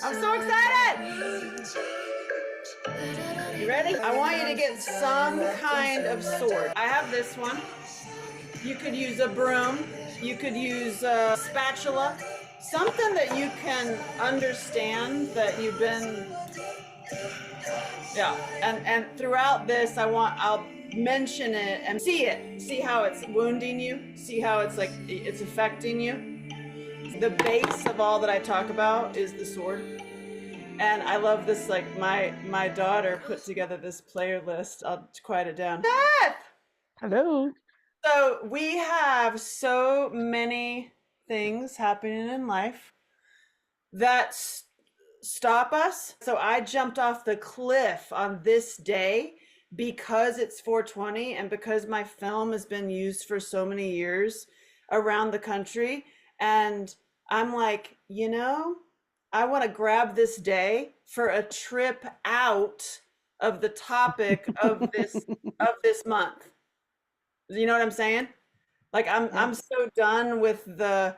I'm so excited! You ready? I want you to get some kind of sword. I have this one. You could use a broom. You could use a spatula. Something that you can understand that you've been, yeah. And throughout this, I'll mention it and see it. See how it's wounding you. See how it's like, it's affecting you. The base of all that I talk about is the sword. And I love this, like my daughter put together this playlist. I'll quiet it down. Beth! Hello. So we have so many things happening in life that stop us. So I jumped off the cliff on this day because it's 420 and because my film has been used for so many years around the country. And I'm like, I want to grab this day for a trip out of the topic of this month. You know what I'm saying? Like I'm so done with the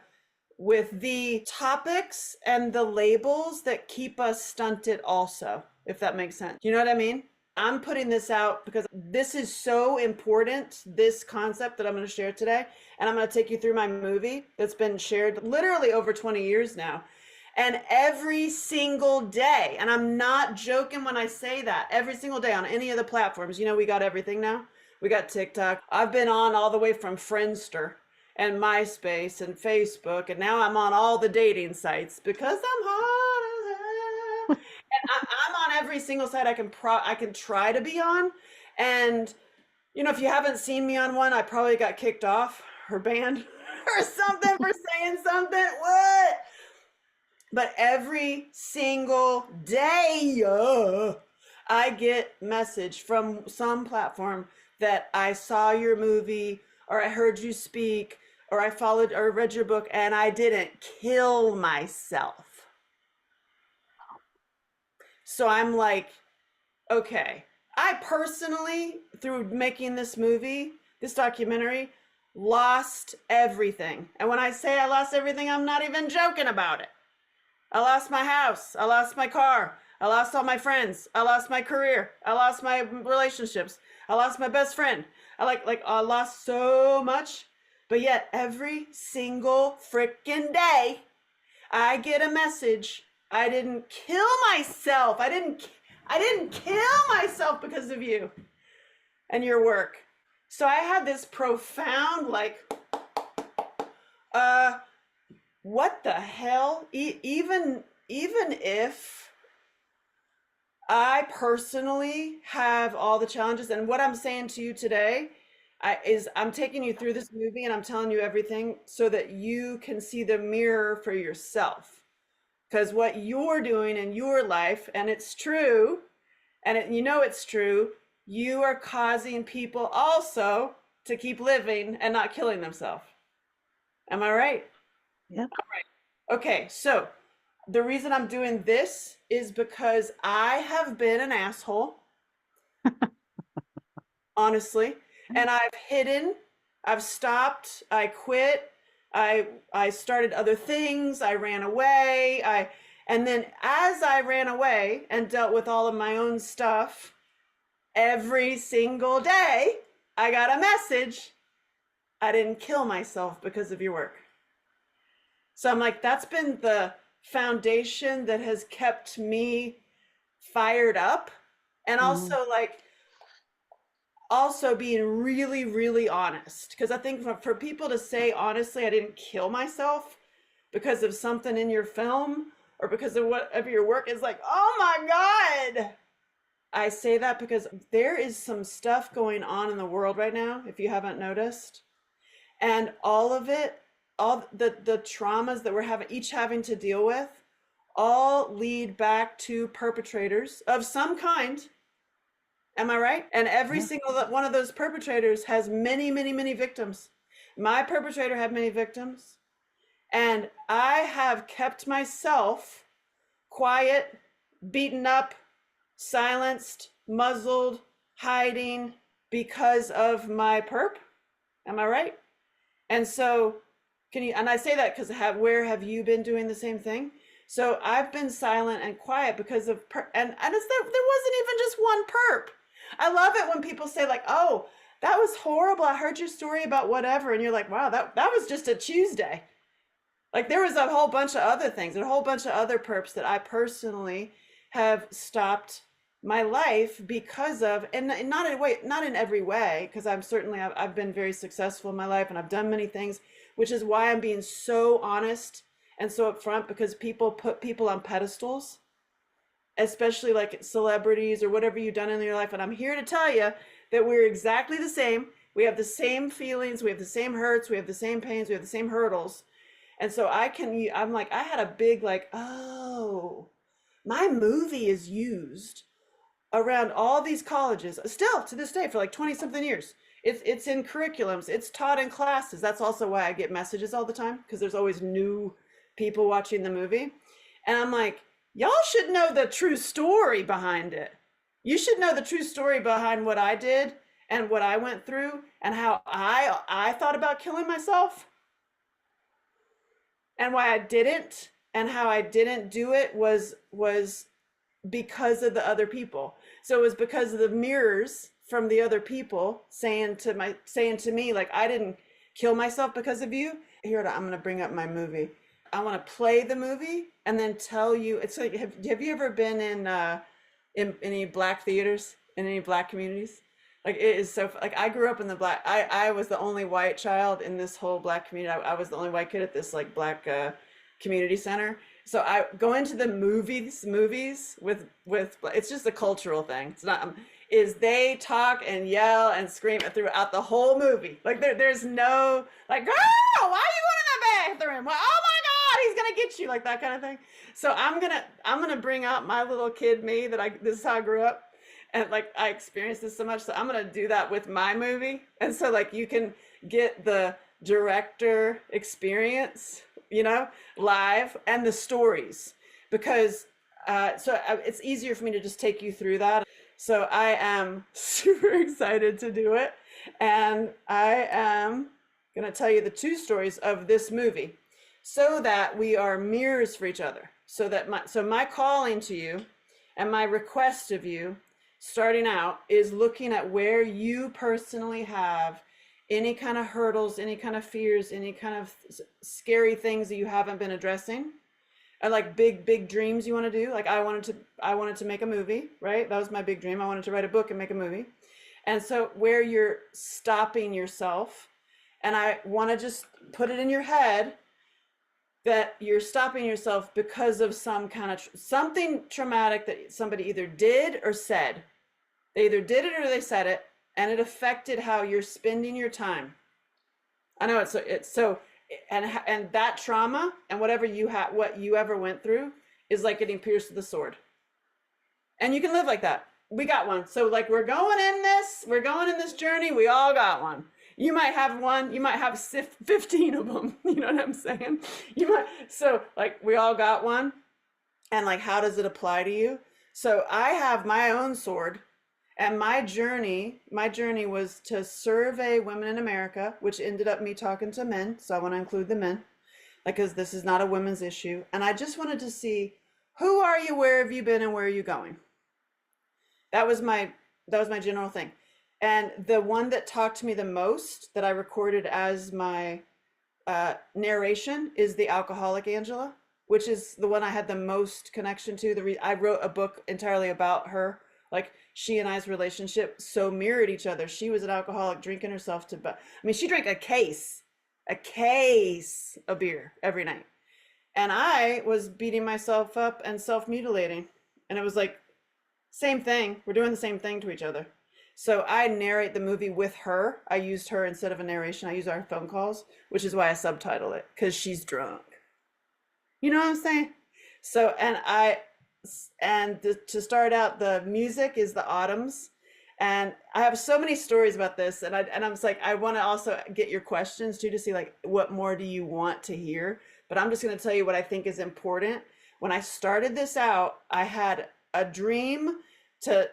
topics and the labels that keep us stunted also, if that makes sense. You know what I mean? I'm putting this out because this is so important, this concept that I'm going to share today. And I'm going to take you through my movie that's been shared literally over 20 years now. And every single day, and I'm not joking when I say that, every single day on any of the platforms, we got everything now. We got TikTok. I've been on all the way from Friendster and MySpace and Facebook, and now I'm on all the dating sites because I'm hot as hell. And I'm on every single site I can try to be on. And if you haven't seen me on one, I probably got kicked off or banned or something for saying something. What? But every single day, I get message from some platform that I saw your movie or I heard you speak or I followed or read your book and I didn't kill myself. So I'm like, okay, I personally, through making this movie, this documentary, lost everything. And when I say I lost everything, I'm not even joking about it. I lost my house. I lost my car. I lost all my friends. I lost my career. I lost my relationships. I lost my best friend. I lost so much. But yet every single freaking day, I get a message. I didn't kill myself. I didn't kill myself because of you and your work. So I had this profound what the hell? Even if I personally have all the challenges, and what I'm saying to you today I'm taking you through this movie and I'm telling you everything so that you can see the mirror for yourself. Because what you're doing in your life, and it's true, and it's true, you are causing people also to keep living and not killing themselves. Am I right? Yeah. All right. Okay, so the reason I'm doing this is because I have been an asshole, honestly, and I've stopped, I quit, I started other things, I ran away, and then as I ran away and dealt with all of my own stuff, every single day I got a message, I didn't kill myself because of your work. So I'm like, that's been the foundation that has kept me fired up. And also being really, really honest. Because I think for people to say, honestly, I didn't kill myself because of something in your film or because of whatever your work is like, oh my God. I say that because there is some stuff going on in the world right now, if you haven't noticed. And all of it, all the traumas that we're each having to deal with, all lead back to perpetrators of some kind. Am I right? And every single one of those perpetrators has many, many, many victims. My perpetrator had many victims. And I have kept myself quiet, beaten up, silenced, muzzled, hiding because of my perp. Am I right? And so and I say that because where have you been doing the same thing? So I've been silent and quiet because of and it's there wasn't even just one perp. I love it when people say like, "Oh, that was horrible. I heard your story about whatever," and you're like, "Wow, that was just a Tuesday." Like there was a whole bunch of other things, a whole bunch of other perps that I personally have stopped my life because of, and not in a way, not in every way, because I've been very successful in my life and I've done many things, which is why I'm being so honest and so upfront, because people put people on pedestals, especially like celebrities or whatever you've done in your life. And I'm here to tell you that we're exactly the same. We have the same feelings, we have the same hurts, we have the same pains, we have the same hurdles. And so I'm like, I had a big like, oh, my movie is used around all these colleges still to this day for like 20 something years. It's in curriculums, it's taught in classes. That's also why I get messages all the time, because there's always new people watching the movie. And I'm like, y'all should know the true story behind it. You should know the true story behind what I did and what I went through and how I thought about killing myself and why I didn't, and how I didn't do it was because of the other people. So it was because of the mirrors from the other people saying to me like, I didn't kill myself because of you. Here, I'm going to bring up my movie. I want to play the movie and then tell you. It's like, have you ever been in any black theaters, in any black communities? Like it is so like I grew up in the black. I was the only white child in this whole black community. I was the only white kid at this like black community center. So I go into the movies with it's just a cultural thing. It's not is they talk and yell and scream throughout the whole movie. Like there's no like, girl, why are you going in the bathroom? Well, oh my God, he's gonna get you, like that kind of thing. So I'm gonna bring out my little kid me this is how I grew up. And like I experienced this so much, so I'm gonna do that with my movie. And so like you can get the director experience, live, and the stories, because it's easier for me to just take you through that. So I am super excited to do it, and I am gonna tell you the two stories of this movie, so that we are mirrors for each other. So that my calling to you and my request of you starting out is looking at where you personally have any kind of hurdles, any kind of fears, any kind of scary things that you haven't been addressing, or like big dreams you want to do. Like I wanted to make a movie, right? That was my big dream. I wanted to write a book and make a movie. And so where you're stopping yourself, and I want to just put it in your head that you're stopping yourself because of some kind of something traumatic that somebody either did or said. They either did it or they said it, and it affected how you're spending your time. I know and that trauma and whatever what you ever went through is like getting pierced with a sword. And you can live like that. We got one. So like we're going in this journey. We all got one. You might have one, you might have 15 of them. You know what I'm saying? So like we all got one. And like, how does it apply to you? So I have my own sword. And my journey was to survey women in America, which ended up me talking to men. So I want to include the men, like, because this is not a women's issue. And I just wanted to see, who are you, where have you been, and where are you going? That was my general thing. And the one that talked to me the most, that I recorded as my narration, is the alcoholic Angela, which is the one I had the most connection to. I wrote a book entirely about her. Like she and I's relationship so mirrored each other. She was an alcoholic, drinking herself she drank a case of beer every night. And I was beating myself up and self-mutilating. And it was like, same thing. We're doing the same thing to each other. So I narrate the movie with her. I used her instead of a narration. I use our phone calls, which is why I subtitle it, because she's drunk. You know what I'm saying? So, to start out, the music is the Autumns, and I have so many stories about this, and I'm just like, I want to also get your questions too, to see like what more do you want to hear. But I'm just going to tell you what I think is important. When I started this out, I had a dream to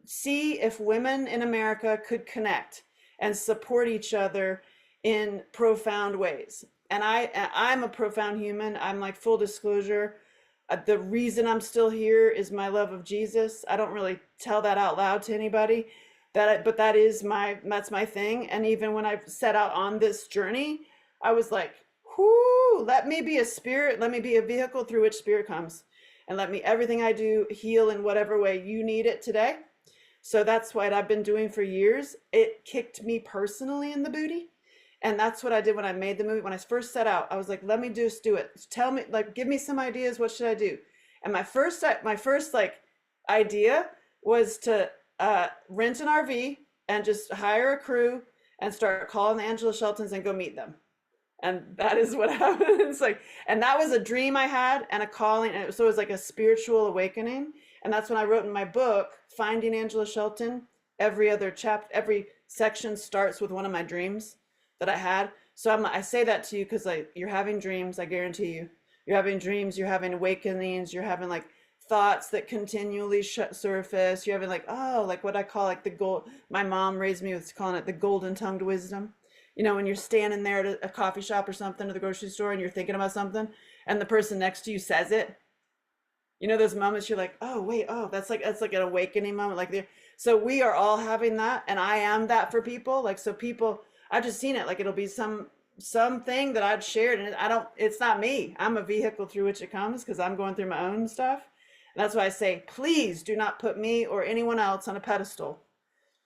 see if women in America could connect and support each other in profound ways. And I'm a profound human. I'm like, full disclosure, The reason I'm still here is my love of Jesus. I don't really tell that out loud to anybody, but that's my thing. And even when I set out on this journey, I was like, whoo, let me be a spirit, let me be a vehicle through which spirit comes. And let me, everything I do, heal in whatever way you need it today. So that's what I've been doing for years. It kicked me personally in the booty. And that's what I did when I made the movie. When I first set out, I was like, let me just do it. Tell me, like, give me some ideas. What should I do? And my first like idea was to rent an RV and just hire a crew and start calling the Angela Sheltons and go meet them. And that is what happened. It's like, and that was a dream I had and a calling. And so it was like a spiritual awakening. And that's when I wrote in my book, Finding Angela Shelton. Every section starts with one of my dreams that I had. So I say that to you because like you're having dreams. I guarantee you, you're having dreams. You're having awakenings. You're having like thoughts that continually surface. You're having like, oh, like what I call like the gold. My mom raised me with calling it the golden tongued wisdom. You know, when you're standing there at a coffee shop or something, or the grocery store, and you're thinking about something, and the person next to you says it. You know, those moments you're like, oh wait, oh that's like an awakening moment. Like so we are all having that, and I am that for people. Like so people. I've just seen it, like it'll be something that I've shared, and it's not me. I'm a vehicle through which it comes because I'm going through my own stuff. And that's why I say, please do not put me or anyone else on a pedestal.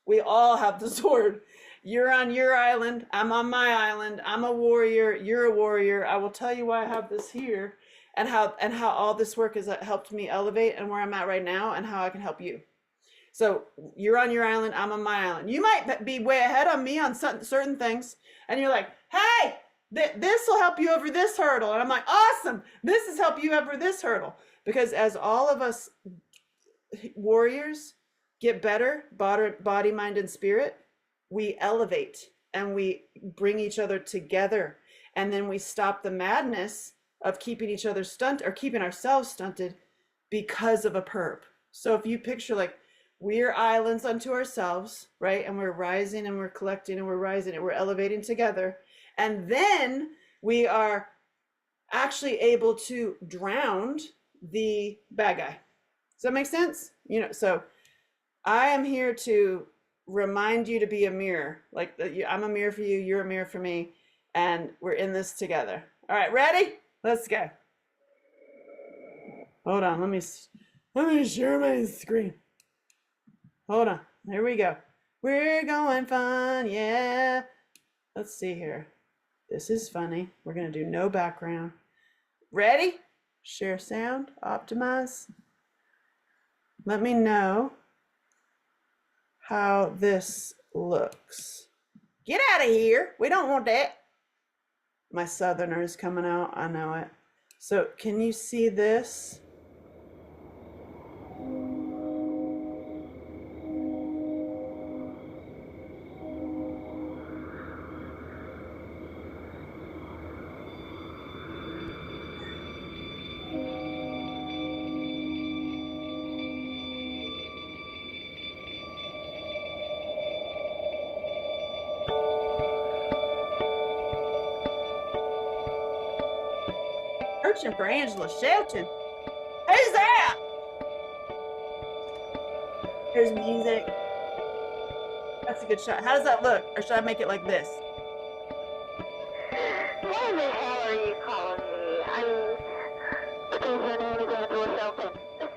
We all have the sword. You're on your island. I'm on my island. I'm a warrior. You're a warrior. I will tell you why I have this here and how all this work has helped me elevate and where I'm at right now and how I can help you. So you're on your island, I'm on my island. You might be way ahead of me on certain things. And you're like, hey, this will help you over this hurdle. And I'm like, awesome. This has helped you over this hurdle. Because as all of us warriors get better, body, mind, and spirit, we elevate and we bring each other together. And then we stop the madness of keeping each other stunted or keeping ourselves stunted because of a perp. So if you picture like, we're islands unto ourselves, right? And we're rising and we're collecting and we're rising and we're elevating together. And then we are actually able to drown the bad guy. Does that make sense? You know, so I am here to remind you to be a mirror. Like I'm a mirror for you, you're a mirror for me, and we're in this together. All right, ready? Let's go. Hold on, let me share my screen. Hold on, here we go. We're going fun, yeah. Let's see here. This is funny. We're gonna do no background. Ready? Share sound, optimize. Let me know how this looks. Get out of here. We don't want that. My southerner is coming out, I know it. So can you see this? Searching for Angela Shelton. Who's that? There's music. That's a good shot. How does that look? Or should I make it like this? Why the hell are you calling me? Because her name is Angela Shelton.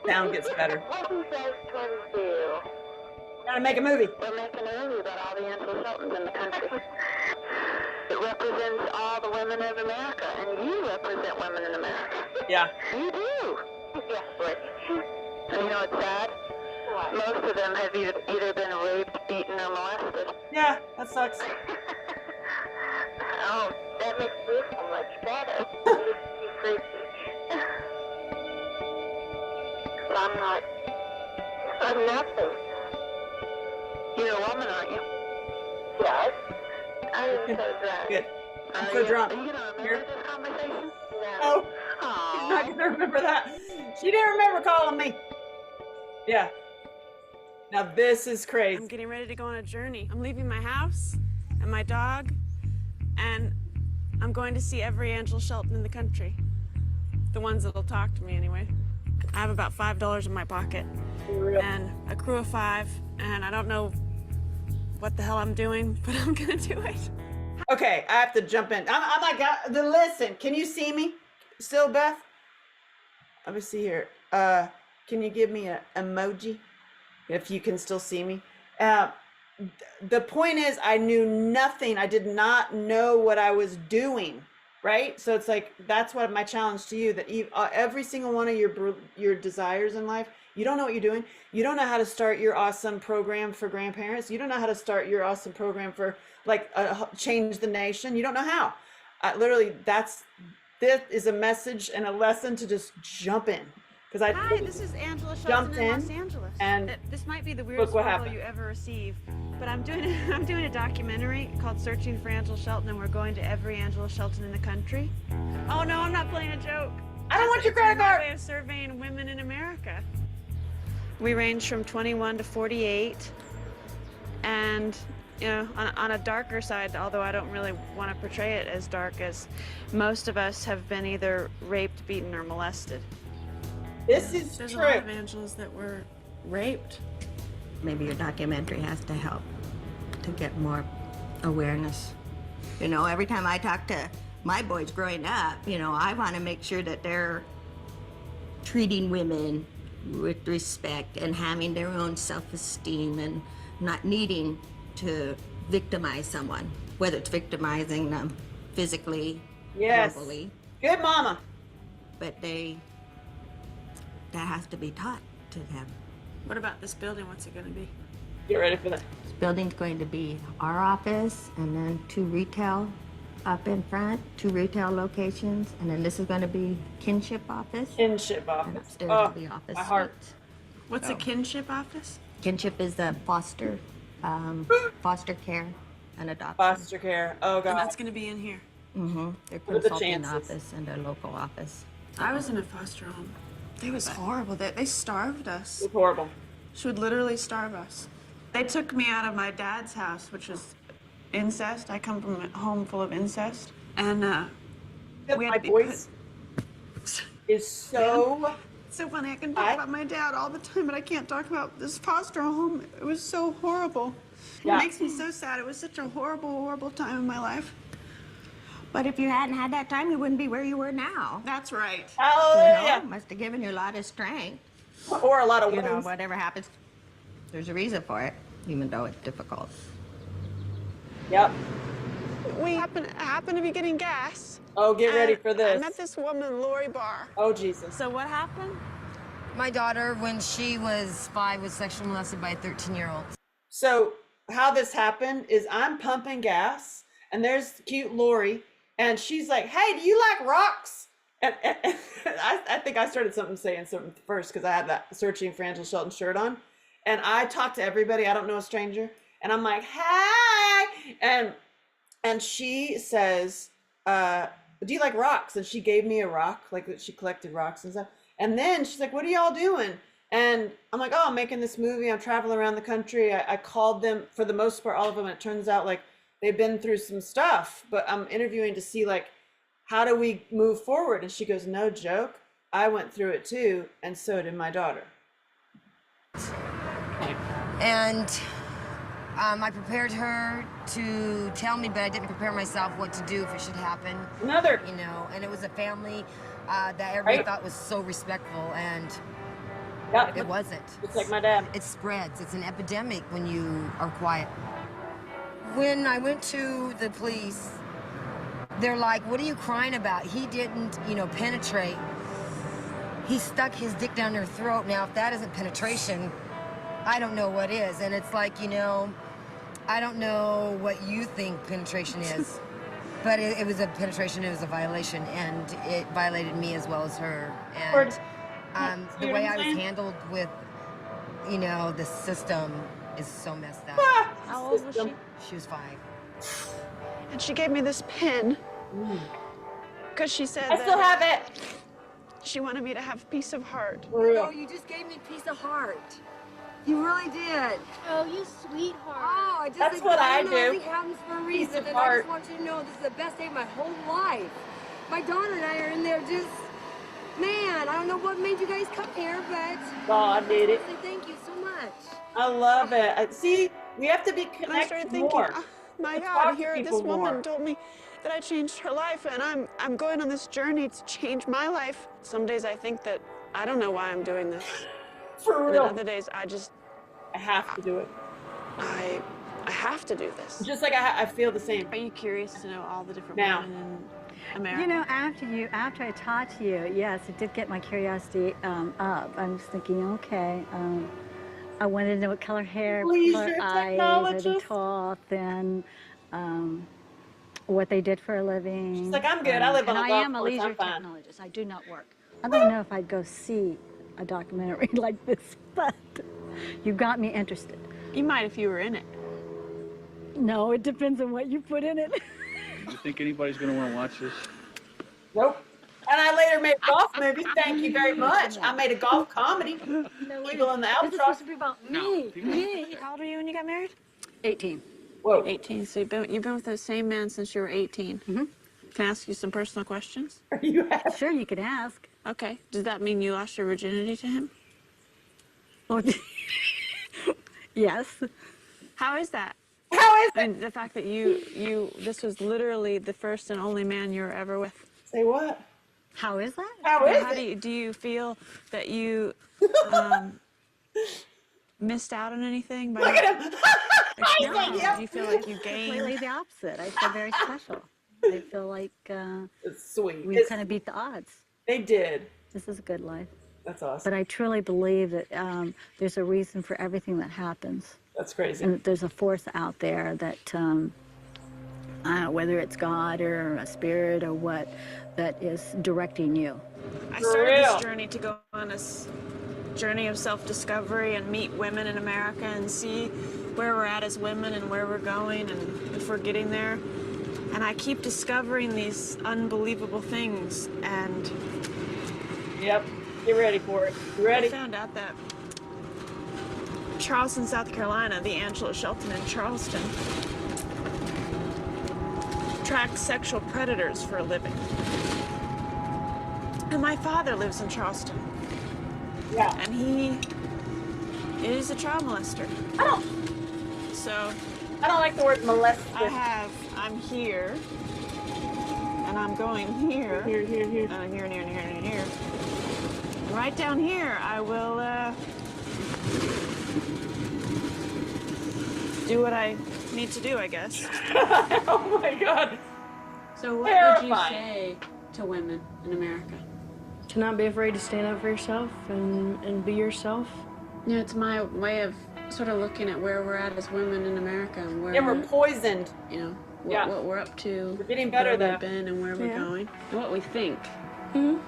Sound gets better. What do those twins do? Gotta make a movie. We're making a movie about all the Angela Sheltons in the country. It represents all the women of America, and you represent women in America. Yeah. You do. Yes, but and you know what's sad? What? Most of them have either been raped, beaten, or molested. Yeah, that sucks. Oh, that makes this so much better. You freaky. But I'm not. I'm nothing. You're a woman, aren't you? Yes. I am so drunk. Good. I'm so drunk. Are you gonna remember this conversation? No. Oh, she's not gonna remember that. She didn't remember calling me. Yeah. Now this is crazy. I'm getting ready to go on a journey. I'm leaving my house and my dog, and I'm going to see every Angela Shelton in the country. The ones that'll talk to me anyway. I have about $5 in my pocket and a crew of 5, and I don't know what the hell I'm doing, but I'm gonna do it. Okay, I have to jump in. I'm like, listen, can you see me still, Beth? Let me see here. Can you give me an emoji if you can still see me? The point is, I knew nothing. I did not know what I was doing, right? So it's like, that's what my challenge to you, that every single one of your desires in life, you don't know what you're doing. You don't know how to start your awesome program for grandparents. You don't know how to start your awesome program for like change the nation. You don't know how. Literally, this is a message and a lesson to just jump in. Hi, this is Angela Shelton in Los Angeles. And this might be the weirdest photo you ever receive, but I'm doing a documentary called Searching for Angela Shelton, and we're going to every Angela Shelton in the country. Oh no, I'm not playing a joke. I don't want your credit card. It's a way of surveying women in America. We range from 21 to 48, and you know, on a darker side, although I don't really want to portray it as dark, as most of us have been either raped, beaten, or molested. This is There's true. a lot of Angelas that were raped. Maybe your documentary has to help to get more awareness. You know, every time I talk to my boys growing up, you know, I want to make sure that they're treating women with respect and having their own self-esteem and not needing to victimize someone, whether it's victimizing them physically, verbally. Good mama. But that has to be taught to them. What about this building? What's it going to be? Get ready for that. This building's going to be our office, and then 2 retail up in front, 2 retail locations, and then this is going to be kinship office. Kinship And office. upstairs Oh, will be office my heart. suites. What's a kinship office? Kinship is the foster care and adoption. Foster care. Oh And God. that's going to be in here. Their What are the consulting chances? office and their local office. I was in a foster home. It was horrible. They starved us. It's horrible. She would literally starve us. They took me out of my dad's house, which was incest. I come from a home full of incest. And we had My to be voice is so. It's so funny. I can talk about my dad all the time, but I can't talk about this foster home. It was so horrible. Yeah. It makes me so sad. It was such a horrible, horrible time in my life. But if you hadn't had that time, you wouldn't be where you were now. That's right. You Hallelujah. know, must have given you a lot of strength. Or a lot of You know, wounds. whatever happens, there's a reason for it, even though it's difficult. Yep. We happen to be getting gas. Oh, get ready for I this. met this woman, Lori Barr. Oh Jesus. So what happened? My daughter, when she was 5, was sexually molested by a 13-year-old. So how this happened is I'm pumping gas, and there's cute Lori, and she's like, "Hey, do you like rocks?" And I think I started saying something first because I had that Searching for Angela Shelton shirt on, and I talk to everybody. I don't know a stranger, and I'm like, "Hi," and she says, "Do you like rocks?" And she gave me a rock, like she collected rocks and stuff. And then she's like, "What are y'all doing?" And I'm like, "Oh, I'm making this movie. I'm traveling around the country." I called them, for the most part, all of them. And it turns out like they've been through some stuff, but I'm interviewing to see like, how do we move forward? And she goes, "No joke. I went through it too. And so did my daughter." And I prepared her to tell me, but I didn't prepare myself what to do if it should happen. Another. You know, and it was a family that everybody Right. thought was so respectful, and Yep. it wasn't. It's like my dad. It spreads. It's an epidemic when you are quiet. When I went to the police, they're like, "What are you crying about? He didn't, you know, penetrate. He stuck his dick down her throat. Now, if that isn't penetration, I don't know what is." And it's like, you know, I don't know what you think penetration is, but it was a penetration. It was a violation, and it violated me as well as her. And the way I was handled with, you know, the system is so messed up. How old was she? She was 5. And she gave me this pin because she said I still have it. she wanted me to have peace of heart. For real. Oh, you just gave me peace of heart. You really did. Oh, you sweetheart. Oh, I just That's what I do. Everything happens for a reason, of and heart. I just want you to know this is the best day of my whole life. My daughter and I are in there just Man, I don't know what made you guys come here, but God did it. I say thank you so much. I love it. See, we have to be And I started connected thinking, more. oh, my We God, talk to here this people woman more. told me that I changed her life, and I'm going on this journey to change my life. Some days I think that I don't know why I'm doing this. For And then real. other days I have to do it. I have to do this. Just like I feel the same. Are you curious to know all the different Now. women in America? You know, after I talked to you, yes, it did get my curiosity up. I was thinking, okay, I wanted to know what color hair, Please, color you're a eyes, are they technologist. tall, thin, what they did for a living. She's like, I'm good. I live on and a I golf am a course. leisure I'm fine. technologist. I do not work. I don't know if I'd go see a documentary like this, but you got me interested. You might if you were in it. No, it depends on what you put in it. Do you think anybody's going to want to watch this? Nope. And I later made a golf movie. Thank you very much. I made a golf comedy. No, Eagle in the this is Albatross. supposed to be about me. people- Me. How old were you when you got married? 18. Whoa. 18. So you've been with the same man since you were 18. Mhm. Can I ask you some personal questions? Are you happy? Sure, you can ask. Okay. Does that mean you lost your virginity to him? Oh, yes. How is that? How is I it? mean, the fact that this was literally the first and only man you were ever with. Say what? How is that? How is How it? do you feel that you missed out on anything? By Look at him. He's No. like, yep. Do you feel like you Completely gained? the opposite. I feel very special. I feel like It's sweet. we kind of beat the odds. They did. This is a good life. That's awesome. But I truly believe that there's a reason for everything that happens. That's crazy. And that there's a force out there that, I don't know, whether it's God or a spirit or what, that is directing you. I For started real. this journey to go on this journey of self-discovery and meet women in America and see where we're at as women and where we're going and if we're getting there. And I keep discovering these unbelievable things, and Yep. Get ready for it. You I ready? found out that Charleston, South Carolina, the Angela Shelton in Charleston, tracks sexual predators for a living. And my father lives in Charleston, Yeah. and he is a child molester. So I don't like the word molested. I'm here, and I'm going here, Here. and I'm here, and here, and here, and here. And right down here, I will do what I need to do, I guess. Oh my God. So what Terrifying. would you say to women in America? To not be afraid to stand up for yourself and be yourself. Yeah, it's my way of sort of looking at where we're at as women in America and where Yeah, we're poisoned. you know Yeah. what we're up to. We're getting better, where though. we've been and where we're Yeah. going, and what we think. Mhm.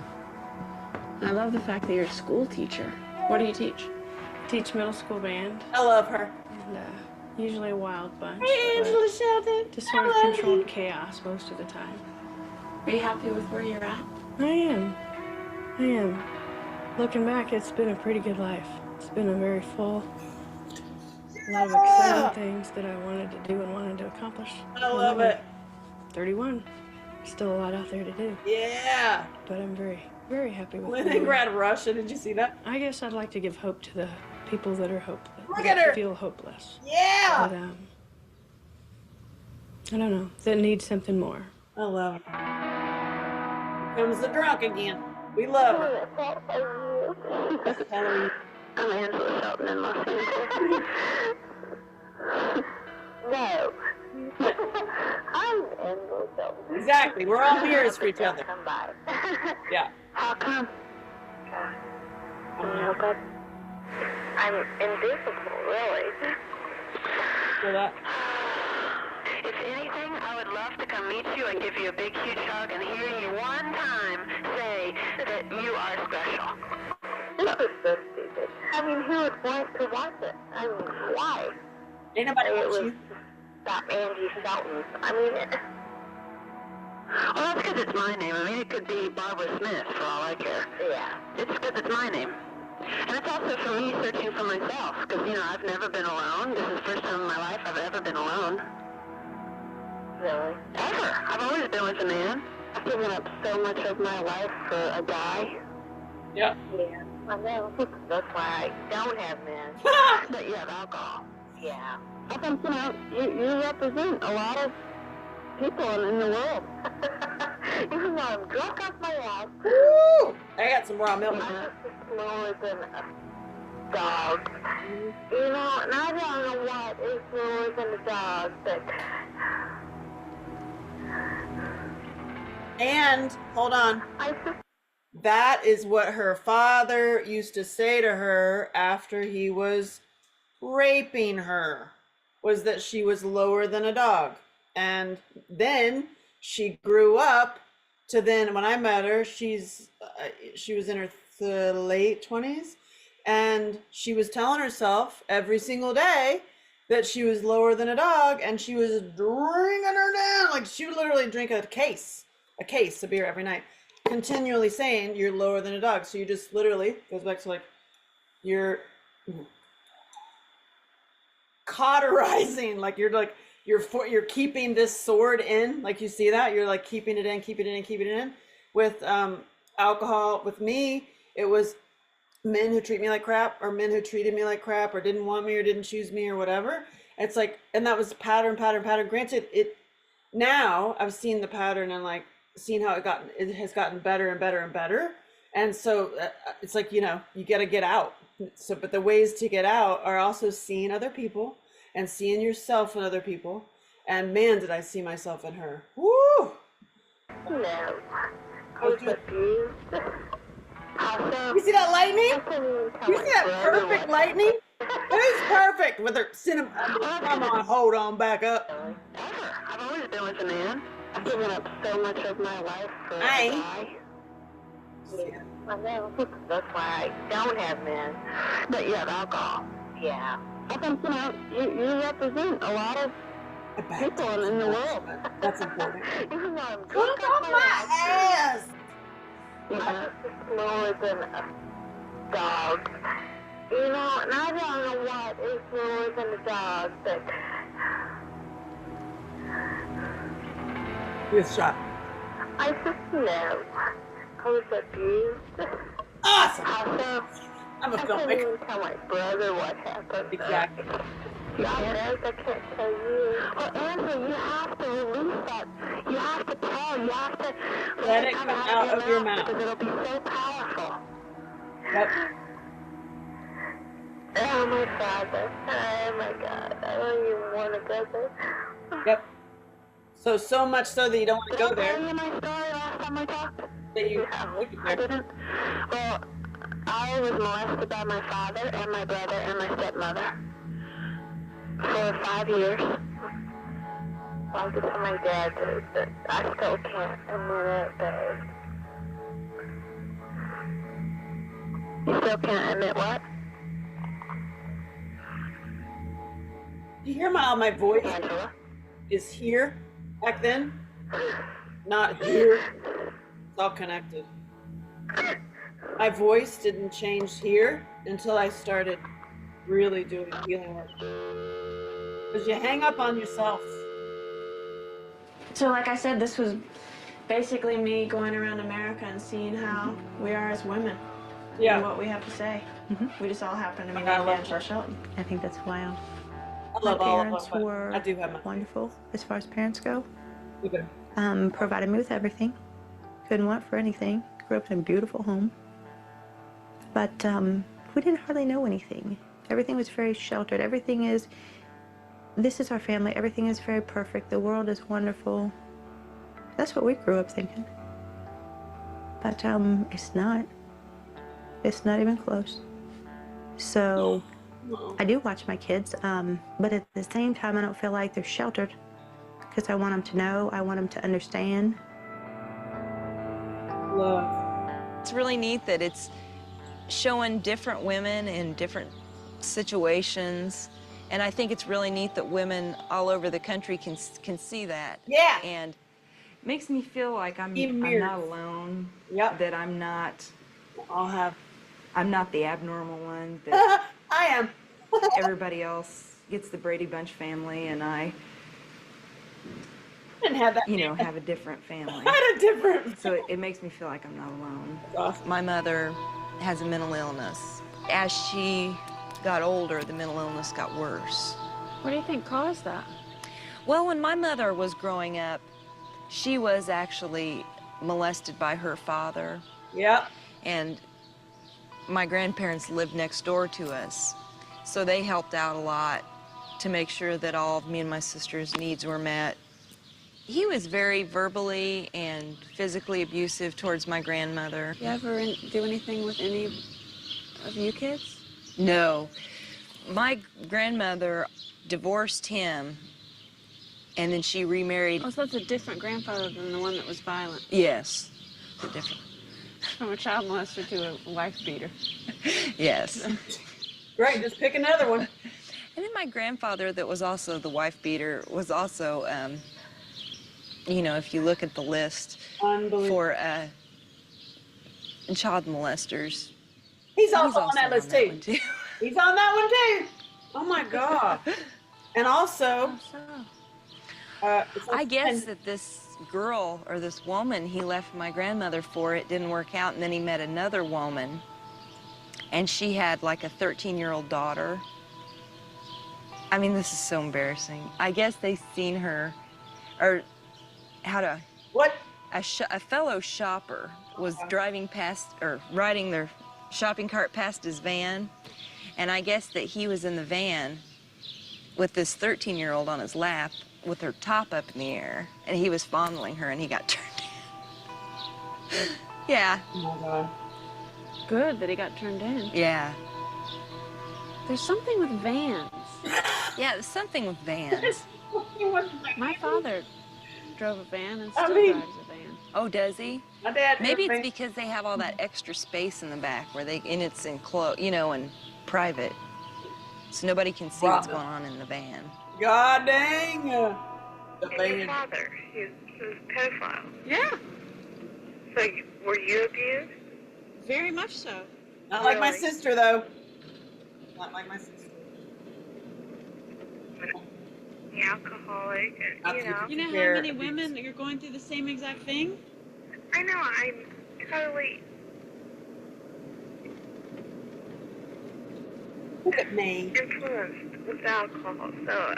I love the fact that you're a school teacher. What do you teach? Teach middle school band, I love her. and usually a wild bunch. Hey, but Angela Shelton. just sort of I love controlled you. chaos most of the time. Are you happy with where you're at? I am. Looking back, it's been a pretty good life. It's been a very full, a lot of exciting things that I wanted to do and wanted to accomplish. I love it. 31. Still a lot out there to do, Yeah. but I'm very, very happy with where I'm at. Leningrad, Russia. Did you see that? I guess I'd like to give hope to the people that are hopeless. Look that at her. feel hopeless. Yeah. But, I don't know, that need something more. I love her. Here comes the drunk again. We love her. Halloween. I'm Angela Shelton in Los Angeles. No. I'm Angela Shelton. Exactly. We're all mirrors for each other. Come by. Yeah. How come? I'm invisible, really. So that. If anything, I would love to come meet you and give you a big, huge hug and hear you one time say that you are special. This is so stupid. I mean, who would want to watch it? I mean, why? Ain't nobody It wants was you. stop Angie Shelton. I mean, well, that's because it's my name. I mean, it could be Barbara Smith for all I care. Yeah. It's because it's my name. And it's also for me searching for myself, because, you know, I've never been alone. This is the first time in my life I've ever been alone. Really? Ever. I've always been with a man. I've given up so much of my life for a guy. Yeah. Yeah, I know. That's why I don't have men. But you have alcohol. Yeah. I think, you represent a lot of people in the world. Even though I'm drunk off my ass. Woo! I got some raw milk. I'm just slower than a dog. And I don't know what is slower than a dog, but... And, hold on. I just... That is what her father used to say to her after he was raping her, was that she was lower than a dog. And then she grew up to then, when I met her, she was in her late 20s, and she was telling herself every single day that she was lower than a dog, and she was drinking her down. Like, she would literally drink a case of beer every night, continually saying you're lower than a dog. So you just literally, goes back to like, you're cauterizing, like you're keeping this sword in, like, you see that you're like keeping it in with alcohol. With me, it was men who treat me like crap, or men who treated me like crap, or didn't want me, or didn't choose me, or whatever. It's like, and that was pattern. Granted, it, now I've seen the pattern and like seen how it has gotten better and better and better. And so it's like, you got to get out. So, but the ways to get out are also seeing other people and seeing yourself in other people. And man, did I see myself in her. Woo! No. Who's abused? You see that lightning? You see that perfect lightning? Who's perfect with her cinema? Come on, hold on, back up. Ever. I've always been with a man. I've given up so much of my life for a guy. Yeah, I know. That's why I don't have men. But you have alcohol. Yeah. I think, you represent a lot of people in the world. That's important. Even though I'm Look drunk on off my ass! Yeah, slower than a dog. And I don't know what is slower than a dog, but... Good shot. I just know. I was abused. Awesome! Also, I'm a I couldn't filmmaker. even tell my brother what happened. Exactly. God knows I can't tell you. Well, Andrew, you have to release that. You have to tell. You have to Let it come out of your mouth. because it'll be so powerful. Yep. Oh, my father. Oh, my God. I don't even want to go there. Yep. So much so that you don't want to go Did I tell there. you my story last time I talked? That you I didn't. Well, I was molested by my father and my brother and my stepmother for 5 years. I could tell my dad that I still can't admit it, babe. You still can't admit what? You hear my voice Angela? is here back then, not here. It's all connected. My voice didn't change here until I started really doing healing work. Because you hang up on yourself. So like I said, this was basically me going around America and seeing how we are as women. Yeah. And what we have to say. We just all happen to be I named love Angela her. Shelton. I think that's wild. I love My all parents of them. were I do have my wonderful as far as parents go. Okay. Provided me with everything. Couldn't want for anything. Grew up in a beautiful home. But we didn't hardly know anything. Everything was very sheltered. This is our family. Everything is very perfect. The world is wonderful. That's what we grew up thinking. But it's not. It's not even close. So I do watch my kids, but at the same time, I don't feel like they're sheltered because I want them to know. I want them to understand. Love. It's really neat that it's showing different women in different situations. And I think it's really neat that women all over the country can see that. Yeah. And makes me feel like I'm mirrors. not alone. Yep. That I'm not the abnormal one. That I am. everybody else gets the Brady Bunch family, and I didn't have that. have a different family. I had a different. So it makes me feel like I'm not alone. Awesome. my mother has a mental illness. As she got older, the mental illness got worse. What do you think caused that? Well, when my mother was growing up, she was actually molested by her father. Yep. And my grandparents lived next door to us, so they helped out a lot to make sure that all of me and my sister's needs were met. He was very verbally and physically abusive towards my grandmother. You ever do anything with any of you kids? No. My grandmother divorced him, and then she remarried. Oh, so that's a different grandfather than the one that was violent. Yes, a different. From a child molester to a wife beater. Yes. Right, just pick another one. And then my grandfather, that was also the wife beater, was also, you know, if you look at the list for child molesters, He's also on that on list that one, too. He's on that one too. Oh my God. And also, I guess that this girl or this woman he left my grandmother for, it didn't work out, and then he met another woman, and she had like a 13-year-old daughter. I mean, this is so embarrassing. I guess they seen her, or what? A fellow shopper was driving past, or riding their shopping cart past his van, and I guess that he was in the van with this 13-year-old on his lap with her top up in the air, and he was fondling her, and he got turned in. Yeah. Oh my God. Good that he got turned in. Yeah. There's something with vans. Yeah, there's something with vans. My father drove a van and still mean- drives a van. Oh, does he? My dad. Maybe it's because they have all that extra space in the back where and it's enclosed, you know, and private. So nobody can see what's going on in the van. God dang. The And your father, he was a pedophile. Yeah, So were you abused? very much so. Not like my Really? sister though. Not like my sister. The alcoholic, and, you know. You know how Fair many abuse. women are going through the same exact thing? I know, I'm totally. Look at me. Influenced with alcohol, so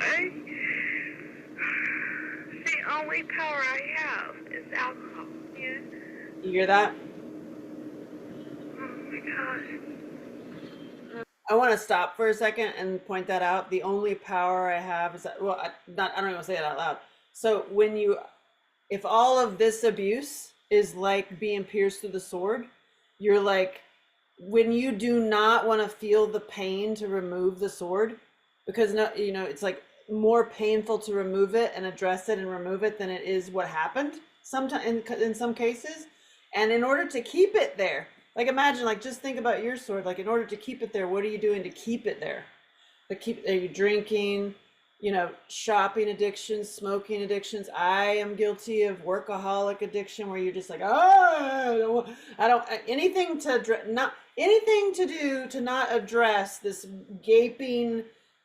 the only power I have is alcohol. Yeah. You hear that? Oh my gosh. I want to stop for a second and point that out. The only power I have is that, well, I don't even want to say it out loud. So if all of this abuse is like being pierced through the sword, you're like, when you do not want to feel the pain to remove the sword, because it's like more painful to remove it and address it and remove it than it is what happened sometimes in some cases. And in order to keep it there, like imagine, like just think about your sword, like in order to keep it there, what are you doing to keep it there? Are you drinking, shopping addictions, smoking addictions? I am guilty of workaholic addiction where you're just like, oh, anything to do to not address this gaping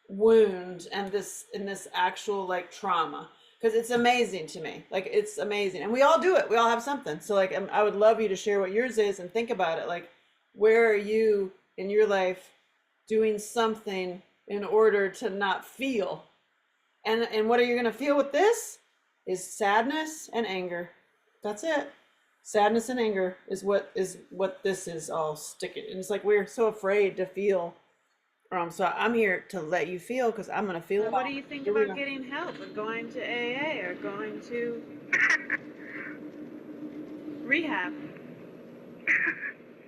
wound and this actual like trauma. Because it's amazing to me. Like, it's amazing. And we all do it. We all have something. So, like, I would love you to share what yours is and think about it. Like, where are you in your life doing something in order to not feel? And what are you going to feel with this is sadness and anger. That's it. Sadness and anger is what this is all sticking. And it's like we're so afraid to feel. So I'm here to let you feel, because I'm going to feel it. What do you think about getting help and going to AA or going to rehab?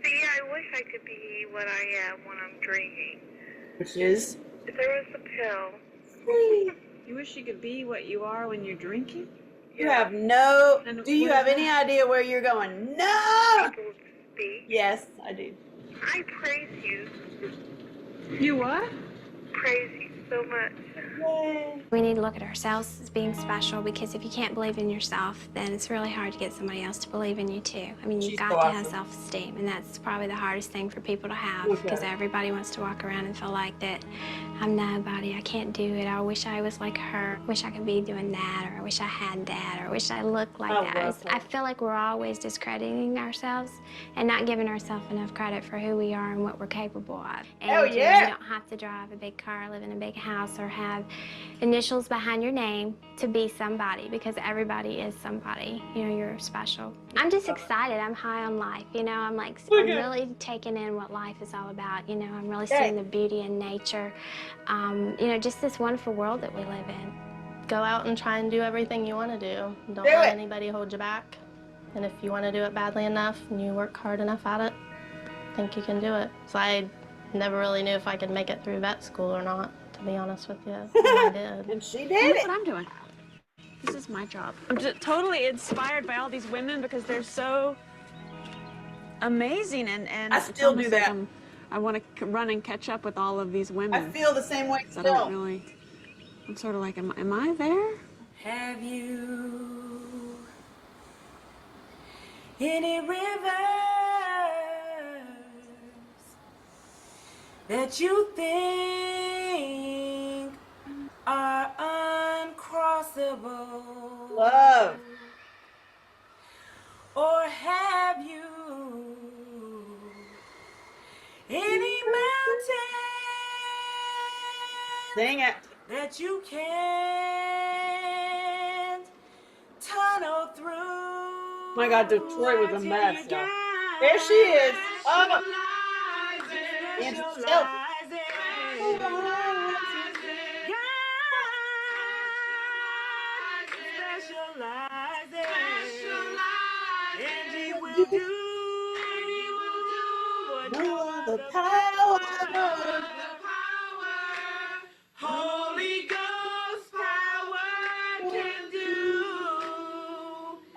See, I wish I could be what I am when I'm drinking. Which is? If there was a pill. You wish you could be what you are when you're drinking? You have no. And Do you what have is any that? idea where you're going? No. People speak. Yes, I do. I praise you. You what? Praise you so much. We need to look at ourselves as being special, because if you can't believe in yourself, then it's really hard to get somebody else to believe in you too. I mean, you've She's got so to have awesome. self-esteem, and that's probably the hardest thing for people to have, Okay. because everybody wants to walk around and feel like that I'm nobody, I can't do it, I wish I was like her, wish I could be doing that, or I wish I had that, or I wish I looked like I that. love her. I feel like we're always discrediting ourselves and not giving ourselves enough credit for who we are and what we're capable of. And Oh, you yeah. don't have to drive a big car, live in a big house, or have initials behind your name to be somebody, because everybody is somebody. You know, you're special. I'm just excited. I'm high on life. You know, I'm like, I'm really taking in what life is all about. You know, I'm really seeing the beauty in nature. You know, just this wonderful world that we live in. Go out and try and do everything you want to do. Don't Do let it. anybody hold you back. And if you want to do it badly enough and you work hard enough at it, I think you can do it. So I never really knew if I could make it through vet school or not, to be honest with you. And I did. And she Look did it. what I'm doing. This is my job. I'm just totally inspired by all these women because they're so amazing, and I it's still do almost like that. I want to run and catch up with all of these women. I feel the same way I don't still. really. I'm sort of like, am I there? Have you any rivers that you think are uncrossable? Love. Or have you any mountain Sing it. that you can't tunnel through? My God, Detroit was a mess, y'all. There she is. Oh, and Shelton. The power. Holy Ghost power can do.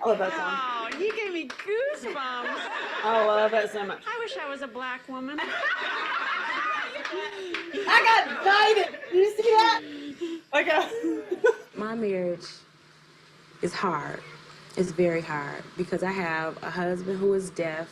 I love that song. Oh, you gave me goosebumps. I love that so much. I wish I was a black woman. I got knighted. Did you see that? Okay. My marriage is hard. It's very hard because I have a husband who is deaf,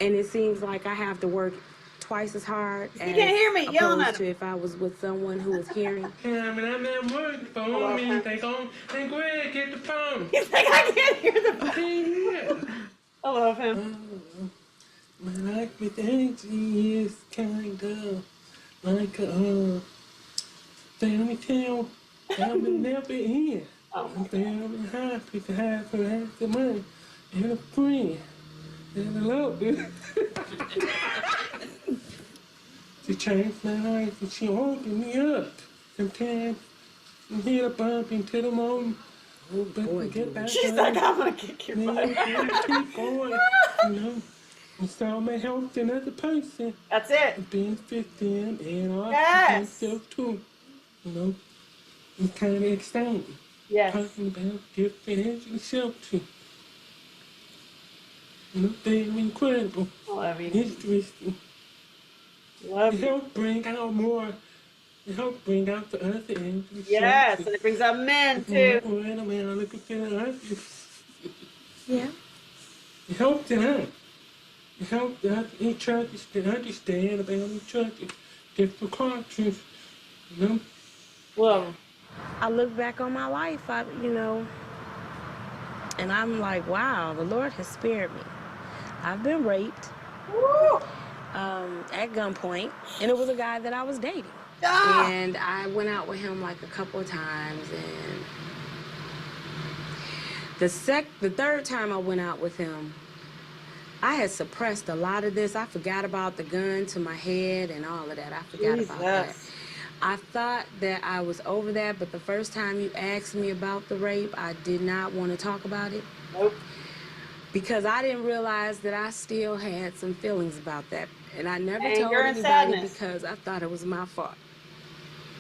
and it seems like I have to work twice as hard You can't hear me yelling at opposed to if I was with someone who is hearing. Yeah, I'm at work. The phone means they go and go ahead get the phone. He's like, I can't hear the phone. I can't hear. I love him. My life with Angie is kind of like a family tale that will never end. A family happy to have her have the money and a friend and a love. She changed my life and she opened me up. Sometimes you hit a bump into the moment. Oh boy, get back She's up. like, I'm gonna kick your butt. Keep going, you know. It's all my health and other person. That's it. Benefit them and all Yes. myself too. You know, it's kind of exciting. Yes. Talking about gift financial shelter. You know, they're incredible. I love you. History. Love It you. helped bring out more. It helped bring out the other end. Yes, and it brings out men too. Look at the other. Yeah. It helped it out. It helped each other to understand about each other, different cultures, you know. Well, I look back on my life, you know, and I'm like, wow, the Lord has spared me. I've been raped at gunpoint, and it was a guy that I was dating. And I went out with him like a couple of times, and the third time I went out with him, I had suppressed a lot of this. I forgot about the gun to my head and all of that. I forgot about that. I thought that I was over that, but the first time you asked me about the rape, I did not want to talk about it. Nope. Because I didn't realize that I still had some feelings about that. And I never told Anger and anybody sadness. because I thought it was my fault.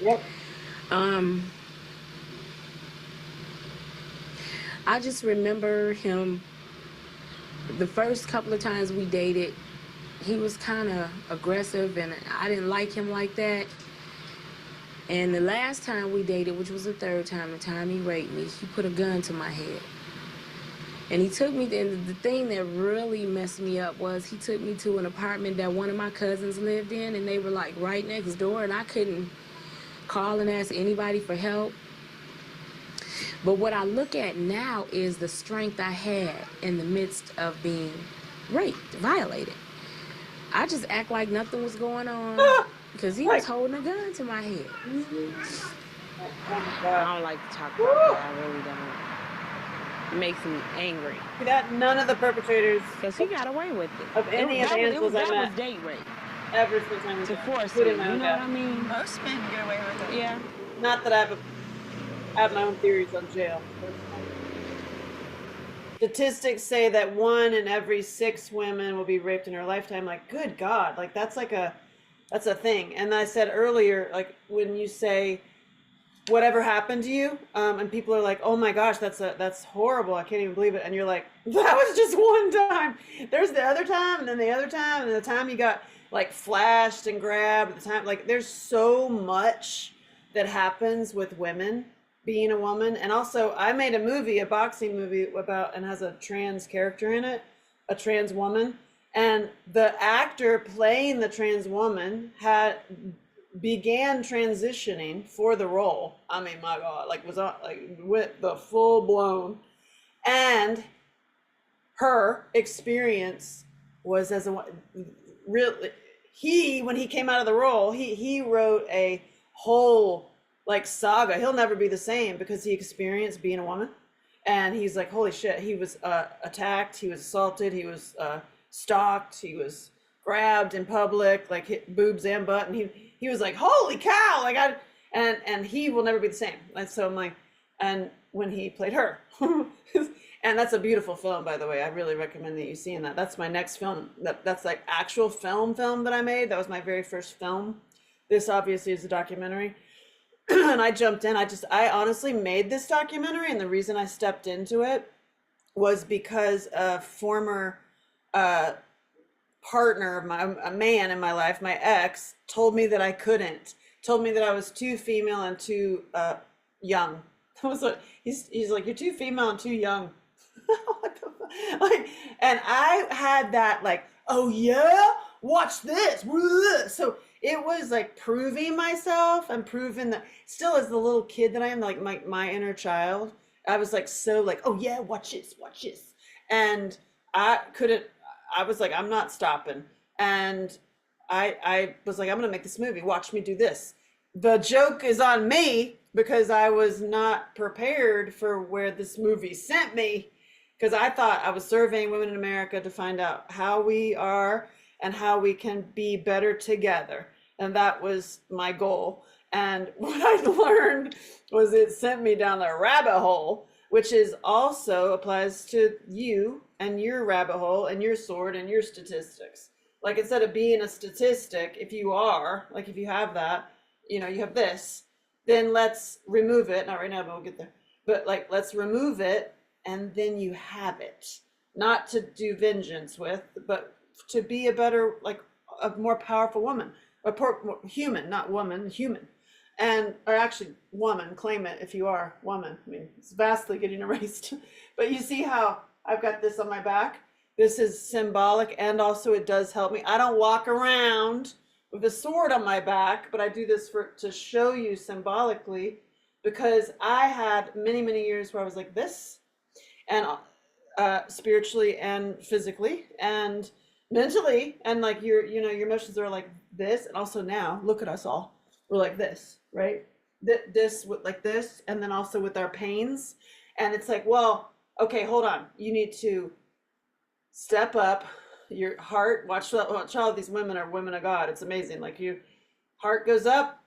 Yep. I just remember him, the first couple of times we dated, he was kind of aggressive and I didn't like him like that. And the last time we dated, which was the third time, the time he raped me, he put a gun to my head. And he took me, and the thing that really messed me up was he took me to an apartment that one of my cousins lived in, and they were like right next door, and I couldn't call and ask anybody for help. But what I look at now is the strength I had in the midst of being raped, violated. I just act like nothing was going on because he was holding a gun to my head. I don't like to talk about that. I really don't. It makes me angry. That none of the perpetrators, because he got away with it. Of any of the Angels I met, that was date rape. Every single time to force it, including you my know own what dad. I mean? Most men get away with it. Yeah. Not that I have my own theories on jail. Statistics say that 1 in every 6 women will be raped in her lifetime. Like, good God, like that's a thing. And I said earlier, like when you say whatever happened to you, and people are like, oh my gosh, that's horrible, I can't even believe it, and you're like, that was just one time. There's the other time, and then the other time, and the time you got like flashed and grabbed, the time, like there's so much that happens with women being a woman. And also I made a movie, a boxing movie about, and has a trans character in it, a trans woman, and the actor playing the trans woman began transitioning for the role. I mean, my God, like was on, like with the full blown, and her experience was as a really, when he came out of the role, he wrote a whole like saga. He'll never be the same because he experienced being a woman, and he's like, holy shit, he was attacked, he was assaulted, he was stalked, he was grabbed in public, like hit boobs and butt, and he was like, holy cow, like and he will never be the same. And so I'm like, and when he played her, and that's a beautiful film, by the way. I really recommend that you see that. That's my next film. That's like actual film that I made. That was my very first film. This obviously is a documentary. And I jumped in. I honestly made this documentary, and the reason I stepped into it was because a former partner of a man in my life, my ex, told me that I couldn't. Told me that I was too female and too young. I was like, he's like, you're too female and too young. Like, and I had that like, oh yeah, watch this. So it was like proving myself and proving that still as the little kid that I am, like my inner child, I was like, so like, oh yeah, watch this. And I was like, I'm not stopping. And I was like, I'm gonna make this movie, watch me do this. The joke is on me because I was not prepared for where this movie sent me, because I thought I was surveying women in America to find out how we are and how we can be better together. And that was my goal. And what I learned was it sent me down the rabbit hole, which is also applies to you and your rabbit hole and your sword and your statistics. Like, instead of being a statistic, if you are, like if you have that, you know, you have this, then let's remove it. Not right now, but we'll get there. But like, let's remove it, and then you have it. Not to do vengeance with, but to be a better, like a more powerful woman, a human, not woman, human. And, or actually woman, claim it if you are woman. I mean, it's vastly getting erased. But you see how I've got this on my back? This is symbolic, and also it does help me. I don't walk around with a sword on my back, but I do this to show you symbolically, because I had many, many years where I was like this, and spiritually and physically and mentally, and like your emotions are like this, and also now look at us all, we're like this, right? This with like this, and then also with our pains, and it's like, well, okay, hold on, you need to step up your heart. Watch all these women are women of God. It's amazing. Like, your heart goes up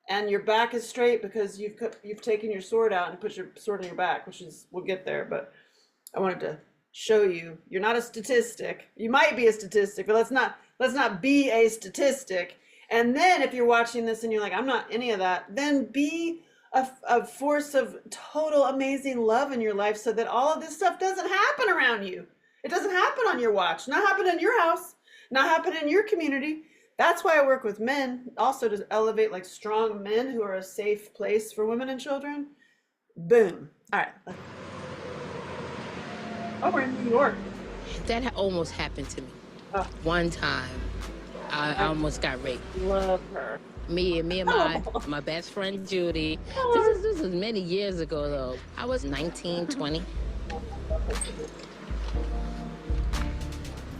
and your back is straight because you've taken your sword out and put your sword in your back, which is, we'll get there, but I wanted to show you, you're not a statistic. You might be a statistic, but let's not be a statistic. And then if you're watching this and you're like, I'm not any of that, then be a force of total amazing love in your life, so that all of this stuff doesn't happen around you. It doesn't happen on your watch, not happen in your house, not happen in your community. That's why I work with men, also to elevate like strong men who are a safe place for women and children. Boom. All right. Oh, we're in New York. That almost happened to me. Oh. One time, I almost got raped. Love her. Me and my best friend Judy. This was many years ago though. I was 19, 20.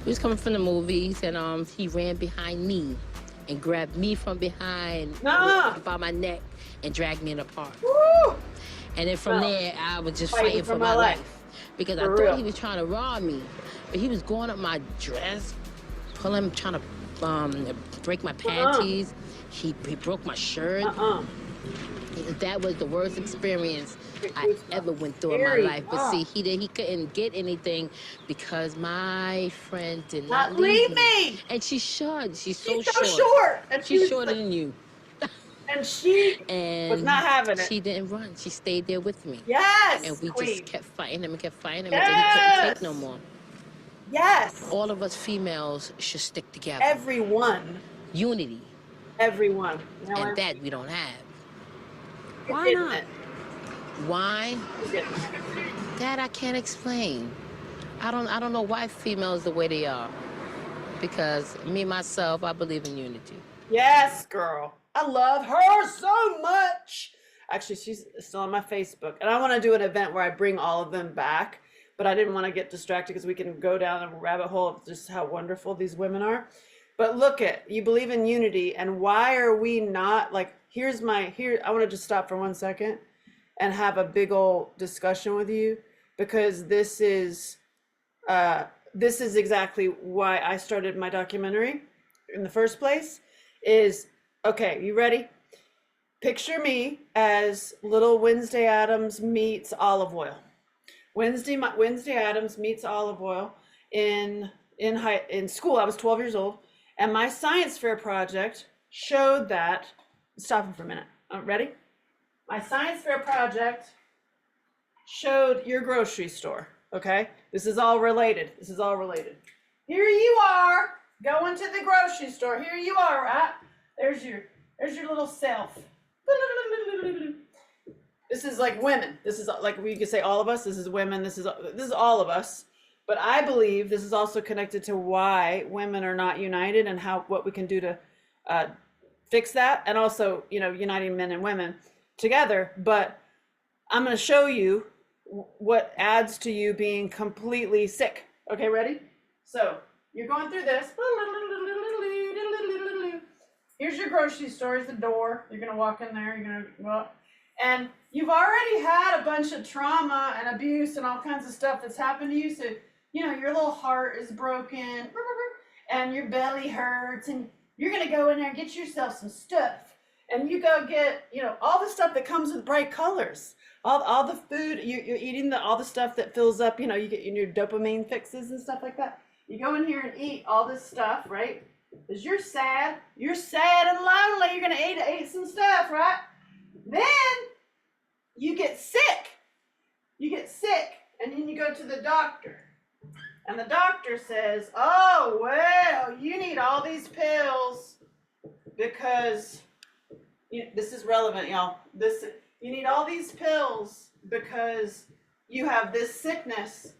He was coming from the movies, and he ran behind me and grabbed me from behind by my neck and dragged me in the park. Woo! And then from there, I was just fighting for my life. Because I thought he was trying to rob me. But he was going up my dress, trying to break my panties. He broke my shirt. That was the worst experience I ever went through in my life. But see, he couldn't get anything because my friend did not leave me. And she's short. She's so short. And she's shorter than you. And she was not having it. She didn't run. She stayed there with me. Yes, and we just kept fighting him and kept fighting him yes. until he couldn't take no more. Yes. All of us females should stick together. Everyone. Unity. Everyone. You know, and that we don't have. Why not? Why? That I can't explain. I don't know why females the way they are. Because me myself, I believe in unity. Yes, girl. I love her so much. Actually, she's still on my Facebook. And I want to do an event where I bring all of them back. But I didn't want to get distracted because we can go down a rabbit hole of just how wonderful these women are. But look you believe in unity. And why are we not like, I want to just stop for 1 second and have a big old discussion with you. Because this is exactly why I started my documentary in the first place is, okay, you ready? Picture me as little Wednesday Addams meets olive oil. Wednesday Addams meets olive oil in school. I was 12 years old, and my science fair project showed that. Stop for a minute. Ready? My science fair project showed your grocery store. Okay, this is all related. Here you are going to the grocery store. Here you are, right? There's your little self. This is like women. This is like we could say all of us. This is women. This is all of us. But I believe this is also connected to why women are not united and what we can do to fix that, and also uniting men and women together. But I'm going to show you what adds to you being completely sick. Okay, ready? So you're going through this. Here's your grocery store. Here's the door. You're gonna walk in there. You're gonna go up, and you've already had a bunch of trauma and abuse and all kinds of stuff that's happened to you. So your little heart is broken, and your belly hurts, and you're gonna go in there and get yourself some stuff, and you go get all the stuff that comes with bright colors. All the food you're eating, all the stuff that fills up. You get your dopamine fixes and stuff like that. You go in here and eat all this stuff, right? Because you're sad and lonely. You're gonna eat some stuff, right? Then you get sick. And then you go to the doctor, and the doctor says, "Oh well, you need all these pills because this is relevant, y'all. You need all these pills because you have this sickness."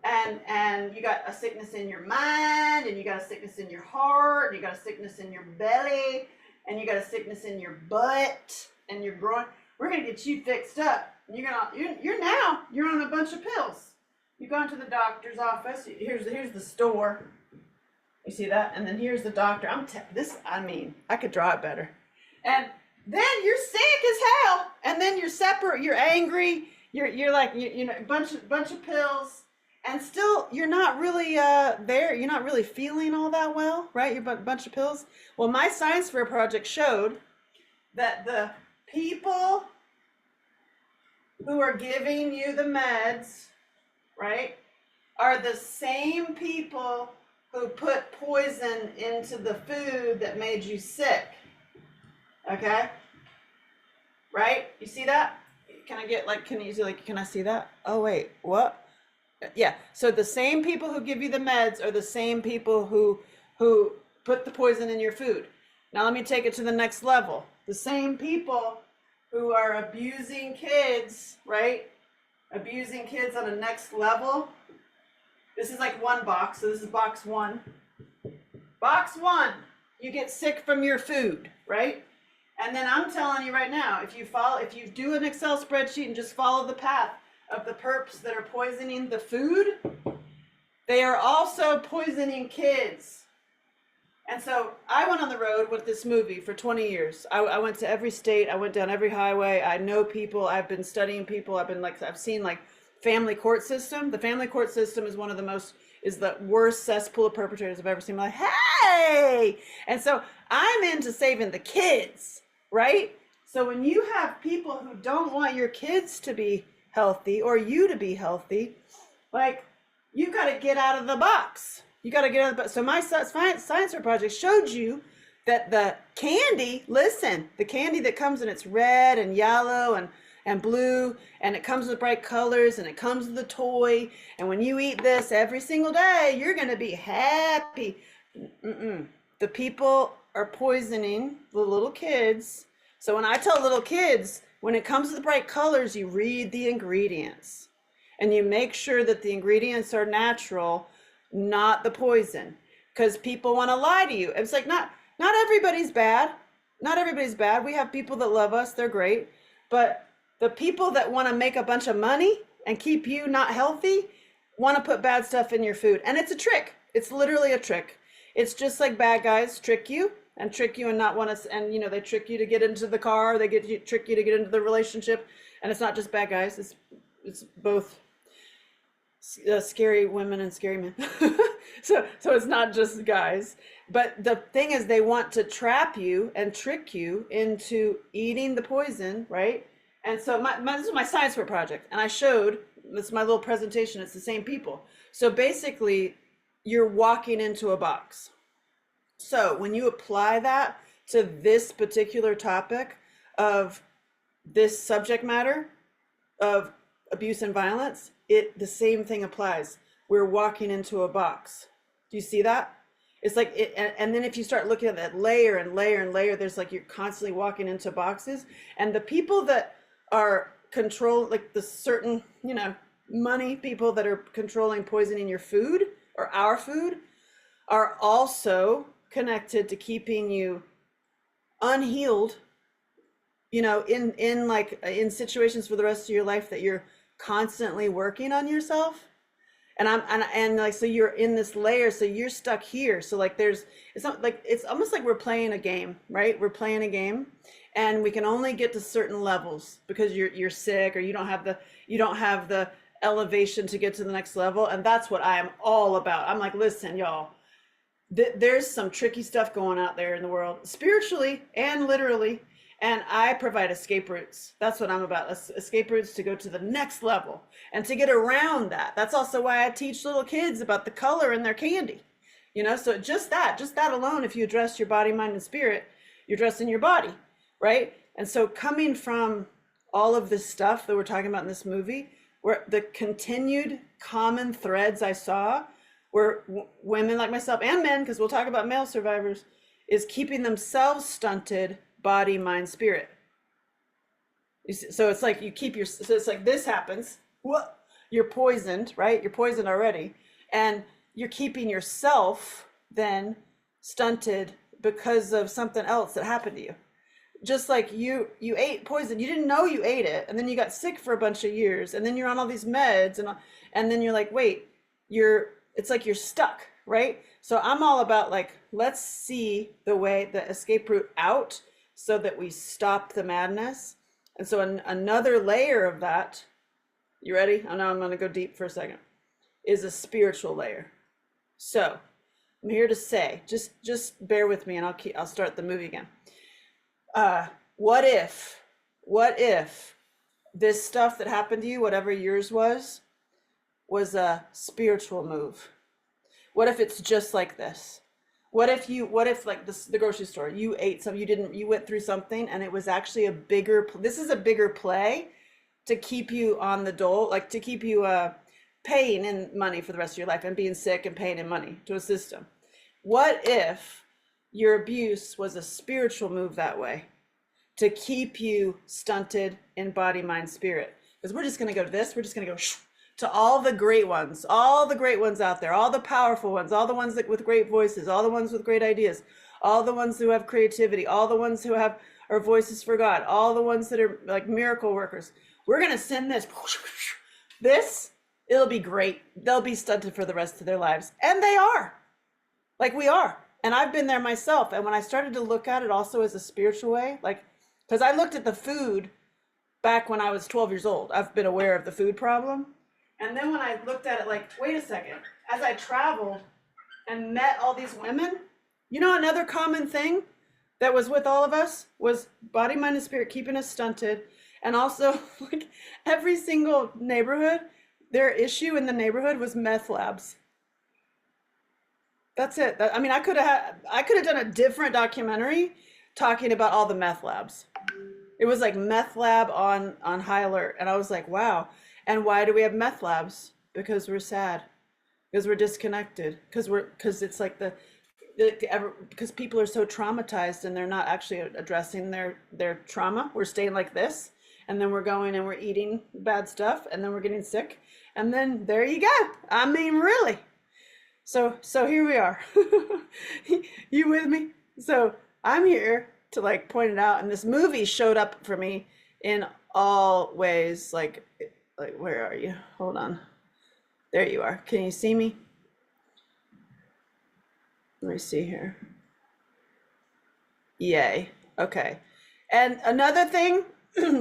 And you got a sickness in your mind, and you got a sickness in your heart, and you got a sickness in your belly, and you got a sickness in your butt and your groin. We're gonna get you fixed up. You're on a bunch of pills. You go into the doctor's office. Here's the store. You see that? And then here's the doctor. I could draw it better. And then you're sick as hell. And then you're separate. You're angry. You're like bunch of pills. And still, you're not really there. You're not really feeling all that well, right? You're a bunch of pills. Well, my science fair project showed that the people who are giving you the meds, right, are the same people who put poison into the food that made you sick. Okay? Right? You see that? Can I see that? Oh, wait, what? Yeah, so the same people who give you the meds are the same people who put the poison in your food. Now let me take it to the next level. The same people who are abusing kids, right? Abusing kids on a next level. This is like one box, so this is box one. Box one, you get sick from your food, right? And then I'm telling you right now, if you do an Excel spreadsheet and just follow the path of the perps that are poisoning the food, they are also poisoning kids. And so I went on the road with this movie for 20 years. I went to every state. I went down every highway. I know people. I've been studying people. I've seen like family court system. The family court system is is the worst cesspool of perpetrators I've ever seen. I'm like, hey! And so I'm into saving the kids, right? So when you have people who don't want your kids to be healthy or you to be healthy, like, you got to get out of the box. You got to get out of the box. So my science project showed you that the candy, listen, the candy that comes in, it's red and yellow and blue, and it comes with bright colors, and it comes with a toy. And when you eat this every single day, you're going to be happy. The people are poisoning the little kids. So when I tell little kids, when it comes to the bright colors, you read the ingredients. And you make sure that the ingredients are natural, not the poison, because people want to lie to you. It's like, not everybody's bad. Not everybody's bad. We have people that love us. They're great. But the people that want to make a bunch of money and keep you not healthy want to put bad stuff in your food. And it's a trick. It's literally a trick. It's just like bad guys trick you and not want us. And, they trick you to get into the car. They trick you to get into the relationship. And it's not just bad guys. It's both scary women and scary men. so it's not just guys, but the thing is, they want to trap you and trick you into eating the poison, right? And so this is my science fair project, and I showed, this is my little presentation, it's the same people. So basically, you're walking into a box. So when you apply that to this particular topic of this subject matter of abuse and violence, the same thing applies. We're walking into a box. Do you see that? It's like it, and then if you start looking at that layer and layer and layer, there's like you're constantly walking into boxes. And the people that are like the certain, money people that are controlling poisoning your food or our food are also connected to keeping you unhealed, in situations for the rest of your life that you're constantly working on yourself. And so you're in this layer, so you're stuck here. So like it's almost like we're playing a game, right? We're playing a game, and we can only get to certain levels because you're sick, or you don't have the elevation to get to the next level. And that's what I am all about. I'm like, listen, y'all, there's some tricky stuff going out there in the world, spiritually and literally. And I provide escape routes. That's what I'm about. Escape routes to go to the next level and to get around that. That's also why I teach little kids about the color in their candy. So just that alone, if you address your body, mind, and spirit, you're addressing your body, right? And so coming from all of this stuff that we're talking about in this movie, where the continued common threads I saw were women like myself and men, because we'll talk about male survivors, is keeping themselves stunted, body, mind, spirit. So it's like so it's like this happens, you're poisoned, right? You're poisoned already, and you're keeping yourself then stunted because of something else that happened to you. Just like you ate poison, you didn't know you ate it, and then you got sick for a bunch of years, and then you're on all these meds, and then you're like, wait, it's like you're stuck, right? So I'm all about like, let's see the escape route out, so that we stop the madness. And so another layer of that, you ready? I know I'm going to go deep for a second, is a spiritual layer. So I'm here to say, just bear with me, and I'll start the movie again. What if this stuff that happened to you, whatever yours was a spiritual move? What if it's just like this? What if like the grocery store, you ate something, you went through something, and it was actually this is a bigger play to keep you on the dole, like to keep you paying in money for the rest of your life and being sick and paying in money to a system. What if your abuse was a spiritual move that way to keep you stunted in body, mind, spirit. Because we're just going to go to this. We're just going to go to all the great ones out there, all the powerful ones, all the ones that with great voices, all the ones with great ideas, all the ones who have creativity, all the ones who are voices for God, all the ones that are like miracle workers. We're going to send this, it'll be great. They'll be stunted for the rest of their lives. And they are. Like we are. And I've been there myself. And when I started to look at it also as a spiritual way, like, because I looked at the food back when I was 12 years old. I've been aware of the food problem. And then when I looked at it like, wait a second, as I traveled and met all these women, you know, another common thing that was with all of us was body, mind, and spirit keeping us stunted. And also, like, every single neighborhood, their issue in the neighborhood was meth labs. That's it. I mean, I could have done a different documentary talking about all the meth labs. It was like meth lab on high alert. And I was like, wow. And why do we have meth labs? Because we're sad, because we're disconnected, because it's like because people are so traumatized and they're not actually addressing their trauma. We're staying like this, and then we're going and we're eating bad stuff, and then we're getting sick, and then there you go. I mean, really. So here we are. You with me? So I'm here to like point it out, and this movie showed up for me in all ways. Like where are you? Hold on. There you are. Can you see me? Let me see here. Yay. Okay. And another thing,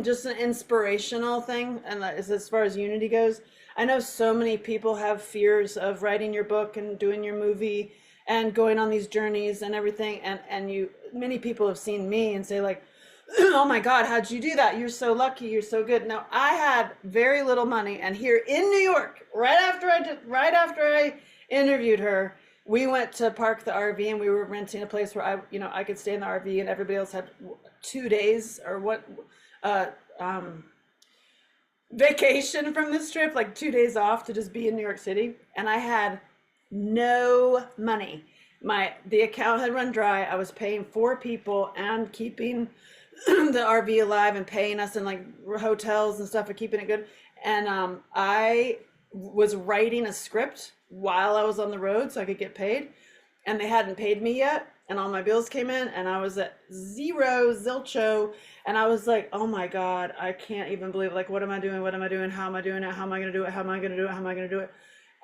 just an inspirational thing, and as far as unity goes, I know so many people have fears of writing your book and doing your movie and going on these journeys and everything. And many people have seen me and say like, oh my God, how'd you do that? You're so lucky. You're so good. Now, I had very little money, and here in New York, right after I interviewed her, we went to park the RV, and we were renting a place where I could stay in the RV, and everybody else had 2 days or vacation from this trip, like 2 days off to just be in New York City. And I had no money. The account had run dry. I was paying 4 people and keeping the RV alive and paying us in like hotels and stuff and keeping it good. And I was writing a script while I was on the road so I could get paid, and they hadn't paid me yet, and all my bills came in, and I was at zilcho, and I was like, oh my God, I can't even believe it. Like, what am I doing? What am I doing? How am I doing it? How am I going to do it? How am I going to do it? How am I going to do it?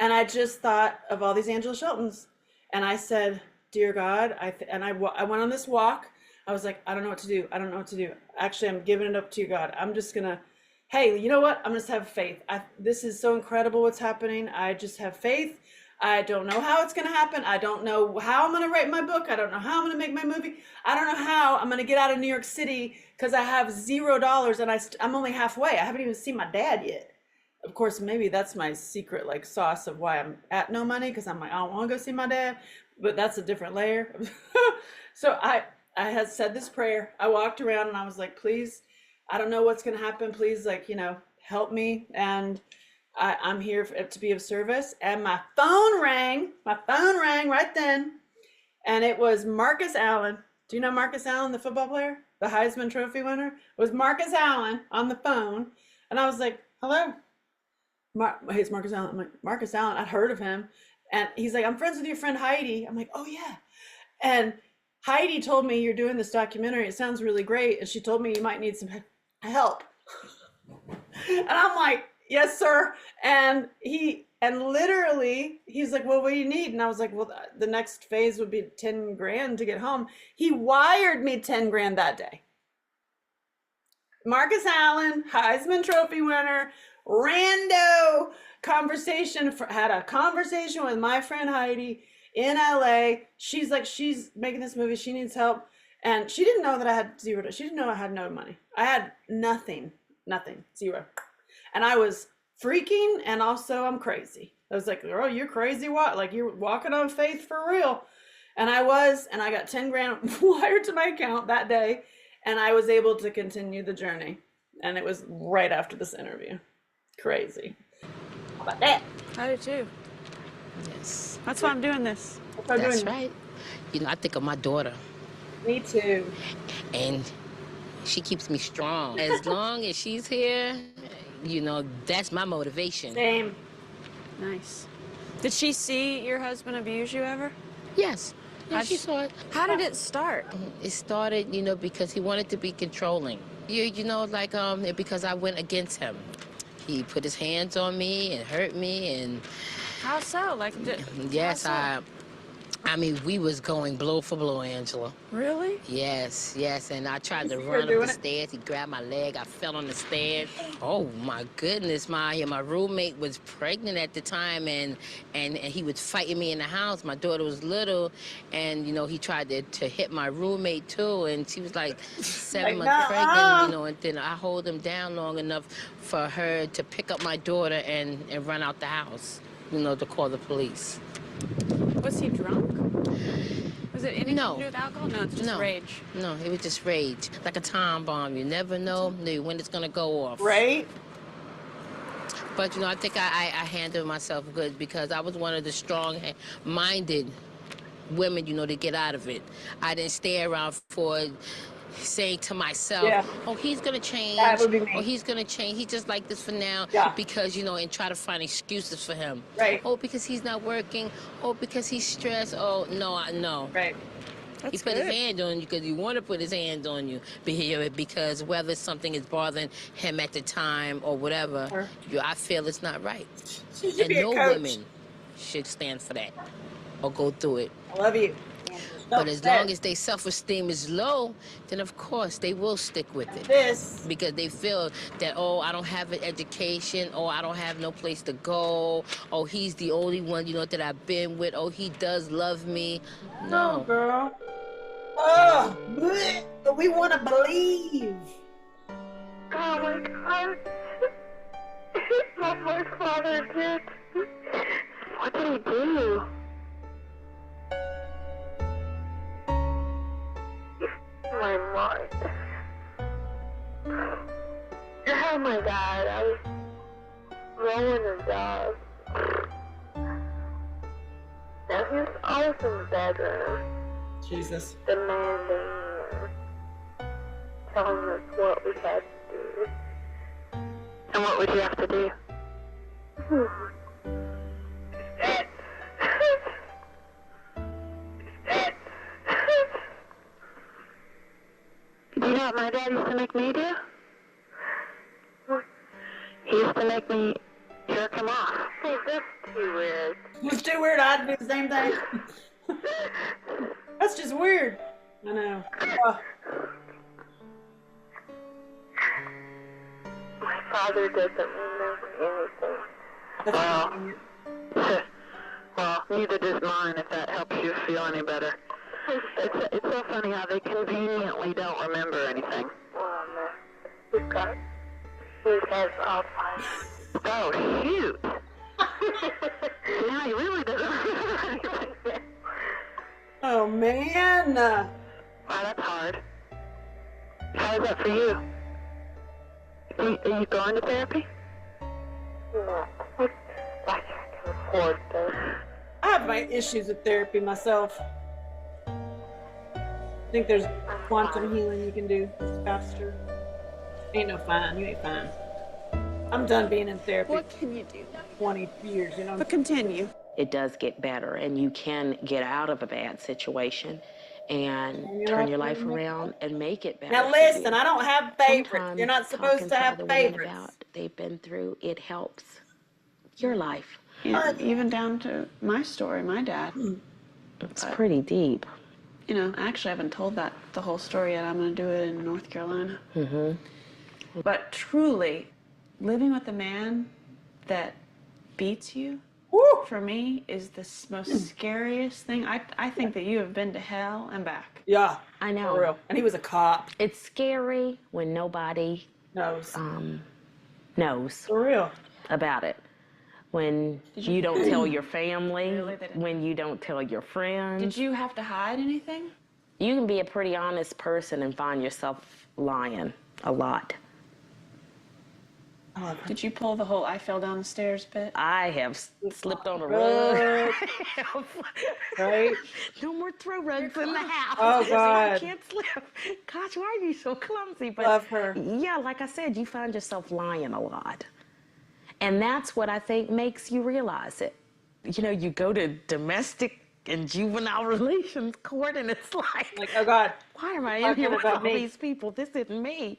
And I just thought of all these Angela Sheltons, and I said, dear God, I went on this walk. I was like, I don't know what to do. I don't know what to do. Actually, I'm giving it up to you, God. I'm just going to, hey, you know what? I'm just have faith. This is so incredible what's happening. I just have faith. I don't know how it's going to happen. I don't know how I'm going to write my book. I don't know how I'm going to make my movie. I don't know how I'm going to get out of New York City because I have $0 and I'm only halfway. I haven't even seen my dad yet. Of course, maybe that's my secret like sauce of why I'm at no money, because I'm like, I don't want to go see my dad, but that's a different layer. So I had said this prayer. I walked around and I was like, please, I don't know what's going to happen. Please, like, help me. And I'm here to be of service. And my phone rang right then. And it was Marcus Allen. Do you know Marcus Allen, the football player? The Heisman Trophy winner? It was Marcus Allen on the phone. And I was like, hello. Hey, it's Marcus Allen. I'm like, Marcus Allen, I'd heard of him. And he's like, I'm friends with your friend Heidi. I'm like, oh yeah. And Heidi told me you're doing this documentary. It sounds really great. And she told me you might need some help. And I'm like, yes, sir. And literally he's like, well, what do you need? And I was like, well, the next phase would be 10 grand to get home. He wired me 10 grand that day. Marcus Allen, Heisman Trophy winner, rando conversation, had a conversation with my friend Heidi in LA. She's like, she's making this movie. She needs help. And she didn't know that I had zero. She didn't know I had no money. I had nothing, zero. And I was freaking, and also I'm crazy. I was like, girl, you're crazy. What? Like, you're walking on faith for real. And I was, and I got 10 grand wired to my account that day. And I was able to continue the journey. And it was right after this interview. Crazy. How about that? I do too. Yes. That's why I'm doing this. That's right. I think of my daughter. Me too. And she keeps me strong. As long as she's here, that's my motivation. Same. Nice. Did she see your husband abuse you ever? Yes. Yeah, she saw it. How did it start? It started, because he wanted to be controlling. Because I went against him. He put his hands on me and hurt me, and How so? yes, how so? I mean, we was going blow for blow, Angela. Really? Yes, and I tried to You run were up the doing it? stairs. He grabbed my leg. I fell on the stairs. Oh, my goodness, my roommate was pregnant at the time, and he was fighting me in the house. My daughter was little, and, he tried to hit my roommate, too, and she was like 7 months pregnant, and then I hold him down long enough for her to pick up my daughter and run out the house, to call the police. Was he drunk? Was it anything to do with alcohol? No, it's just rage. No, it was just rage. Like a time bomb. You never know when it's going to go off. Right? But, I think I handled myself good because I was one of the strong-minded women, to get out of it. I didn't stay around for saying to myself, oh, he's going to change. That would be me. Oh, he's going to change. He's just like this for now. Yeah. Because, and try to find excuses for him. Right. Oh, because he's not working. Oh, because he's stressed. Oh, no. Right. He put his hand on you because you want to put his hand on you. Because whether something is bothering him at the time or whatever, I feel it's not right. And no women should stand for that or go through it. I love you. But as long as their self-esteem is low, then of course they will stick with it. Because they feel that, oh, I don't have an education, oh, I don't have no place to go, oh, he's the only one, that I've been with, oh, he does love me. No. Girl. Oh, but we want to believe. Oh my God. What my father did. What did he do? My mind. Oh my God, I was rolling his eyes. Now he was always in the bedroom. Jesus. Demanding, telling us what we had to do. And what would you have to do? Do you know what my dad used to make me do? He used to make me jerk him off. Hey, that's too weird. It's too weird. I'd do the same thing. That's just weird. I know. My father doesn't remember anything. Well, neither does mine, if that helps you feel any better. It's so funny how they conveniently don't remember anything. Well, no. He has Alzheimer's. Oh, shoot. Now he really doesn't remember anything. Oh, man. Wow, that's hard. How is that for you? Are you going to therapy? No. I can afford this. I have my issues with therapy myself. I think there's quantum healing you can do faster. Ain't no fine. You ain't fine. I'm done being in therapy. What can you do? 20 years, But continue. It does get better, and you can get out of a bad situation and turn your life around and make it better. Now listen, I don't have favorites. Sometimes You're not supposed talking to have other women favorites. about they've been through, it helps your life. Even down to my story, my dad. It's pretty deep. Actually, I haven't told the whole story yet. I'm going to do it in North Carolina. But truly, living with a man that beats you, for me, is the most scariest thing. I think that you have been to hell and back. Yeah. I know. For real. And he was a cop. It's scary when nobody knows for real about it. When you don't tell your family, when you don't tell your friends. Did you have to hide anything? You can be a pretty honest person and find yourself lying a lot. Did you pull the whole I fell down the stairs bit? I have slipped on a rug. Right? No more throw rugs in the house. Oh, So I God. can't slip. Gosh, why are you so clumsy? But Love her. yeah, like I said, you find yourself lying a lot. And that's what I think makes you realize it. You know, you go to domestic and juvenile relations court, and it's like, oh God, why am I in here with all these people? This isn't me.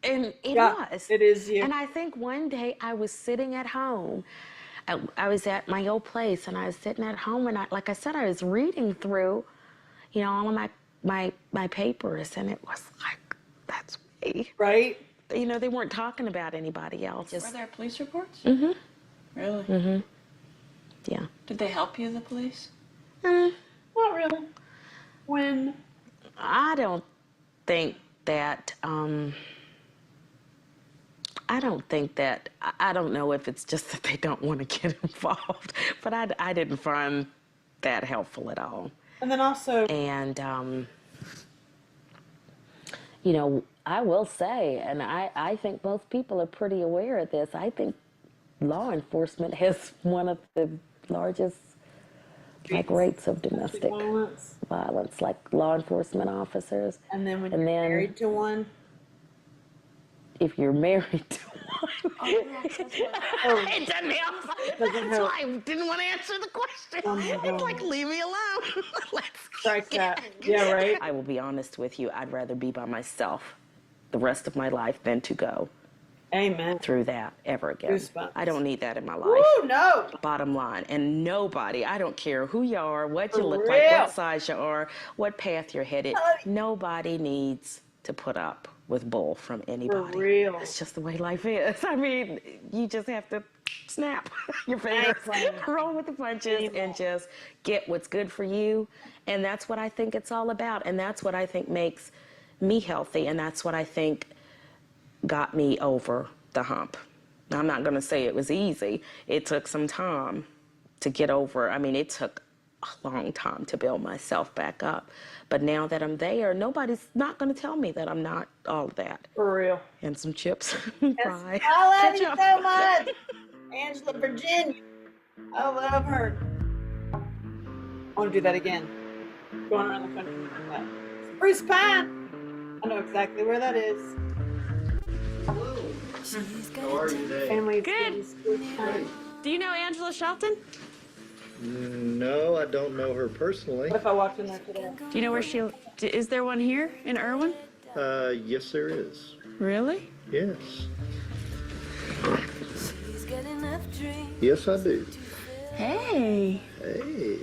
And it was. It is you. And I think one day I was sitting at home. I was at my old place, and I was sitting at home, and like I said, I was reading through, you know, all of my papers, and it was like, that's me. Right? You know, they weren't talking about anybody else. Were there police reports? Mm-hmm. Really? Mm-hmm. Yeah. Did they help you, the police? Not really. When? I don't think that, I don't know if it's just that they don't want to get involved, but I didn't find that helpful at all. And then also... And, you know, I will say, and I think most people are pretty aware of this, I think law enforcement has one of the largest rates of domestic violence, like law enforcement officers. And then when you're married to one? If you're married to one. It doesn't help. That's why I didn't want to answer the question. It's like, leave me alone. Let's strike that. Yeah, right? I will be honest with you. I'd rather be by myself the rest of my life than to go through that ever again. Goosebumps. I don't need that in my life. Ooh, no. Bottom line. And nobody, I don't care who you are, what you For look like, real. what size you are, what path you're headed, nobody needs to put up with bull from anybody. For real. It's just the way life is. I mean, you just have to snap your fingers, roll with the punches, and just get what's good for you. And that's what I think it's all about. And that's what I think makes me healthy. And that's what I think got me over the hump. Now, I'm not going to say it was easy. It took some time to get over. I mean, it took a long time to build myself back up. But now that I'm there, nobody's not going to tell me that I'm not all of that. For real. And some chips and fry. I love you so much. Angela, Virginia. I love her. I want to do that again. Going around the country like that. Spruce Pine. I know exactly where that is. How are you today? Family Good. Do you know Angela Shelton? No, I don't know her personally. What if I walked in there today? Do you know where she... Is there one here in Irwin? Yes, there is. Really? Yes. Yes, I do. Hey. Hey.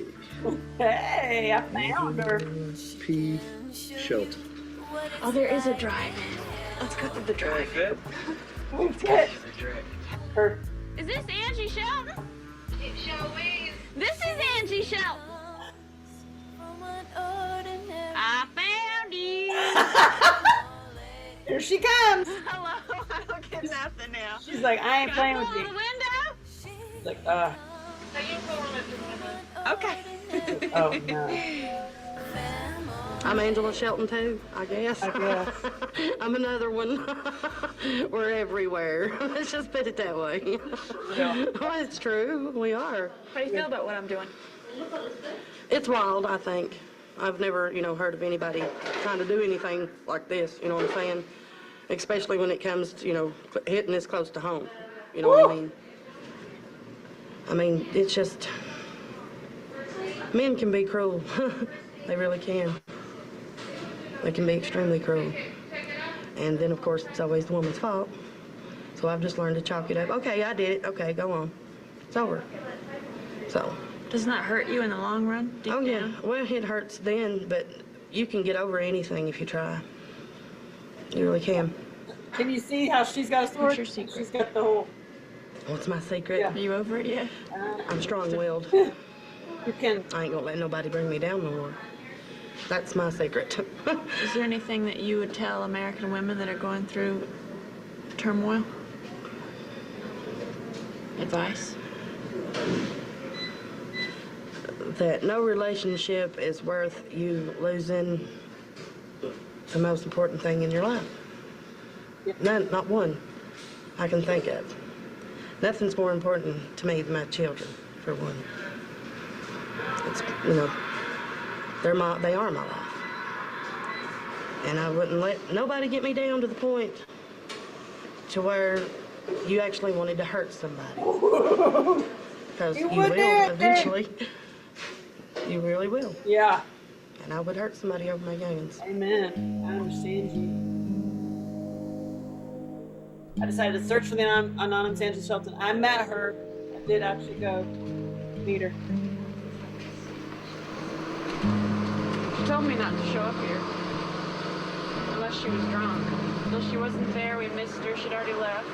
Hey, I found her. P. Shelton. Oh, there is a drive-in. Let's go to the drive-in. Okay. Her. Is this Angie Shelton? It sure is. This is Angie Shelton. I found you. Here she comes. Hello. I don't get nothing now. She's like, I ain't playing with Pull you. the window? She's like, Okay. Oh, no. I'm Angela Shelton too, I guess. I guess. I'm another one. We're everywhere. Let's just put it that way. Yeah. Well, it's true. We are. How do you feel about what I'm doing? It's wild, I think. I've never, heard of anybody trying to do anything like this, you know what I'm saying? Especially when it comes to, hitting this close to home. You know what I mean? I mean, it's just, men can be cruel. They really can. They can be extremely cruel. And then, of course, it's always the woman's fault. So I've just learned to chalk it up. Okay, I did it. Okay, go on. It's over. So. Doesn't that hurt you in the long run? Oh, yeah. Well, it hurts then, but you can get over anything if you try. You really can. Can you see how she's got a sword? What's your secret? She's got the whole... What's my secret? Yeah. Are you over it yet? I'm strong-willed. You can... I ain't gonna let nobody bring me down no more. That's my secret. Is there anything that you would tell American women that are going through turmoil? Advice? That no relationship is worth you losing the most important thing in your life. None, not one. I can think of. Nothing's more important to me than my children, for one. It's, you know, they are my life. And I wouldn't let nobody get me down to the point to where you actually wanted to hurt somebody. Because you will eventually. You really will. Yeah. And I would hurt somebody over my youngins. Amen. I understand you. I decided to search for the anonymous Angela Shelton. I met her. I did actually go meet her. She told me not to show up here. Unless she was drunk. Until she wasn't there, we missed her. She'd already left.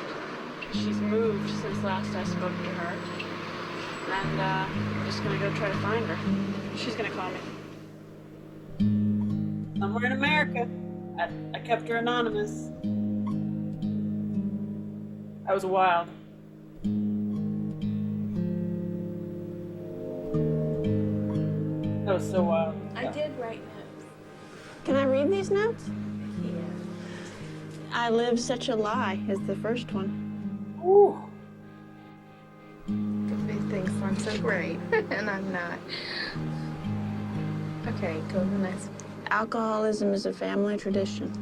She's moved since last I spoke to her. And I'm just gonna go try to find her. She's gonna call me. Somewhere in America. I kept her anonymous. That was wild. That was so wild. I did write notes. Can I read these notes? Yeah. I live such a lie is the first one. Ooh. He thinks I'm so great, and I'm not. Okay, go to the next one. Alcoholism is a family tradition.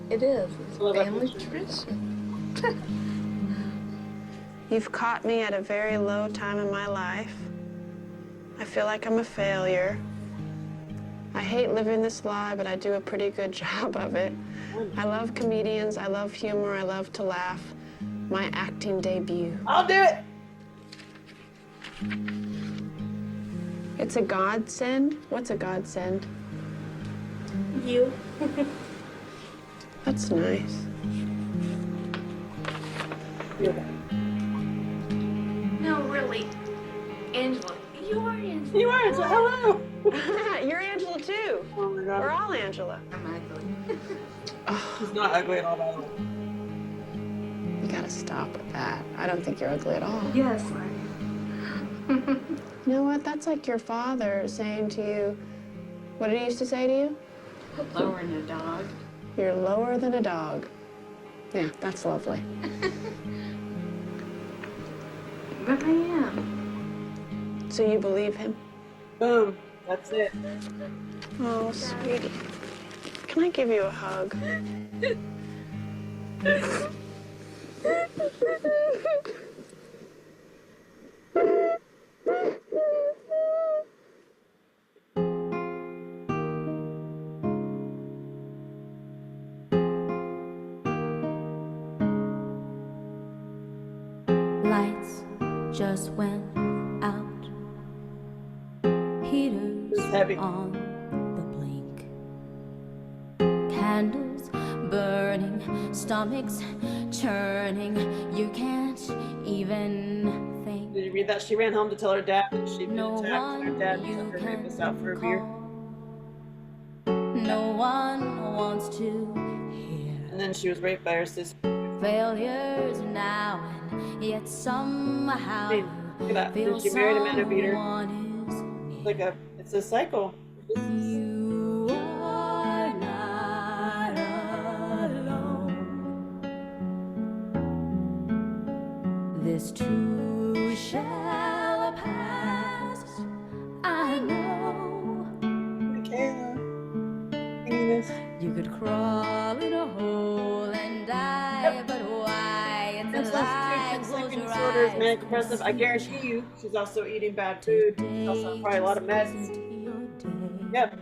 It is. It's a family tradition. You've caught me at a very low time in my life. I feel like I'm a failure. I hate living this lie, but I do a pretty good job of it. I love comedians, I love humor, I love to laugh. My acting debut. I'll do it! It's a godsend? What's a godsend? You. That's nice. No, really. Angela. You are Angela. You are Angela. Hello. You're Angela too. Oh my God. We're all Angela. I'm ugly. She's not ugly at all, by the way. You gotta stop with that. I don't think you're ugly at all. Yes, You know what? That's like your father saying to you, what did he used to say to you? Lower than a dog. You're lower than a dog. Yeah, that's lovely. But I am. So you believe him? Boom. That's it. Oh, sweetie. Can I give you a hug? Lights just went out. Heaters on the blink. Candles burning, stomachs churning. You can't even think. Did you read that? She ran home to tell her dad that she'd been attacked, and her dad took her rapist out for a beer. No one wants to hear. And then she was raped by her sister. Failures now and yet somehow. Hey, look at that. Then she married a man who beat her. It's a cycle. You are not alone. This too shall pass. I know. Michaela. You could crawl in a hole and die, but why? It's a lie. Sleeping disorders, manic depressive. I guarantee you, she's also eating bad food. She's also on probably a lot of meds. Yep.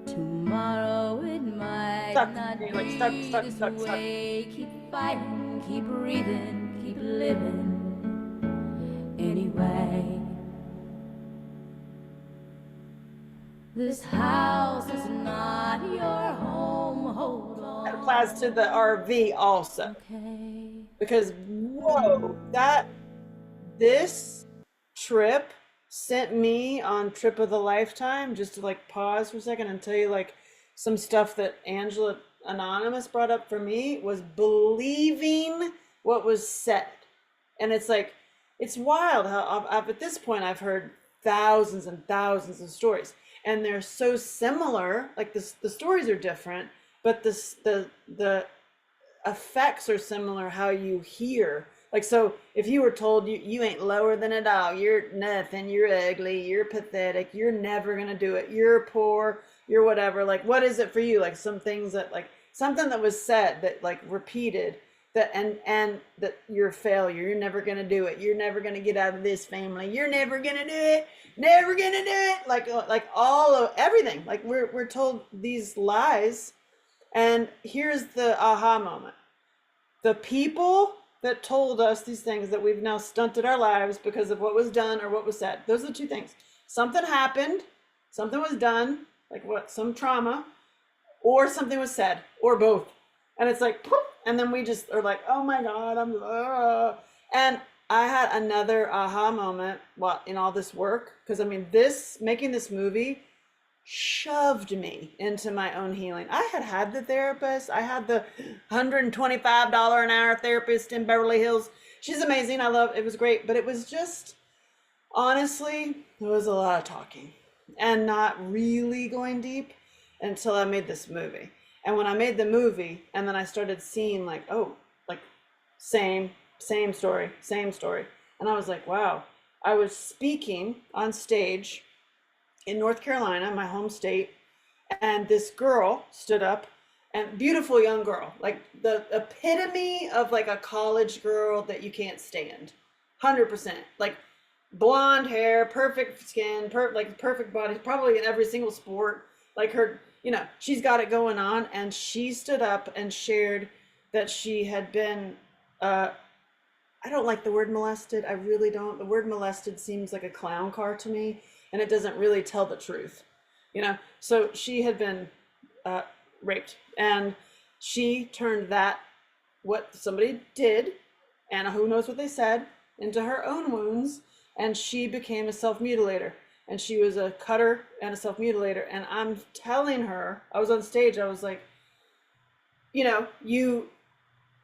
Tomorrow it might Stuck. not You're be like stuck. the way. Keep fighting, keep breathing, keep living. Anyway, this house is not your home. Hold on. That applies to the RV also. Because whoa, this trip sent me on trip of the lifetime. Just to like pause for a second and tell you like some stuff that Angela Anonymous brought up for me was believing what was said. And it's like, it's wild how I've at this point I've heard thousands and thousands of stories, and they're so similar. Like the stories are different, but the effects are similar, how you hear. Like, so if you were told you ain't lower than a dog, you're nothing, you're ugly, you're pathetic, you're never gonna do it, you're poor, you're whatever, like, what is it for you? Like, some things that, like, something that was said that, like, repeated, that and that you're a failure, you're never gonna do it, you're never gonna get out of this family, you're never gonna do it, never gonna do it, like all of everything. Like, we're told these lies. And here's the aha moment: the people that told us these things that we've now stunted our lives because of what was done or what was said. Those are the two things. Something happened, something was done, like what, some trauma, or something was said, or both. And it's like, poof, and then we just are like, oh my God, and I had another aha moment in all this work, because I mean, making this movie shoved me into my own healing. I had the therapist. I had the $125 an hour therapist in Beverly Hills. She's amazing. It was great, but it was just, honestly, it was a lot of talking and not really going deep until I made this movie. And when I made the movie, and then I started seeing, like, oh, like, same story. And I was like, wow. I was speaking on stage in North Carolina, my home state, and this girl stood up, and beautiful young girl, like the epitome of like a college girl that you can't stand, 100%, like blonde hair, perfect skin, perfect body, probably in every single sport, like her, she's got it going on. And she stood up and shared that she had been, I don't like the word molested. I really don't. The word molested seems like a clown car to me, and it doesn't really tell the truth, So she had been raped, and she turned what somebody did, and who knows what they said, into her own wounds, and she became a self-mutilator. And she was a cutter and a self-mutilator. And I'm telling her, I was on stage, I was like,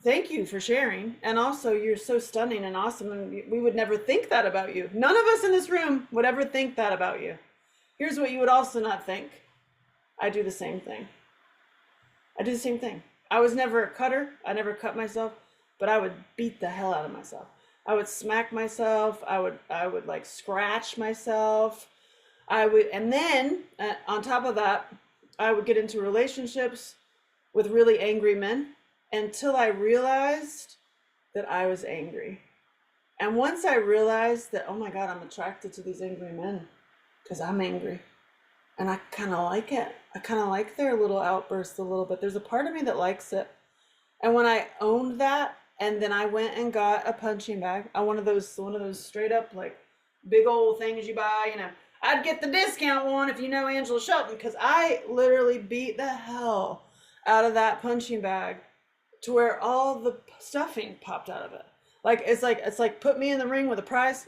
thank you for sharing. And also, you're so stunning and awesome. And we would never think that about you. None of us in this room would ever think that about you. Here's what you would also not think. I do the same thing. I was never a cutter. I never cut myself, but I would beat the hell out of myself. I would smack myself. I would like scratch myself. And then on top of that, I would get into relationships with really angry men, until I realized that I was angry. And once I realized that, oh my God, I'm attracted to these angry men because I'm angry. And I kind of like it. I kind of like their little outbursts a little bit. There's a part of me that likes it. And when I owned that, and then I went and got a punching bag, one of those straight up, like, big old things you buy, I'd get the discount one if you know Angela Shelton, because I literally beat the hell out of that punching bag to where all the stuffing popped out of it. Like, it's like put me in the ring with a prize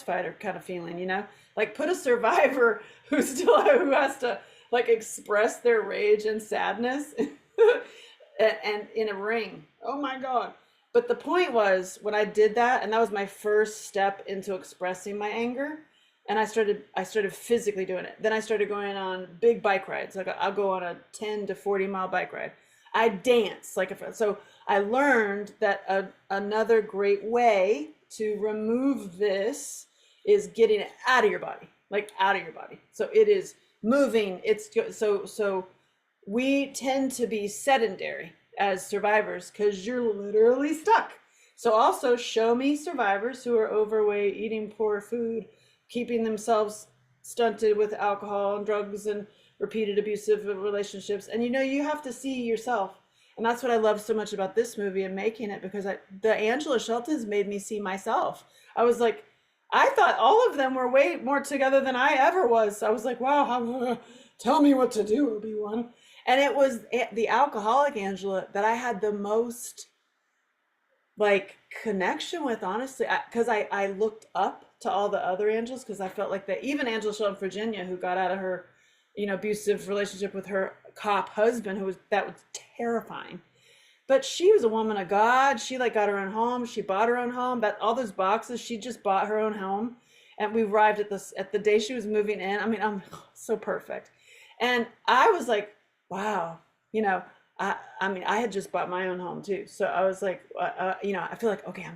fighter kind of feeling, like put a survivor who has to like express their rage and sadness and in a ring. Oh my God. But the point was, when I did that, and that was my first step into expressing my anger, and I started physically doing it. Then I started going on big bike rides. Like, I'll go on a 10 to 40 mile bike ride. I dance so I learned that another great way to remove this is getting it out of your body, So it is moving. So we tend to be sedentary as survivors because you're literally stuck. So also show me survivors who are overweight, eating poor food, keeping themselves stunted with alcohol and drugs and repeated abusive relationships. And you have to see yourself. And that's what I love so much about this movie and making it, because the Angela Sheltons made me see myself. I was like, I thought all of them were way more together than I ever was. I was like, wow, tell me what to do, Obi-Wan. And it was the alcoholic Angela that I had the most like connection with, honestly, because I looked up to all the other Angelas, because I felt like that even Angela Shelton, Virginia, who got out of her abusive relationship with her cop husband, that was terrifying. But she was a woman of God. She like got her own home. She bought her own home. All those boxes, she just bought her own home. And we arrived at the day she was moving in. I mean, I'm so perfect. And I was like, wow, I mean, I had just bought my own home too. So I was like, you know, I feel like, okay,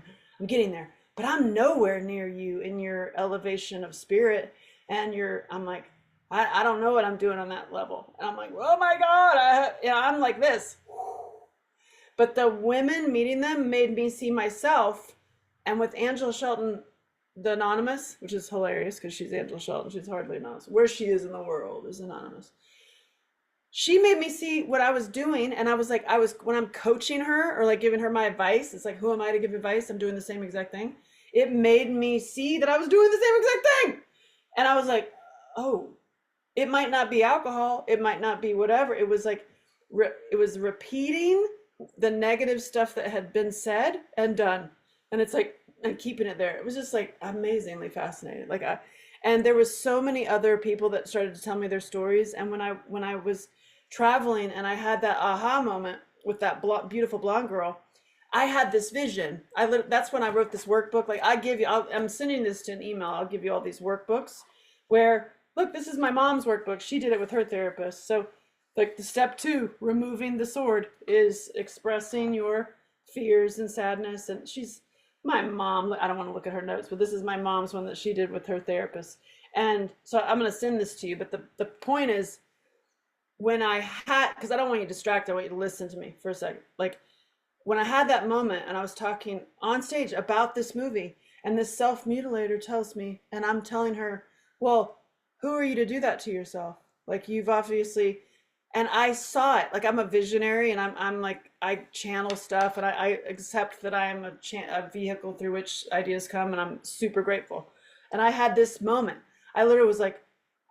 I'm getting there, but I'm nowhere near you in your elevation of spirit. And I'm like, I don't know what I'm doing on that level. And I'm like, oh my God, you know, I'm like this. But the women meeting them made me see myself. And with Angela Shelton, the anonymous, which is hilarious because she's Angela Shelton, she's hardly anonymous. Where she is in the world is anonymous. She made me see what I was doing, and I was like, when I'm coaching her or like giving her my advice, it's like, who am I to give advice? I'm doing the same exact thing. It made me see that I was doing the same exact thing. And I was like, oh, it might not be alcohol, it might not be whatever. It was like, it was repeating the negative stuff that had been said and done. And it's like, and keeping it there. It was just like amazingly fascinating. Like and there was so many other people that started to tell me their stories. And when I was traveling and I had that aha moment with that beautiful blonde girl, I had this vision. That's when I wrote this workbook. Like I'm sending this to an email. I'll give you all these workbooks where, look, this is my mom's workbook. She did it with her therapist. So like the step 2, removing the sword, is expressing your fears and sadness. And she's my mom. I don't want to look at her notes, but this is my mom's one that she did with her therapist. And so I'm going to send this to you. But the point is, when I had, because I don't want you distracted, I want you to listen to me for a second. Like when I had that moment and I was talking on stage about this movie, and this self-mutilator tells me, and I'm telling her, well, who are you to do that to yourself? Like you've obviously, and I saw it, like I'm a visionary and I'm like, I channel stuff and I accept that I am a vehicle through which ideas come, and I'm super grateful. And I had this moment. I literally was like,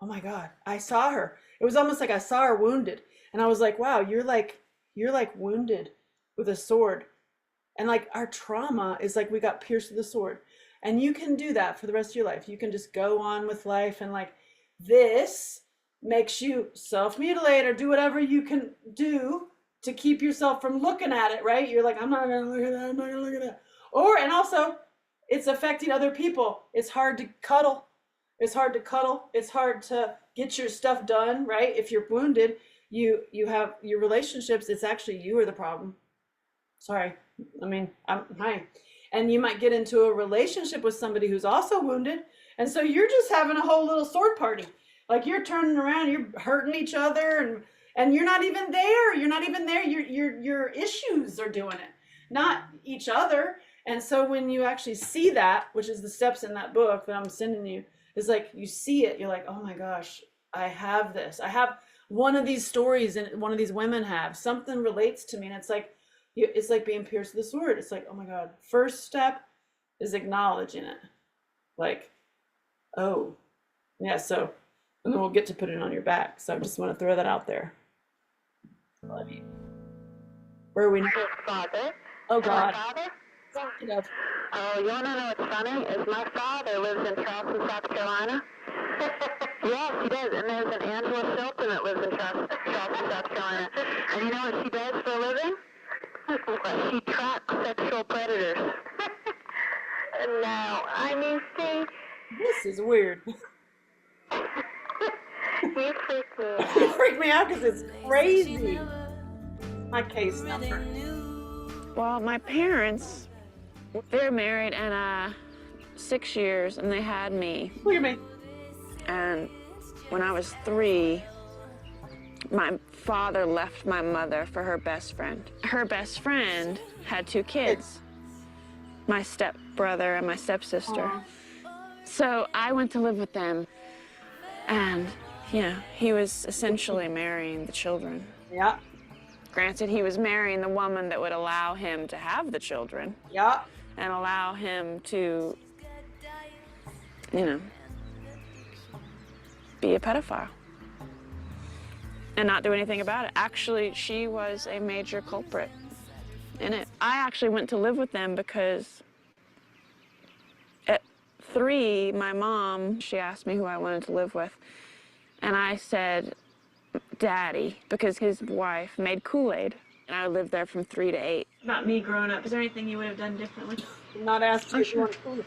oh my God, I saw her. It was almost like I saw her wounded. And I was like, wow, you're like wounded with a sword. And like our trauma is like we got pierced with a sword. And you can do that for the rest of your life. You can just go on with life, and like this makes you self-mutilate or do whatever you can do to keep yourself from looking at it, right? You're like, I'm not gonna look at that, I'm not gonna look at that. And also it's affecting other people. It's hard to cuddle. It's hard to cuddle. It's hard to get your stuff done, right? If you're wounded, you have your relationships, it's actually you are the problem. Sorry. I mean, hi. And you might get into a relationship with somebody who's also wounded. And so you're just having a whole little sword party. Like you're turning around, you're hurting each other, and you're not even there. You're not even there. Your issues are doing it, not each other. And so when you actually see that, which is the steps in that book that I'm sending you, is like you see it, you're like, oh my gosh, I have this. I have one of these stories, and one of these women have something relates to me, and it's like being pierced with a sword. It's like, oh my God. First step is acknowledging it. Like, oh, yeah. So, and then we'll get to put it on your back. So I just want to throw that out there. Love you. Where are we? Father. Oh God. Oh, you want to know what's funny? Is my father lives in Charleston, South Carolina. Yes, he does. And there's an Angela Shelton that lives in Charleston, South Carolina. And you know what she does for a living? She tracks sexual predators. No, I mean, see. This is weird. You freak me out. You freak me out because it's crazy. My case number. Well, my parents, they're married and 6 years, and they had me. Look at me. And when I was 3, my father left my mother for her best friend. Her best friend had 2 kids, my stepbrother and my stepsister. Aww. So I went to live with them, and you know, he was essentially marrying the children. Yeah. Granted, he was marrying the woman that would allow him to have the children. Yeah. And allow him to, you know, be a pedophile and not do anything about it. Actually, she was a major culprit in it. I actually went to live with them because at 3, my mom, she asked me who I wanted to live with, and I said, Daddy, because his wife made Kool-Aid, and I lived there from 3 to 8. About me growing up, is there anything you would have done differently? Not asked you if you wanted Kool-Aid.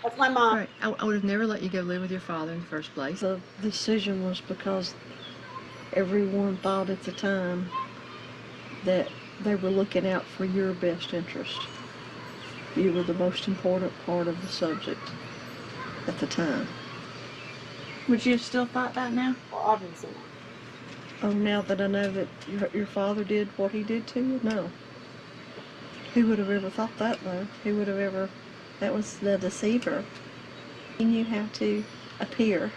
That's my mom. Right. I would have never let you go live with your father in the first place. The decision was because everyone thought at the time that they were looking out for your best interest. You were the most important part of the subject at the time. Would you have still thought that now? Well, obviously not. Oh, now that I know that your father did what he did to you? No. Who would have ever thought that, though? Who would have ever... That was the deceiver. He knew how to appear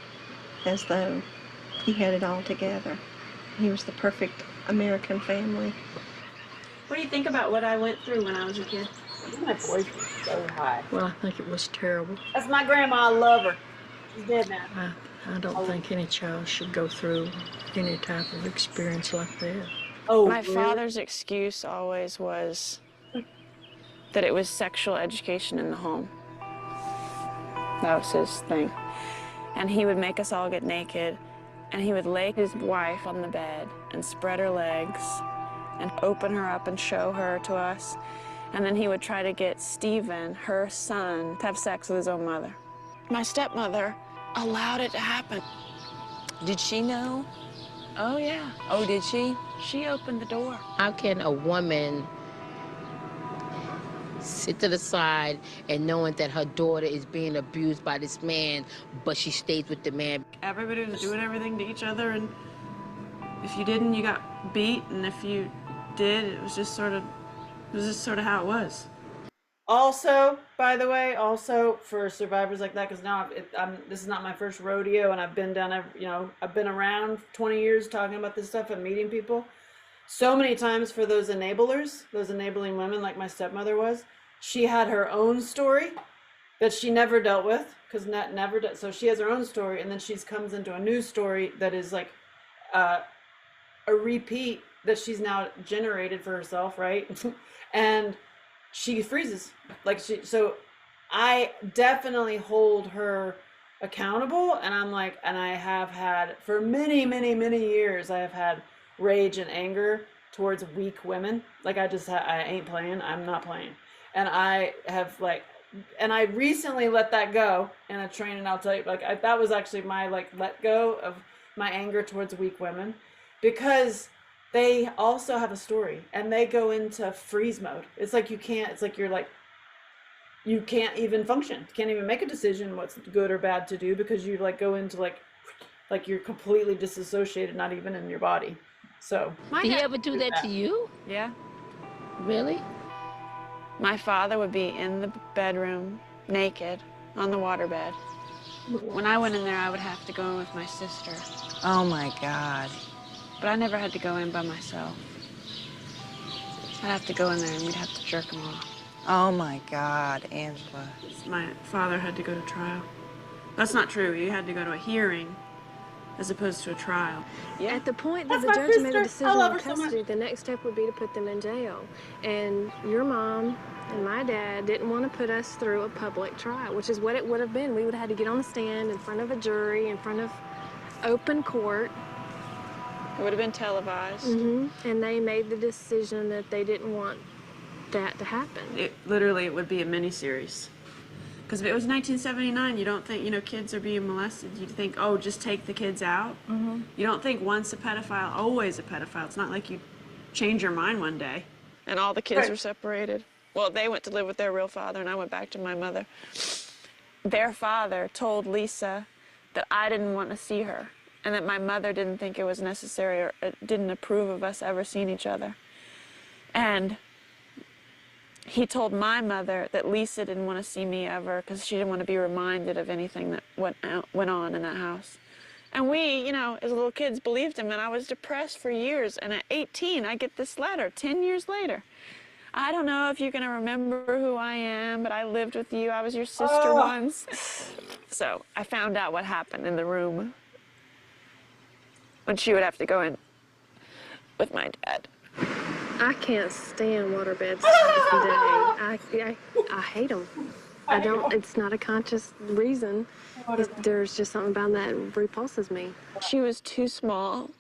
as though he had it all together. He was the perfect American family. What do you think about what I went through when I was a kid? My voice was so high. Well, I think it was terrible. That's my grandma. I love her. She's dead now. I don't think any child should go through any type of experience like that. Oh, my father's excuse always was that it was sexual education in the home. That was his thing. And he would make us all get naked, and he would lay his wife on the bed and spread her legs and open her up and show her to us. And then he would try to get Stephen, her son, to have sex with his own mother. My stepmother allowed it to happen. Did she know? Oh, yeah. Oh, did she? She opened the door. How can a woman sit to the side and knowing that her daughter is being abused by this man, but she stays with the man? Everybody was doing everything to each other, and if you didn't, you got beat, and if you did, it was just sort of how it was. Also, by the way, also for survivors like that, because now this is not my first rodeo, and I've been down, I've been around 20 years talking about this stuff and meeting people. So many times for those enablers, those enabling women like my stepmother was, she had her own story that she never dealt with, because never did. So she has her own story, and then she comes into a new story that is like a repeat that she's now generated for herself, right? And she freezes. So I definitely hold her accountable, and and I have had, for many, many, many years, I have had rage and anger towards weak women. I ain't playing, I'm not playing. And I have and I recently let that go in a training. I'll tell you, that was actually my let go of my anger towards weak women, because they also have a story and they go into freeze mode. It's like you can't even function. You can't even make a decision what's good or bad to do, because you go into you're completely disassociated, not even in your body. So Did he ever do that to you? Yeah. Really? My father would be in the bedroom, naked, on the waterbed. When I went in there, I would have to go in with my sister. Oh, my God. But I never had to go in by myself. I'd have to go in there, and we'd have to jerk him off. Oh, my God, Angela. My father had to go to trial. That's not true. He had to go to a hearing as opposed to a trial. Yeah. At the point that the judge made a decision on custody, the next step would be to put them in jail. And your mom and my dad didn't want to put us through a public trial, which is what it would have been. We would have had to get on the stand in front of a jury, in front of open court. It would have been televised. Mm-hmm. And they made the decision that they didn't want that to happen. It would be a miniseries. Because if it was 1979, you don't think, kids are being molested. You'd think, oh, just take the kids out. Mm-hmm. You don't think once a pedophile, always a pedophile. It's not like you change your mind one day. And all the kids were separated. Well, they went to live with their real father, and I went back to my mother. Their father told Lisa that I didn't want to see her, and that my mother didn't think it was necessary or didn't approve of us ever seeing each other. And he told my mother that Lisa didn't want to see me ever because she didn't want to be reminded of anything that went on in that house. And we, as little kids, believed him, and I was depressed for years. And at 18, I get this letter 10 years later. I don't know if you're going to remember who I am, but I lived with you. I was your sister once. So I found out what happened in the room when she would have to go in with my dad. I can't stand waterbeds today. I hate them. I don't, it's not a conscious reason. There's just something about that repulses me. She was too small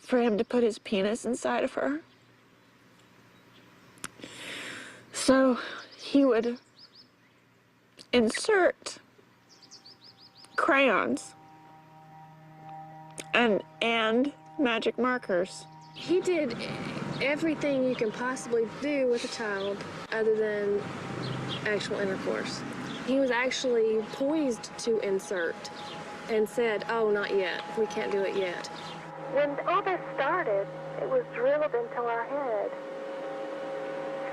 for him to put his penis inside of her. So he would insert crayons and magic markers. He did everything you can possibly do with a child other than actual intercourse. He was actually poised to insert and said, oh, not yet. We can't do it yet. When all this started, it was drilled into our head.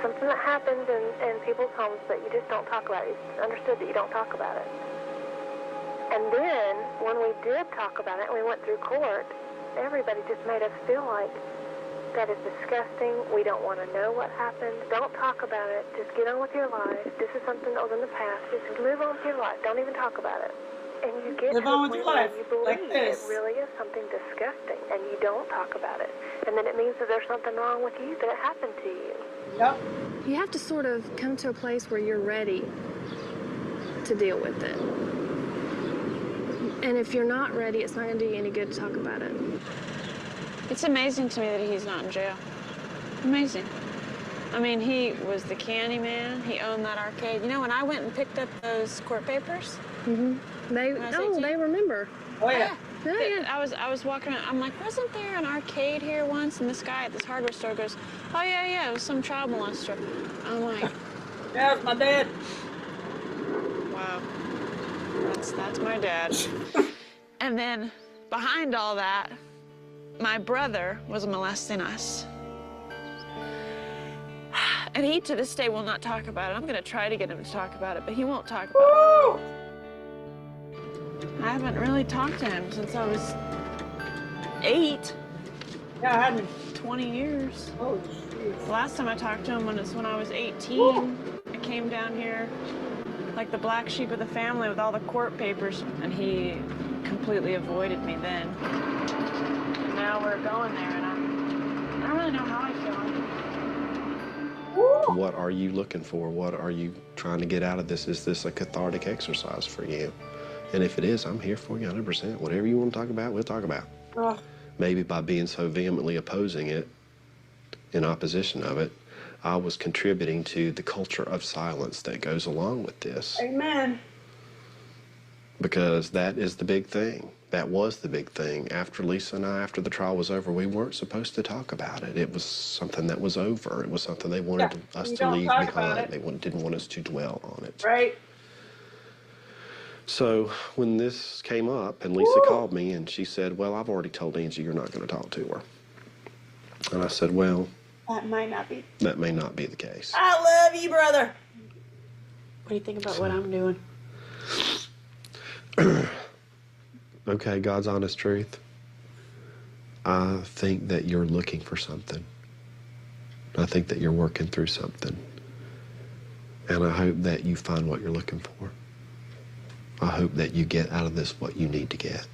Something that happened in people's homes that you just don't talk about. It's understood that you don't talk about it. And then, when we did talk about it and we went through court, everybody just made us feel like that is disgusting. We don't want to know what happened. Don't talk about it. Just get on with your life. This is something that was in the past. Just live on with your life. Don't even talk about it. And you get Live to on the with point your life, where you believe like this. it really is something disgusting, and you don't talk about it. And then it means that there's something wrong with you, that it happened to you. Yep. You have to sort of come to a place where you're ready to deal with it. And if you're not ready, it's not going to do you any good to talk about it. It's amazing to me that he's not in jail. Amazing. I mean, he was the candy man. He owned that arcade. You know, when I went and picked up those court papers, They remember. Oh yeah. I was walking around. I'm like, wasn't there an arcade here once? And this guy at this hardware store goes, oh yeah, it was some child molester. I'm like, yeah, it's my dad. Wow, that's my dad. And then behind all that, my brother was molesting us. And he, to this day, will not talk about it. I'm gonna try to get him to talk about it, but he won't talk about it. I haven't really talked to him since I was 8. Yeah, I hadn't. 20 years. Oh, jeez. The last time I talked to him was when I was 18. I came down here like the black sheep of the family with all the court papers, and he completely avoided me then. Now we're going there, and I don't really know how I feel. What are you looking for? What are you trying to get out of this? Is this a cathartic exercise for you? And if it is, I'm here for you 100%. Whatever you want to talk about, we'll talk about. Oh. Maybe by being so vehemently opposing it, in opposition of it, I was contributing to the culture of silence that goes along with this. Amen. Because that is the big thing. That was the big thing. After Lisa and I, after the trial was over, we weren't supposed to talk about it. It was something that was over. It was something they wanted us to leave behind. They didn't want us to dwell on it. Right. So when this came up and Lisa called me and she said, well, I've already told Angie you're not going to talk to her. And I said, well, That might not be. that may not be the case. I love you, brother. What do you think about what I'm doing? Okay, God's honest truth. I think that you're looking for something. I think that you're working through something. And I hope that you find what you're looking for. I hope that you get out of this what you need to get.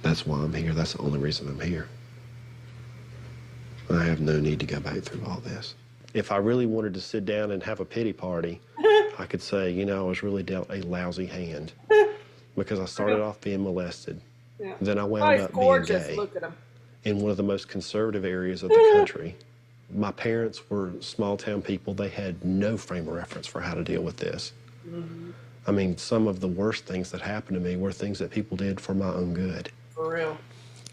That's why I'm here. That's the only reason I'm here. I have no need to go back through all this. If I really wanted to sit down and have a pity party, I could say, you know, I was really dealt a lousy hand because I started off being molested. Yeah. Then I wound up being gay Look at him. in one of the most conservative areas of the country. My parents were small town people. They had no frame of reference for how to deal with this. Mm-hmm. I mean, some of the worst things that happened to me were things that people did for my own good. For real.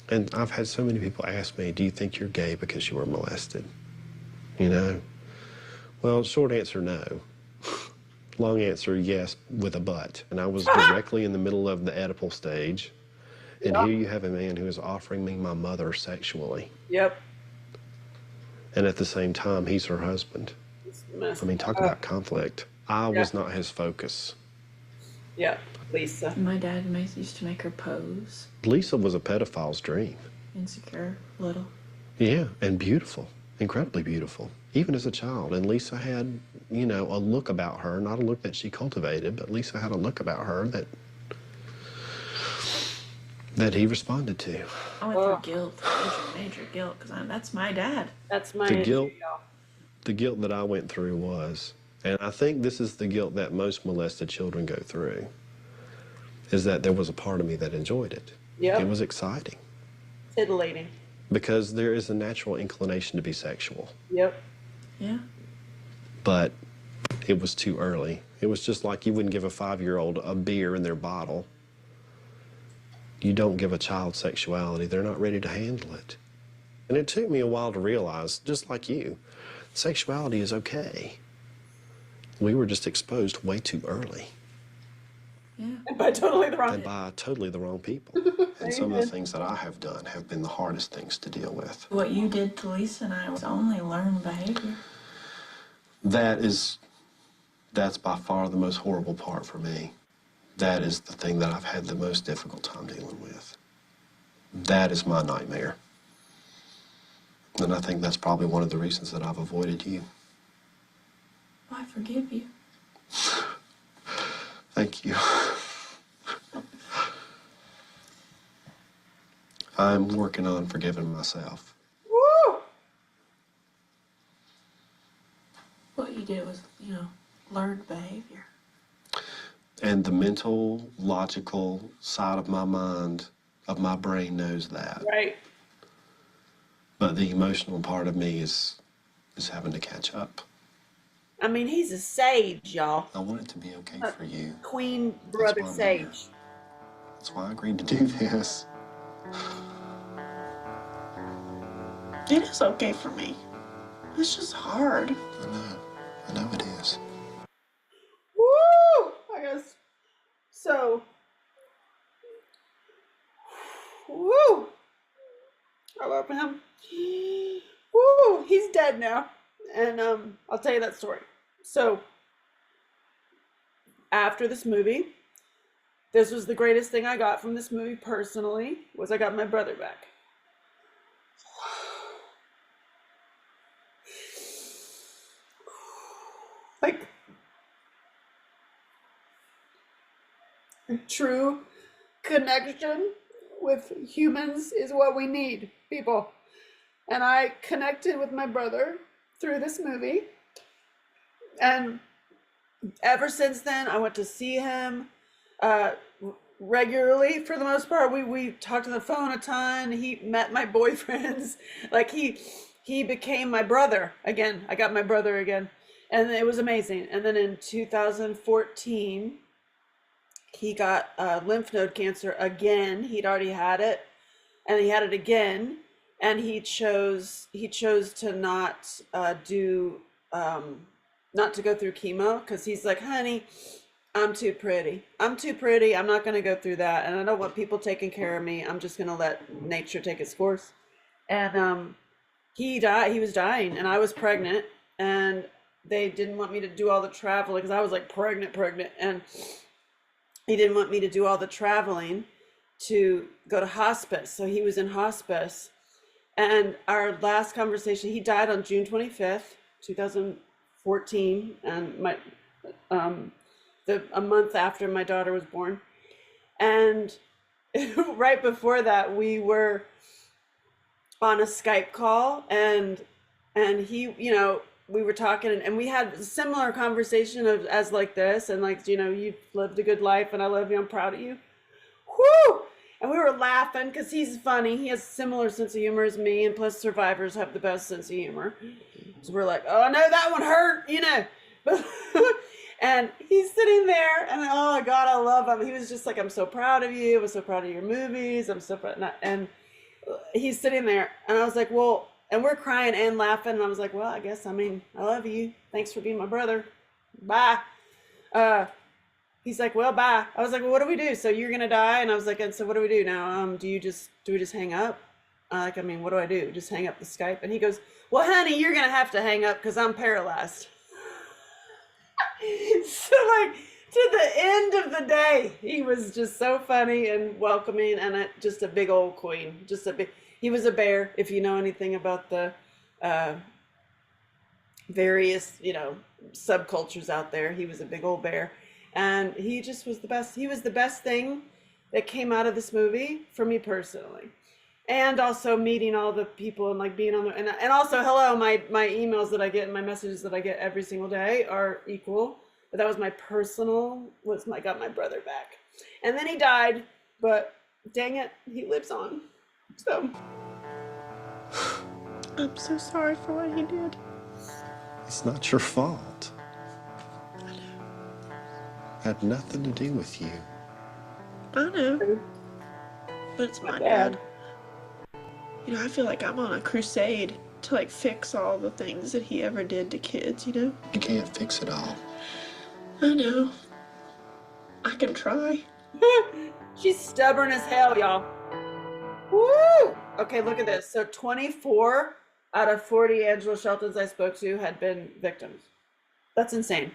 And I've had so many people ask me, do you think you're gay because you were molested? You know? Well, short answer, no. Long answer, yes, with a but. And I was directly in the middle of the Oedipal stage. And here you have a man who is offering me my mother sexually. Yep. And at the same time, he's her husband. I mean, talk about conflict. I was not his focus. Yeah, Lisa. My dad used to make her pose. Lisa was a pedophile's dream. Insecure, little. Yeah, and beautiful, incredibly beautiful, even as a child. And Lisa had, you know, a look about her, not a look that she cultivated, but Lisa had a look about her that he responded to. I went through guilt, major guilt, because that's my dad. That's my The guilt that I went through was, and I think this is the guilt that most molested children go through, is that there was a part of me that enjoyed it. Yep. It was exciting. Titillating. Because there is a natural inclination to be sexual. Yep. Yeah. But it was too early. It was just like you wouldn't give a 5-year-old a beer in their bottle. You don't give a child sexuality. They're not ready to handle it. And it took me a while to realize, just like you, sexuality is okay. We were just exposed way too early. Yeah. And by totally the wrong. And by totally the wrong people. And some of the things that I have done have been the hardest things to deal with. What you did to Lisa and I was only learned behavior. That's by far the most horrible part for me. That is the thing that I've had the most difficult time dealing with. That is my nightmare. And I think that's probably one of the reasons that I've avoided you. I forgive you. Thank you. I'm working on forgiving myself. Woo! What you did was, learned behavior. And the mental, logical side of my mind, of my brain knows that. Right. But the emotional part of me is having to catch up. I mean, he's a sage, y'all. I want it to be okay for you. Queen brother why I'm sage. That's why I agreed to do this. It is okay for me. It's just hard. I know it is. Woo! I guess. So. Woo! I love him. Woo! He's dead now. And I'll tell you that story. So, after this movie, this was the greatest thing I got from this movie personally, was I got my brother back. Like, true connection with humans is what we need, people. And I connected with my brother through this movie. And ever since then, I went to see him regularly for the most part. We talked on the phone a ton. He met my boyfriends. Like he became my brother again. I got my brother again. And it was amazing. And then in 2014, he got lymph node cancer again. He'd already had it, and he had it again. And he chose to not not to go through chemo, because he's like, honey, I'm too pretty. I'm not going to go through that, and I don't want people taking care of me. I'm just going to let nature take its course. And he died. He was dying, and I was pregnant, and they didn't want me to do all the traveling because I was like pregnant, and he didn't want me to do all the traveling to go to hospice. So he was in hospice. And our last conversation, he died on June 25th, 2014, and a month after my daughter was born. And right before that, we were on a Skype call, and he, we were talking, and we had a similar conversation as like this, and like, you've lived a good life, and I love you, I'm proud of you. Whoo! And we were laughing because he's funny. He has a similar sense of humor as me, and plus survivors have the best sense of humor. So we're like, oh, no, that one hurt, And he's sitting there, and oh my God, I love him. He was just like, I'm so proud of you. I'm so proud of your movies. I'm so proud. And he's sitting there, and I was like, well, and we're crying and laughing. And I was like, well, I love you. Thanks for being my brother. Bye. He's like, well, bye. I was like, well, what do we do? So you're going to die? And I was like, and so what do we do now? Do we just hang up? What do I do? Just hang up the Skype? And he goes, well, honey, you're going to have to hang up because I'm paralyzed. So like, to the end of the day, he was just so funny and welcoming, and just a big old queen. He was a bear, if you know anything about the various, subcultures out there. He was a big old bear. And he just was the best. He was the best thing that came out of this movie for me personally. And also meeting all the people and like being on there. And also, hello, my emails that I get and my messages that I get every single day are equal. But that was my personal, I got my brother back. And then he died, but dang it, he lives on. So. I'm so sorry for what he did. It's not your fault. Had nothing to do with you. I know. But it's my dad. You know, I feel like I'm on a crusade to like fix all the things that he ever did to kids, you know? You can't fix it all. I know. I can try. She's stubborn as hell, y'all. Woo! Okay, look at this. So 24 out of 40 Angela Sheltons I spoke to had been victims. That's insane.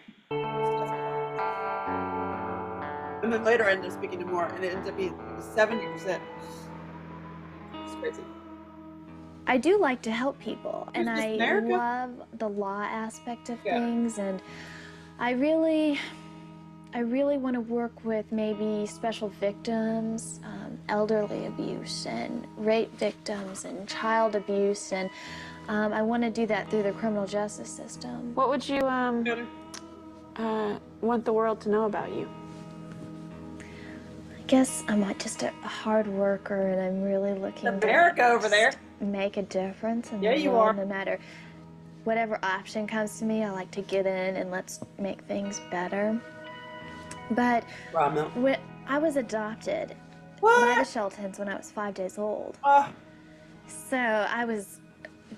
And then later I ended up speaking to more, and it ends up being 70%. It's crazy. I do like to help people, and It's I America. love the law aspect of things, and I really want to work with maybe special victims, elderly abuse, and rape victims, and child abuse, and I want to do that through the criminal justice system. What would you want the world to know about you? I guess I'm just a hard worker, and I'm really looking America to over there. make a difference in Yeah, the you world, are. no matter whatever option comes to me. I like to get in and let's make things better. But when I was adopted by the Sheltons when I was 5 days old. So I was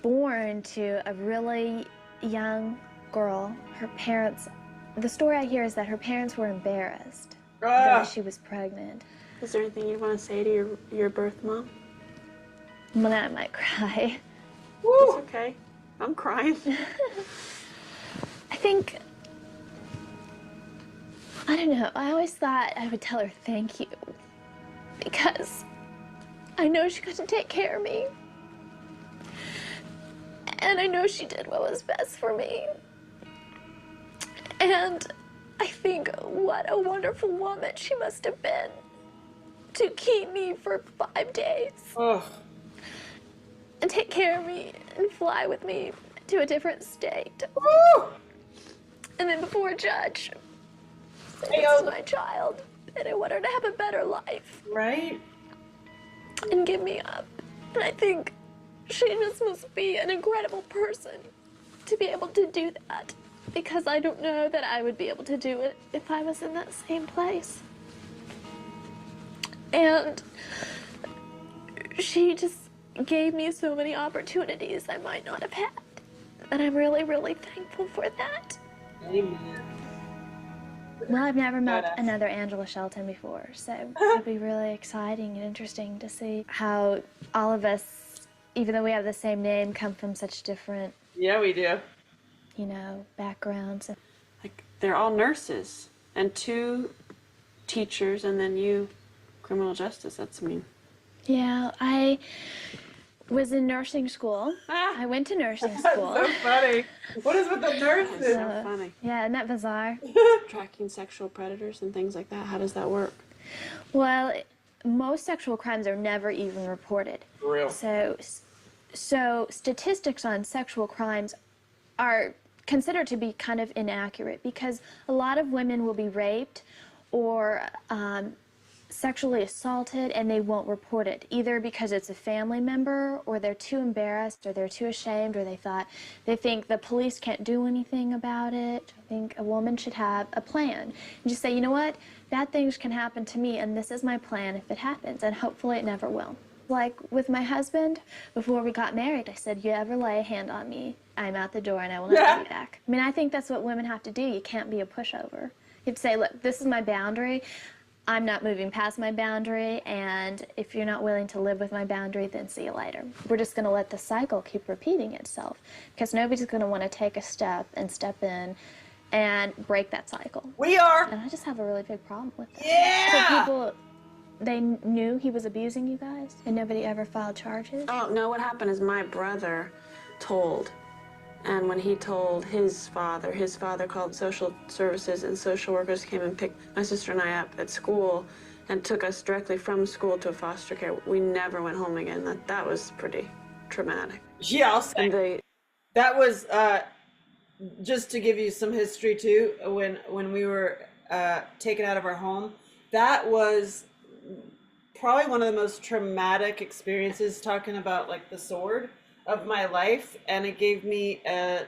born to a really young girl. Her parents, the story I hear is that her parents were embarrassed that she was pregnant. Is there anything you want to say to your birth mom? Well, I might cry. It's okay. I'm crying. I think, I don't know, I always thought I would tell her thank you because I know she couldn't take care of me. And I know she did what was best for me. And I think what a wonderful woman she must have been to keep me for 5 days. And take care of me and fly with me to a different state. And then before a judge, say, this is my child, and I want her to have a better life. Right? And give me up. And I think she just must be an incredible person to be able to do that, because I don't know that I would be able to do it if I was in that same place. And she just gave me so many opportunities I might not have had. And I'm really, really thankful for that. Amen. Well, I've never met another Angela Shelton before, so it'll be really exciting and interesting to see how all of us, even though we have the same name, come from such different, Yeah, we do. you know, backgrounds. Like, they're all nurses and 2 teachers, and then you, criminal justice. That's mean. Yeah, I was in nursing school. I went to nursing school. So funny. What is with the nurses? So funny. Yeah, isn't that bizarre? Tracking sexual predators and things like that. How does that work? Well, most sexual crimes are never even reported. For real. So statistics on sexual crimes are considered to be kind of inaccurate because a lot of women will be raped or sexually assaulted and they won't report it, either because it's a family member or they're too embarrassed or they're too ashamed or they think the police can't do anything about it. I think a woman should have a plan and just say, you know what, bad things can happen to me and this is my plan if it happens, and hopefully it never will. Like with my husband, before we got married, I said, you ever lay a hand on me, I'm out the door and I will never be back. I mean, I think that's what women have to do. You can't be a pushover. You have to say, look, this is my boundary. I'm not moving past my boundary, and if you're not willing to live with my boundary, then see you later. We're just going to let the cycle keep repeating itself because nobody's going to want to take a step in and break that cycle. We are. And I just have a really big problem with that. Yeah. So people, they knew he was abusing you guys, and nobody ever filed charges? Oh, no, what happened is my brother told. And when he told his father called social services, and social workers came and picked my sister and I up at school and took us directly from school to foster care. We never went home again. That was pretty traumatic. Yeah, I'll say. That was, just to give you some history too, when we were taken out of our home, that was probably one of the most traumatic experiences, talking about like the sword of my life, and it gave me a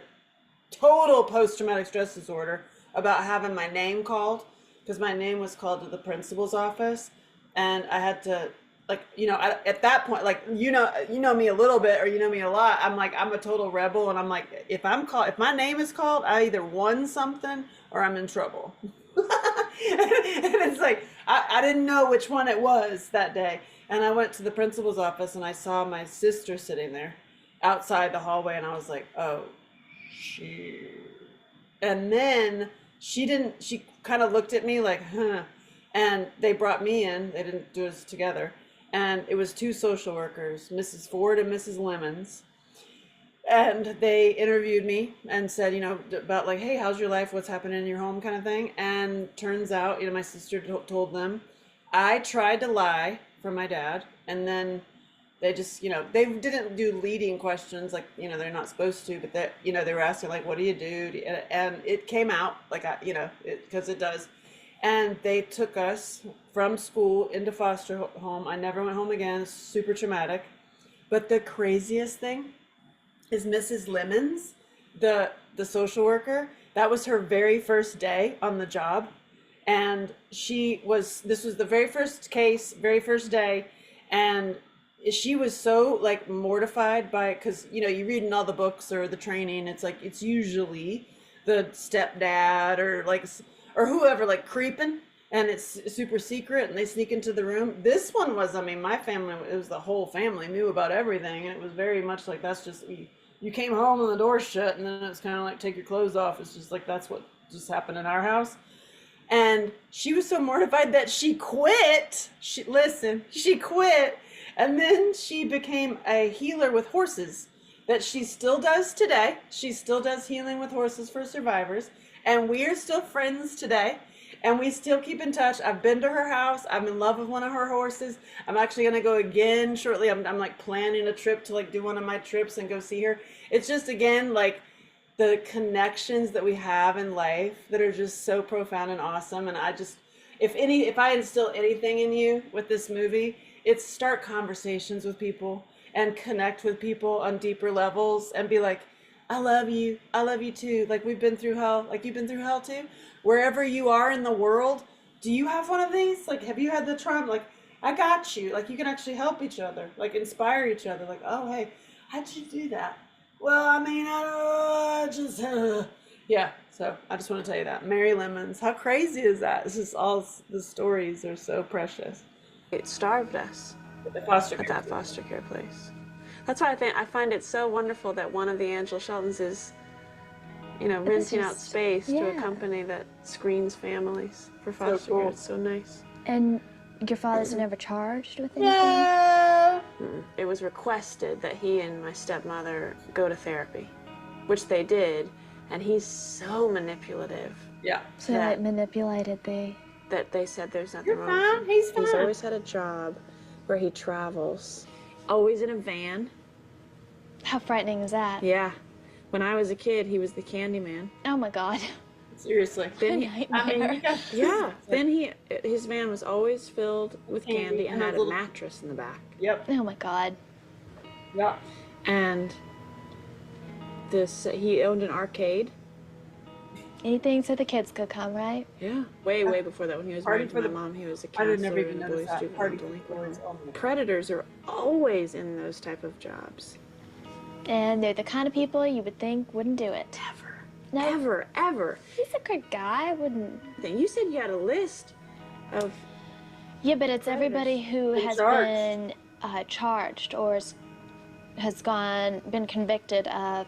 total post-traumatic stress disorder about having my name called, because my name was called to the principal's office, and I had to like, you know, at that point, like, you know me a little bit, or you know me a lot. I'm like, I'm a total rebel. And I'm like, if my name is called, I either won something or I'm in trouble. And it's like, I didn't know which one it was that day. And I went to the principal's office and I saw my sister sitting there outside the hallway, and I was like, oh, shoot. And then she kind of looked at me like, huh. And they brought me in. They didn't do us together. And it was two social workers, Mrs. Ford and Mrs. Lemons. And they interviewed me and said, you know, about like, hey, how's your life? What's happening in your home, kind of thing. And turns out, you know, my sister told them, I tried to lie for my dad. And then they just, you know, they didn't do leading questions, like, you know, they're not supposed to, but that, you know, they were asking like, what do you do? And it came out like, you know, because it does. And they took us from school into foster home. I never went home again. Super traumatic. But the craziest thing is Mrs. Lemons, the social worker. That was her very first day on the job. And this was the very first case, very first day. And she was so like mortified by, because, you know, you read in all the books or the training, it's like, it's usually the stepdad or whoever, like, creeping, and it's super secret and they sneak into the room. This one was, I mean, my family, it was the whole family knew about everything, and it was very much like, that's just, you came home and the door shut, and then it's kind of like, take your clothes off. It's just like, that's what just happened in our house. And she was so mortified that she quit. She quit. And then she became a healer with horses that she still does today. She still does healing with horses for survivors. And we are still friends today. And we still keep in touch. I've been to her house. I'm in love with one of her horses. I'm actually going to go again shortly. I'm like planning a trip to like do one of my trips and go see her. It's just, again, like the connections that we have in life that are just so profound and awesome. And I just, if I instill anything in you with this movie, it's start conversations with people and connect with people on deeper levels and be like, I love you too. Like, we've been through hell, like you've been through hell too. Wherever you are in the world, do you have one of these? Like, have you had the trauma? Like, I got you. Like, you can actually help each other, like inspire each other. Like, oh, hey, how'd you do that? Well, I mean, I just, yeah. So I just want to tell you that. Mary Lemons, how crazy is that? It's just all the stories are so precious. It starved us at that foster care place. That's why I find it so wonderful that one of the Angela Sheltons is, you know, renting out space to a company that screens families for foster care. It's so nice. And your father's never charged with anything? No. It was requested that he and my stepmother go to therapy, which they did, and he's so manipulative. Yeah. So that manipulated that they said there's nothing wrong with him. He's fine. He's always had a job where he travels, always in a van. How frightening is that? Yeah. When I was a kid, he was the candy man. Oh my God. Seriously. Then Yeah. Then his van was always filled with candy and had a mattress in the back. Yep. Oh my God. Yeah. And he owned an arcade. Anything so the kids could come, right? Yeah. Way before that, when he was married to my mom, he was a counselor. I never even in noticed that. Juvenile Delinquent Home. Predators are always in those type of jobs. And they're the kind of people you would think wouldn't do it. Ever. He's a good guy. I wouldn't. You said you had a list of. Yeah, but it's everybody who has been charged or has been convicted of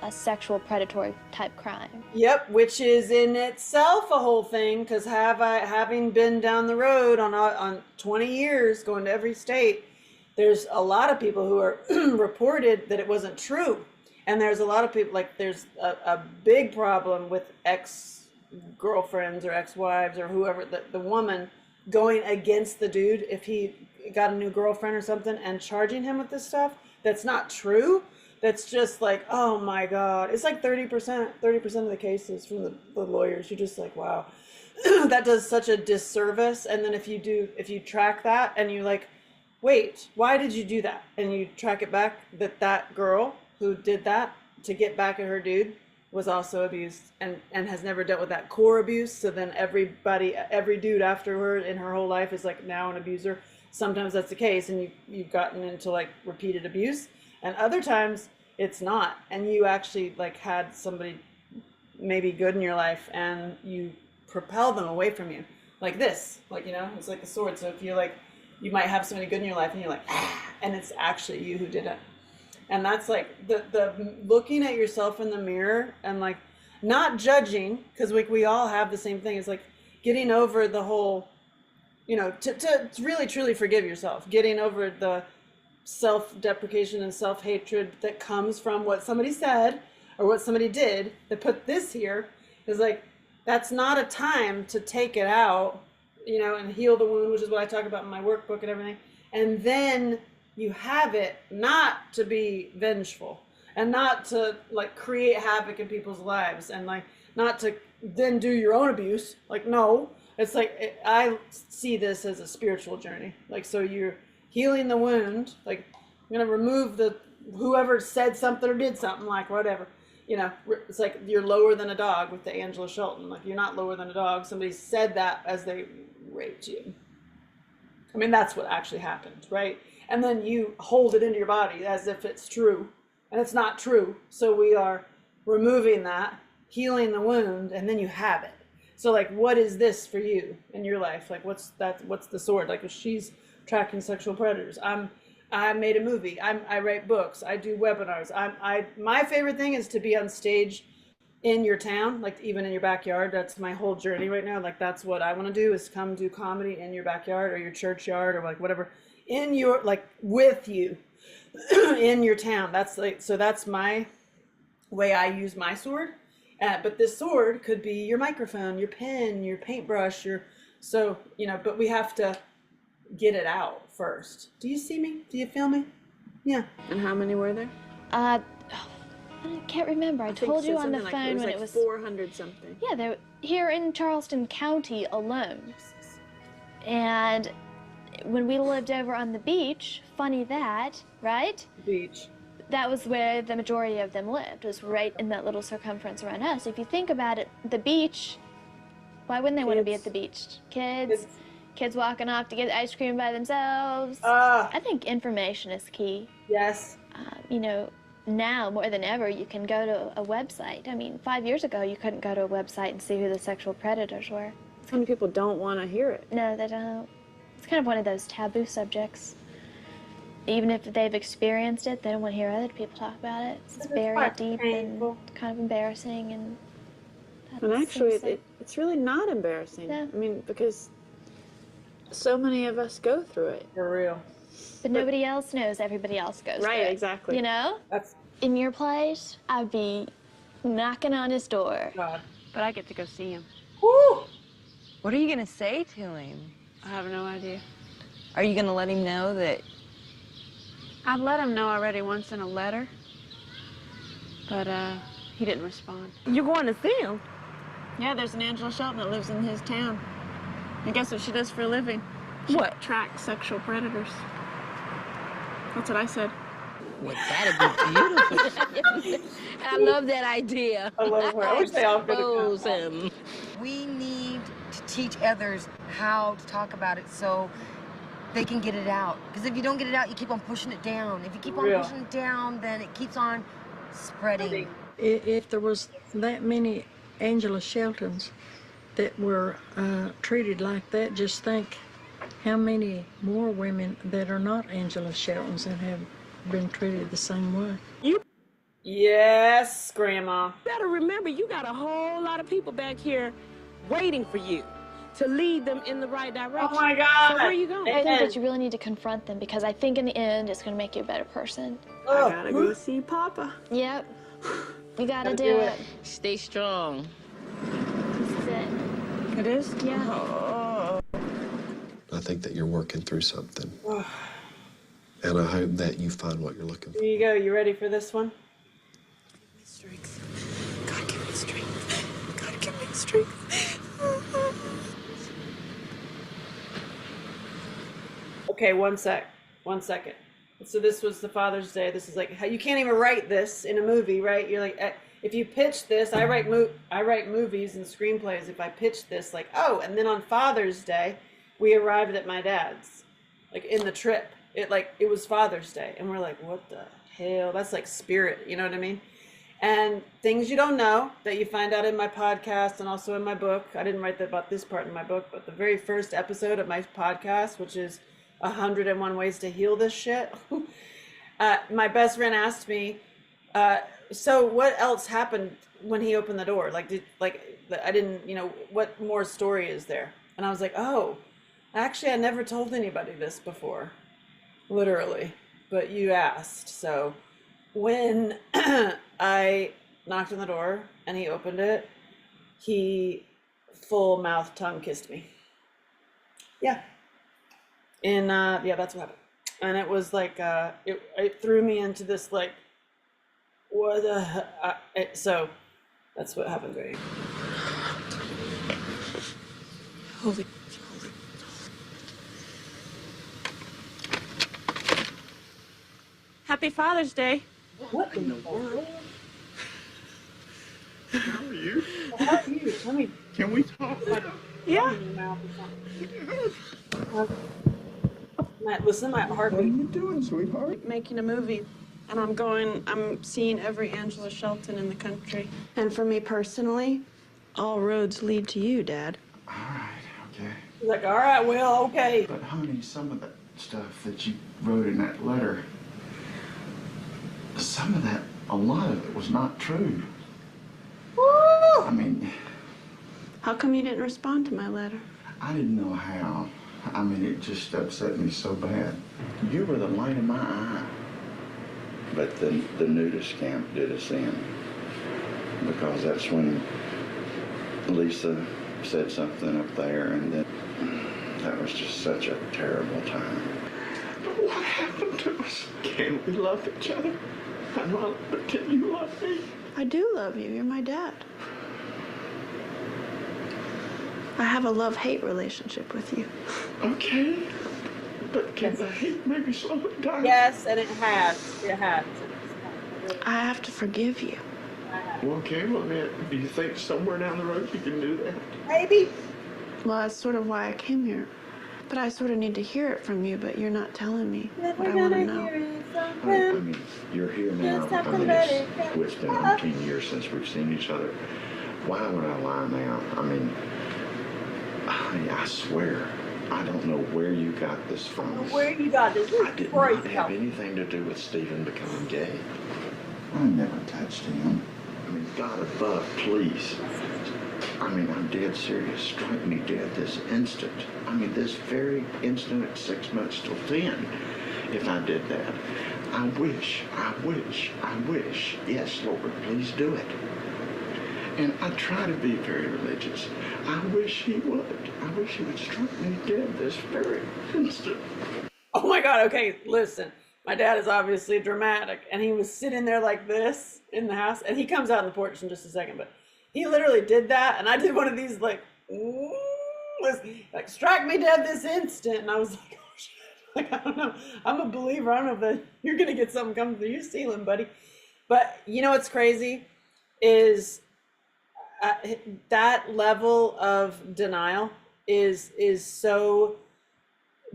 a sexual predatory type crime. Yep, which is in itself a whole thing, because having been down the road on 20 years going to every state, there's a lot of people who are reported that it wasn't true. And there's a lot of people, like, there's a big problem with ex-girlfriends or ex-wives or whoever, the woman going against the dude if he got a new girlfriend or something and charging him with this stuff that's not true. That's just like, oh my God. It's like 30% of the cases from the lawyers. You're just like, wow, that does such a disservice. And then if you track that and you like, wait, why did you do that? And you track it back, that girl who did that to get back at her dude was also abused and has never dealt with that core abuse. So then every dude after her in her whole life is like now an abuser. sometimes that's the case, and you've gotten into like repeated abuse, and other times it's not, and you actually like had somebody maybe good in your life, and you propel them away from you, like this, like, you know, it's like a sword. So if you like, you might have somebody good in your life, and you're like, ah, and it's actually you who did it. And that's like the looking at yourself in the mirror and like not judging, because like we all have the same thing. It's like getting over the whole, you know, to really truly forgive yourself, getting over the self-deprecation and self-hatred that comes from what somebody said or what somebody did that put this here, is like, that's not a time to take it out, you know, and heal the wound, which is what I talk about in my workbook and everything. And then you have it not to be vengeful and not to like create havoc in people's lives and like not to then do your own abuse. Like, no, it's like, I see this as a spiritual journey. Like, so you're healing the wound, like I'm gonna remove the whoever said something or did something, like whatever, you know. It's like you're lower than a dog with the Angela Shelton. Like, you're not lower than a dog. Somebody said that as they raped you. I mean, that's what actually happened, right? And then you hold it into your body as if it's true, and it's not true. So we are removing that, healing the wound, and then you have it. So like, what is this for you in your life? Like, what's the sword? Like, if she's tracking sexual predators, I made a movie, I write books, I do webinars. My favorite thing is to be on stage in your town, like even in your backyard. That's my whole journey right now. Like, that's what I want to do, is come do comedy in your backyard or your churchyard or like whatever, in your, like, with you in your town. That's like, so that's my way I use my sword. But this sword could be your microphone, your pen, your paintbrush, so, you know, but we have to get it out first. Do you see me? Do you feel me? Yeah. And how many were there? I can't remember. I told you on the like, phone when like it was 400 something. Yeah, they're here in Charleston County alone. And when we lived over on the beach, funny that, right? Beach. That was where the majority of them lived, was right in that little circumference around us. If you think about it, the beach, why wouldn't they want to be at the beach? Kids walking off to get ice cream by themselves. I think information is key. Yes. You know, now more than ever, you can go to a website. I mean, 5 years ago, you couldn't go to a website and see who the sexual predators were. So many people don't want to hear it. No, they don't. It's kind of one of those taboo subjects. Even if they've experienced it, they don't want to hear other people talk about it. It's very deep and kind of embarrassing. And actually, it's really not embarrassing. No. I mean, because so many of us go through it. For real. But nobody else knows everybody else goes through it. Right, exactly. You know? In your place, I'd be knocking on his door. God. But I get to go see him. Woo! What are you going to say to him? I have no idea. Are you going to let him know that... I've let him know already once in a letter, but he didn't respond. You're going to see him? Yeah, there's an Angela Shelton that lives in his town. And guess what she does for a living? She tracks sexual predators. That's what I said. Well, that'd be beautiful. I love that idea. I love her. I wish they all could Expose have him. We need to teach others how to talk about it so they can get it out. Because if you don't get it out, you keep on pushing it down. If you keep on pushing it down, then it keeps on spreading. If there was that many Angela Sheltons that were treated like that, just think how many more women that are not Angela Sheltons and have been treated the same way. Yes, Grandma. You better remember, you got a whole lot of people back here waiting for you to lead them in the right direction. Oh my God. So where are you going? I think that you really need to confront them, because I think in the end it's going to make you a better person. I gotta go see Papa. Yep. You gotta do it. Stay strong. This is it. It is? Yeah. I think that you're working through something. And I hope that you find what you're looking for. Here you go. You ready for this one? God, give me strength. God, give me strength. Okay, 1 second. So this was the Father's Day. This is like, how you can't even write this in a movie, right? You're like, if you pitch this, I write movies and screenplays. If I pitch this, like, oh, and then on Father's Day, we arrived at my dad's. like in the trip. It was Father's Day, and we're like, what the hell? That's like spirit, you know what I mean? And things you don't know that you find out in my podcast and also in my book. I didn't write about this part in my book, but the very first episode of my podcast, which is 101 Ways to Heal This Shit. My best friend asked me, so what else happened when he opened the door? I didn't, what more story is there? And I was like, oh, actually, I never told anybody this before, literally, but you asked. So when I knocked on the door and he opened it, he full mouth tongue kissed me. Yeah. And yeah, that's what happened. And it was like, it threw me into this, like, what the so that's what happened to me. Holy. Happy Father's Day. What in the world? How are you? How are you? Tell me. Can we talk? Yeah. Listen to my heartbeat. What are you doing, sweetheart? Making a movie. And I'm seeing every Angela Shelton in the country. And for me personally, all roads lead to you, Dad. All right, okay. He's like, all right, well, okay. But honey, some of that stuff that you wrote in that letter, a lot of it was not true. Woo! I mean, How come you didn't respond to my letter? I didn't know how. I mean, it just upset me so bad. You were the light of my eye. But the nudist camp did us in, because that's when Lisa said something up there, and then that was just such a terrible time. But what happened to us? Can we love each other? I know, but can you love me? I do love you. You're my dad. I have a love-hate relationship with you. Okay. But can the hate maybe slow it down? Yes, and it has. It has. I have to forgive you. Well, okay, well then, do you think somewhere down the road you can do that? Maybe. Well, that's sort of why I came here. But I sort of need to hear it from you, but you're not telling me what I want to know. I mean, you're here now. I mean, it's been 18 years since we've seen each other. Why would I lie now? I mean, honey, I swear, I don't know where you got this from. Where you got this? I did not have anything to do with Stephen becoming gay. I never touched him. I mean, God above, please. I mean, I'm dead serious. Strike me dead this instant. I mean, this very instant at 6 months till 10. If I did that, I wish. Yes, Lord, please do it. And I try to be very religious. I wish he would. I wish he would strike me dead this very instant. Oh my God, okay, listen. My dad is obviously dramatic, and he was sitting there like this in the house, and he comes out on the porch in just a second, but he literally did that, and I did one of these like strike me dead this instant, and I was like, oh shit, like, I don't know, I'm a believer, I don't know if you're gonna get something coming through your ceiling, buddy. But you know what's crazy is that level of denial is so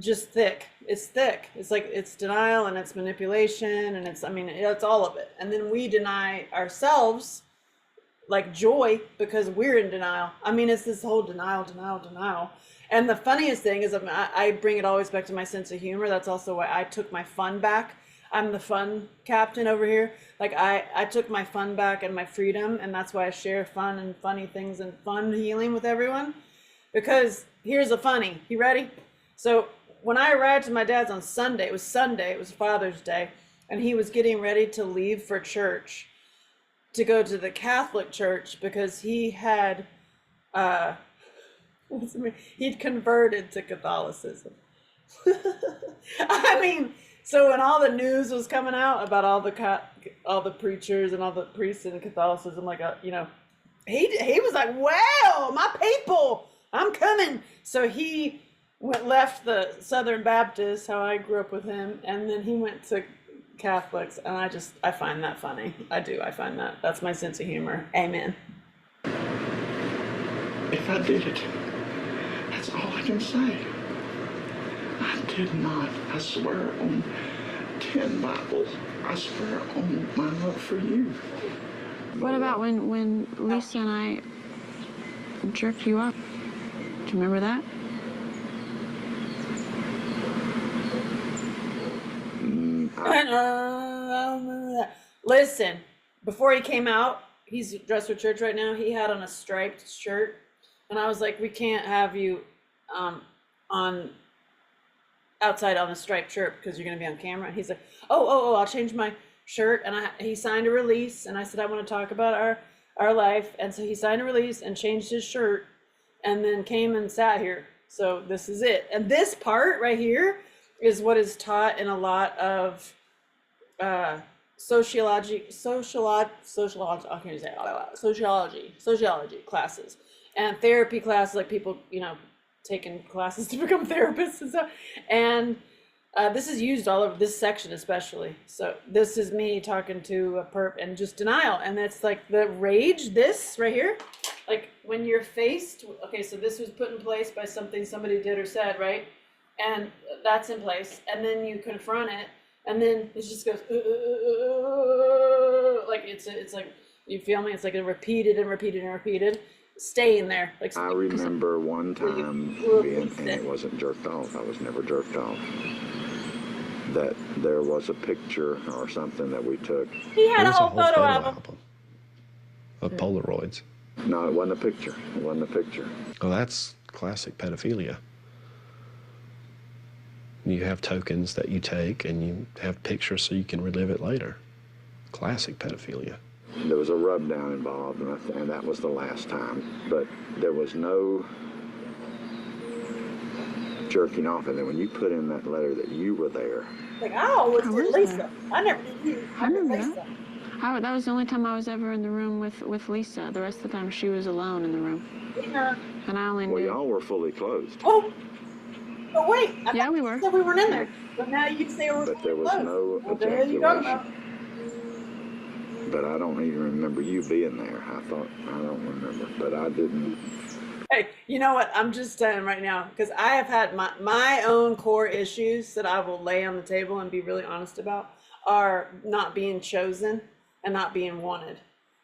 just thick. It's thick. It's like, it's denial and it's manipulation and it's all of it. And then we deny ourselves like joy because we're in denial. I mean, it's this whole denial. And the funniest thing is I bring it always back to my sense of humor. That's also why I took my fun back. I'm the fun captain over here. Like I took my fun back and my freedom, and that's why I share fun and funny things and fun healing with everyone. Because here's a funny. You ready? So when I arrived to my dad's on Sunday, it was Father's Day, and he was getting ready to leave for church to go to the Catholic church because he had he'd converted to Catholicism. I mean, so when all the news was coming out about all the preachers and all the priests in Catholicism, like he was like, "Well, my people, I'm coming." So he left the Southern Baptist, how I grew up with him, and then he went to Catholics, and I find that funny. I do. I find that's my sense of humor. Amen. If I did it, that's all I can say. I did not. I swear on 10 Bibles. I swear on my love for you. What about when Lisa and I jerked you up? Do you remember that? I don't remember that. Listen, before he came out, he's dressed for church right now. He had on a striped shirt, and I was like, "We can't have you on outside on a striped shirt because you're gonna be on camera." And he's like, "Oh, I'll change my shirt." And he signed a release, and I said, "I want to talk about our life." And so he signed a release and changed his shirt, and then came and sat here. So this is it. And this part right here is what is taught in a lot of sociology classes and therapy classes, like people, taking classes to become therapists and stuff. And this is used all over this section, especially. So this is me talking to a perp and just denial. And it's like the rage, this right here, like when you're faced, okay, so this was put in place by something somebody did or said, right? And that's in place, and then you confront it, and then it just goes like it's like, you feel me? It's like a repeated and repeated and repeated, staying there. Like I remember one time being, and it wasn't jerked off. I was never jerked off. That there was a picture or something that we took. He had a whole photo album of Polaroids. No, it wasn't a picture. It wasn't a picture. Oh, that's classic pedophilia. You have tokens that you take, and you have pictures so you can relive it later. Classic pedophilia. There was a rub down involved, and that was the last time. But there was no jerking off. And then when you put in that letter that you were there. Like, I always did Lisa. I never did you. I remember that. That was the only time I was ever in the room with Lisa. The rest of the time she was alone in the room. Yeah. And I only knew. Well, y'all were fully clothed. Oh wait. Yeah, we were. Said we weren't in there. But now you say we're But there was close. no What the hell are you talking about? But I don't even remember you being there. I don't remember, but I didn't. Hey, you know what? I'm just saying right now, because I have had my own core issues that I will lay on the table and be really honest about, are not being chosen and not being wanted.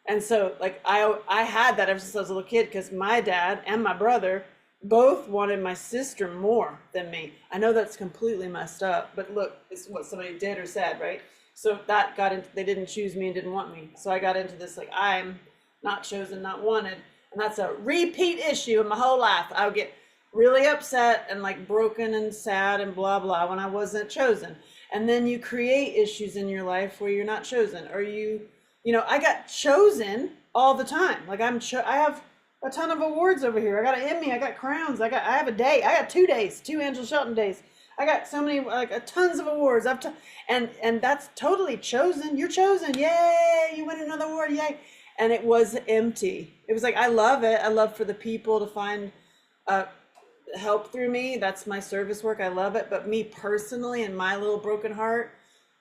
And so, like, I had that ever since I was a little kid, because my dad and my brother both wanted my sister more than me. I know that's completely messed up, but look, it's what somebody did or said, right? So that got into, they didn't choose me and didn't want me. So I got into this, like, I'm not chosen, not wanted. And that's a repeat issue in my whole life. I would get really upset and like broken and sad and blah, blah when I wasn't chosen. And then you create issues in your life where you're not chosen, or I got chosen all the time. Like I have a ton of awards over here. I got an Emmy, I got crowns. I have a day. I got 2 days, 2 Angela Shelton days. I got so many, tons of awards. And that's totally chosen. You're chosen. Yay, you win another award. Yay. And it was empty. It was like, I love it. I love for the people to find help through me. That's my service work. I love it. But me personally, in my little broken heart,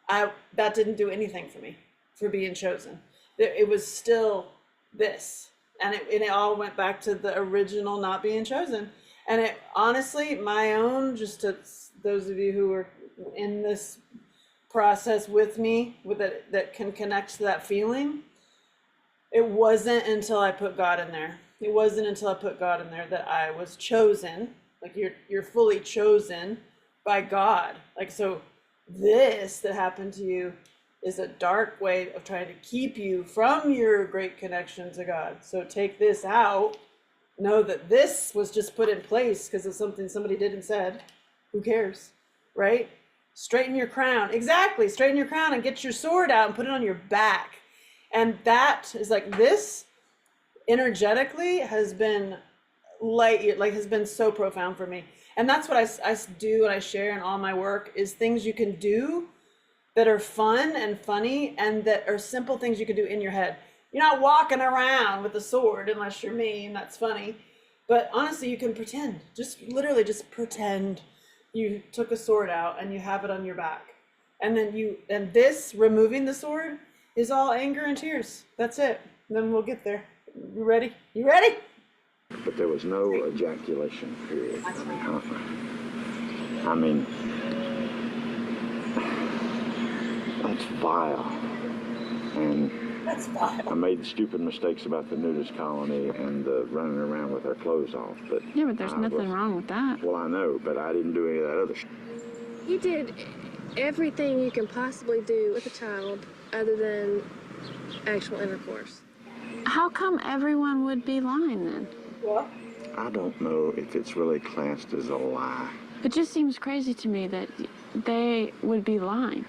that didn't do anything for me, for being chosen. It was still this. And it all went back to the original not being chosen. And it honestly, my own, just to those of you who are in this process with me, that can connect to that feeling, it wasn't until I put God in there. It wasn't until I put God in there that I was chosen. Like you're fully chosen by God. Like, so this that happened to you is a dark way of trying to keep you from your great connection to God. So take this out. Know that this was just put in place because of something somebody did and said. Who cares, right? Straighten your crown. Exactly. Straighten your crown and get your sword out and put it on your back. And that is like, this energetically has been has been so profound for me. And that's what I do and I share in all my work, is things you can do that are fun and funny and that are simple things you can do in your head. You're not walking around with a sword unless you're me, and that's funny. But honestly, you can pretend. Literally just pretend you took a sword out and you have it on your back. And then this, removing the sword, is all anger and tears. That's it. And then we'll get there. You ready? You ready? But there was no ejaculation period. I mean, I mean, that's vile. And That's vile. I made stupid mistakes about the nudist colony and running around with our clothes off. But Yeah, but there's nothing wrong with that. Well, I know, but I didn't do any of that other shit. You did everything you can possibly do with a child other than actual intercourse. How come everyone would be lying then? Well, I don't know if it's really classed as a lie. It just seems crazy to me that they would be lying.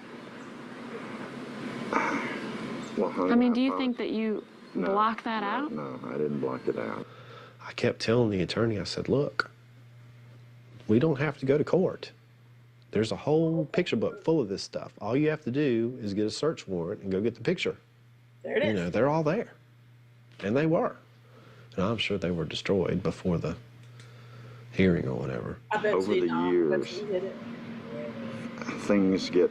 Well, honey, I mean, do you think that you No, block that out? No, I didn't block it out. I kept telling the attorney, I said, look, we don't have to go to court. There's a whole picture book full of this stuff. All you have to do is get a search warrant and go get the picture. there it is. You know, they're all there. And they were. And I'm sure they were destroyed before the hearing or whatever. I bet Over you the don't. I years, bet you did it. things get...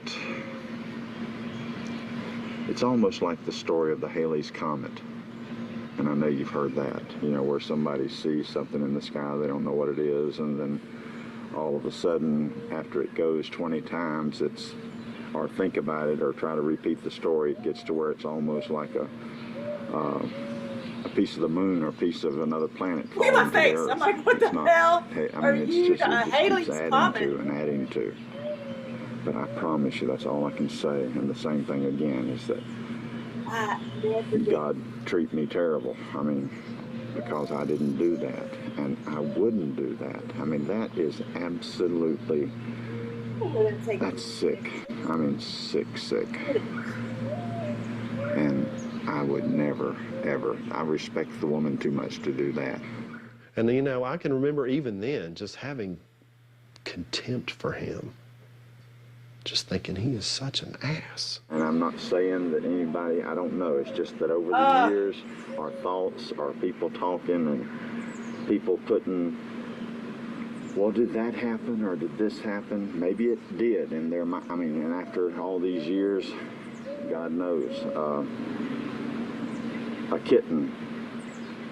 It's almost like the story of the Halley's Comet. And I know you've heard that, you know, where somebody sees something in the sky, they don't know what it is, and then all of a sudden, after it goes 20 times, or think about it, or try to repeat the story, it gets to where it's almost like a piece of the moon or a piece of another planet. Look at my falling to the face. Earth. I'm like, what the It's not- hell I are mean, you? it just Halley's keeps adding Comet. to and adding to. But I promise you, that's all I can say. And the same thing again is that I never did. God treat me terrible. I mean, because I didn't do that. And I wouldn't do that. I mean, that is absolutely, that's sick. I mean, sick. And I would never, ever, I respect the woman too much to do that. And, you know, I can remember even then just having contempt for him. Just thinking he is such an ass. And I'm not saying that anybody, I don't know, it's just that over the years, our thoughts, our people talking and people putting, well, did that happen or did this happen? Maybe it did, and I mean, and after all these years, God knows, a kitten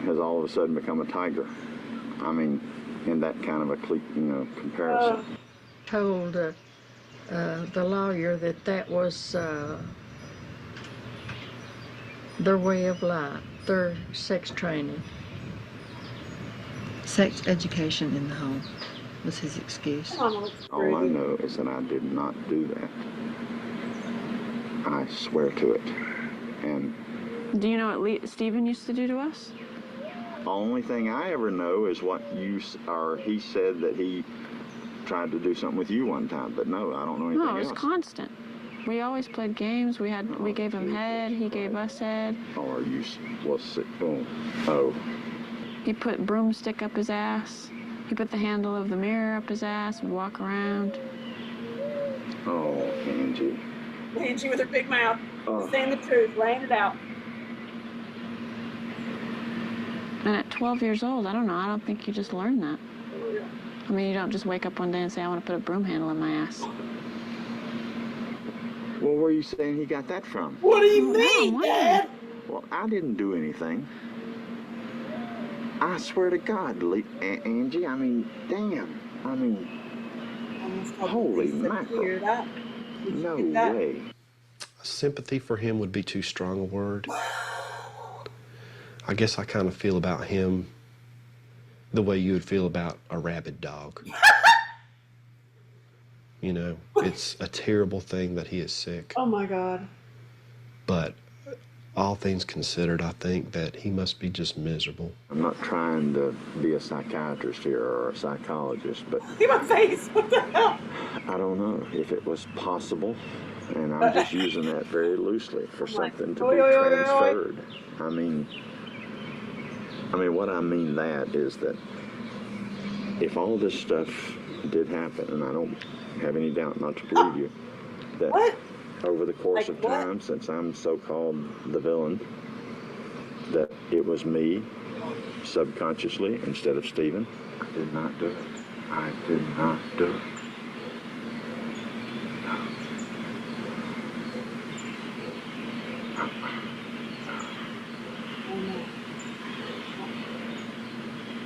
has all of a sudden become a tiger. I mean, in that kind of a, comparison. Told the lawyer that was their way of life, their sex training. Sex education in the home was his excuse. All I know is that I did not do that. I swear to it. And Do you know what Stephen used to do to us? the only thing I ever know is what he said that he tried to do something with you one time, but no, I don't know anything No, it was else. constant. We always played games. We gave him head. He gave us head. Or you was sick. Oh. He put broomstick up his ass. He put the handle of the mirror up his ass. Would walk around. Oh, Angie. Angie with her big mouth, saying the truth, laying it out. And at 12 years old, I don't know. I don't think you just learn that. I mean, you don't just wake up one day and say, I want to put a broom handle in my ass. Well, where are you saying he got that from? What do you mean, Dad? Well, I didn't do anything. I swear to God, Angie, I mean, damn. I mean, holy mackerel. No way. Sympathy for him would be too strong a word. I guess I kind of feel about him the way you would feel about a rabid dog. You know, it's a terrible thing that he is sick. Oh my God. But all things considered, I think that he must be just miserable. I'm not trying to be a psychiatrist here or a psychologist, but Look at my face. What the hell? I don't know if it was possible, and I'm just using that very loosely for something to be transferred. I mean, what I mean that is that if all this stuff did happen, and I don't have any doubt not to believe you, that over the course of time, since I'm so-called the villain, that it was me, subconsciously, instead of Stephen. I did not do it. I did not do it.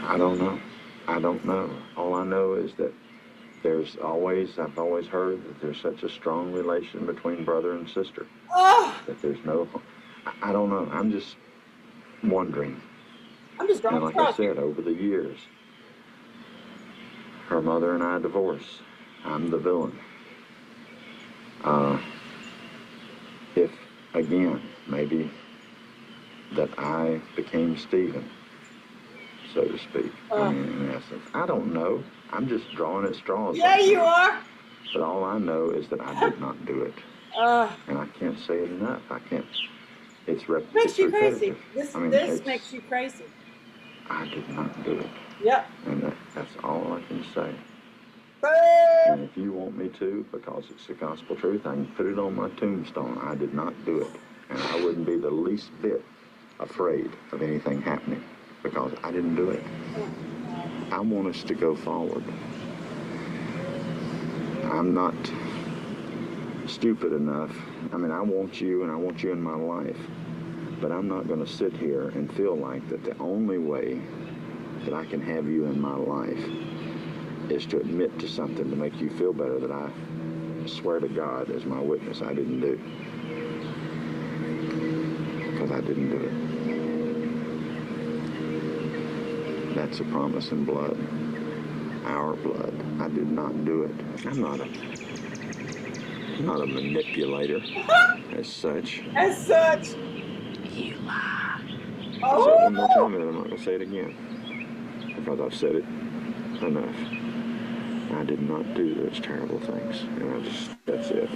I don't know. All I know is that I've always heard that there's such a strong relation between brother and sister. Oh, That there's no, I don't know, I'm just wondering. I'm just And drawing like I said, over the years, her mother and I divorced. I'm the villain. If, again, maybe that I became Stephen, so to speak. I mean, in essence. I don't know. I'm just drawing at straws. Yeah, you are. But all I know is that I did not do it. And I can't say it enough. I can't. It's Makes you repetitive. crazy. I mean, This makes you crazy. I did not do it. Yep. And that's all I can say. And if you want me to, because it's the gospel truth, I can put it on my tombstone. I did not do it. And I wouldn't be the least bit afraid of anything happening because I didn't do it. I want us to go forward. I'm not stupid enough. I mean, I want you and I want you in my life. But I'm not going to sit here and feel like that the only way that I can have you in my life is to admit to something to make you feel better that I swear to God as my witness I didn't do. Because I didn't do it. That's a promise in blood. Our blood. I did not do it. I'm not a manipulator as such. As such. You lie. I'll say it one more time and I'm not going to say it again. Because I've said it enough. I did not do those terrible things. And that's it.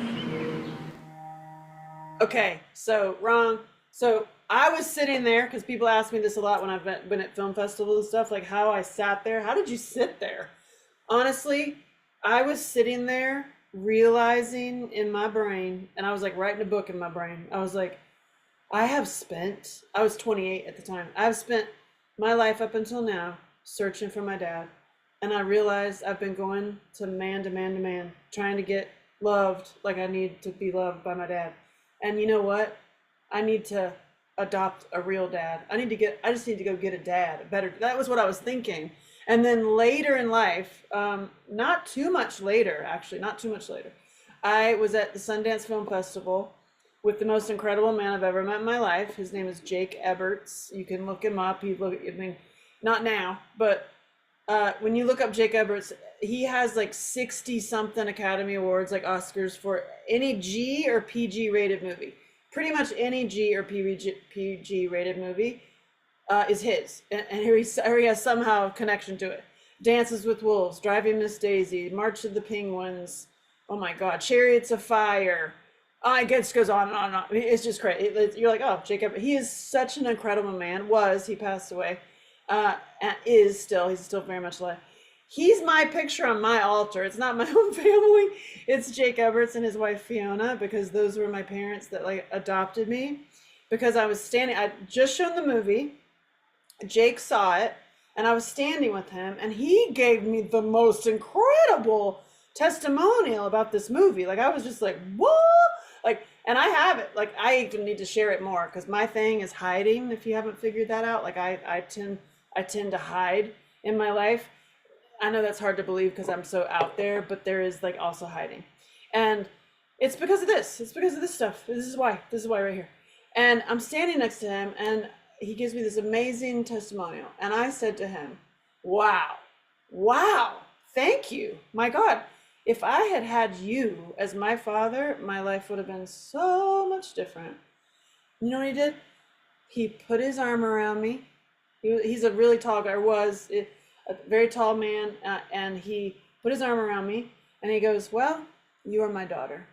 Okay, so wrong. So I was sitting there, because people ask me this a lot when I've been at film festivals and stuff, like how I sat there. How did you sit there? Honestly, I was sitting there realizing in my brain, and I was like writing a book in my brain. I was like, I was 28 at the time. I've spent my life up until now searching for my dad. And I realized I've been going to man, trying to get loved like I need to be loved by my dad. And you know what? I need to adopt a real dad. I just need to go get a dad, that was what I was thinking. And then later in life, not too much later, I was at the Sundance Film Festival with the most incredible man I've ever met in my life. His name is Jake Eberts. You can look him up. Not now, but when you look up Jake Eberts, he has like 60 something Academy Awards, like Oscars, for any G or PG rated movie. Pretty much any G or PG rated movie is his. And here he has somehow connection to it. Dances with Wolves, Driving Miss Daisy, March of the Penguins, oh my God, Chariots of Fire. I guess goes on and on and on. It's just crazy. You're like, oh, Jake Eberts. He is such an incredible man. He passed away. And he's still very much alive. He's my picture on my altar. It's not my own family. It's Jake Eberts and his wife Fiona, because those were my parents that like adopted me. Because I was standing, I'd just shown the movie. Jake saw it, and I was standing with him, and he gave me the most incredible testimonial about this movie. Like I was just like, what? Like, and I have it. Like I even need to share it more because my thing is hiding. If you haven't figured that out, like I tend to hide in my life. I know that's hard to believe because I'm so out there, but there is like also hiding. And it's because of this. It's because of this stuff. This is why right here. And I'm standing next to him and he gives me this amazing testimonial. And I said to him, wow, thank you. My God, if I had had you as my father, my life would have been so much different. You know what he did? He put his arm around me. He's a really tall guy, a very tall man, and he put his arm around me and he goes, well, you are my daughter.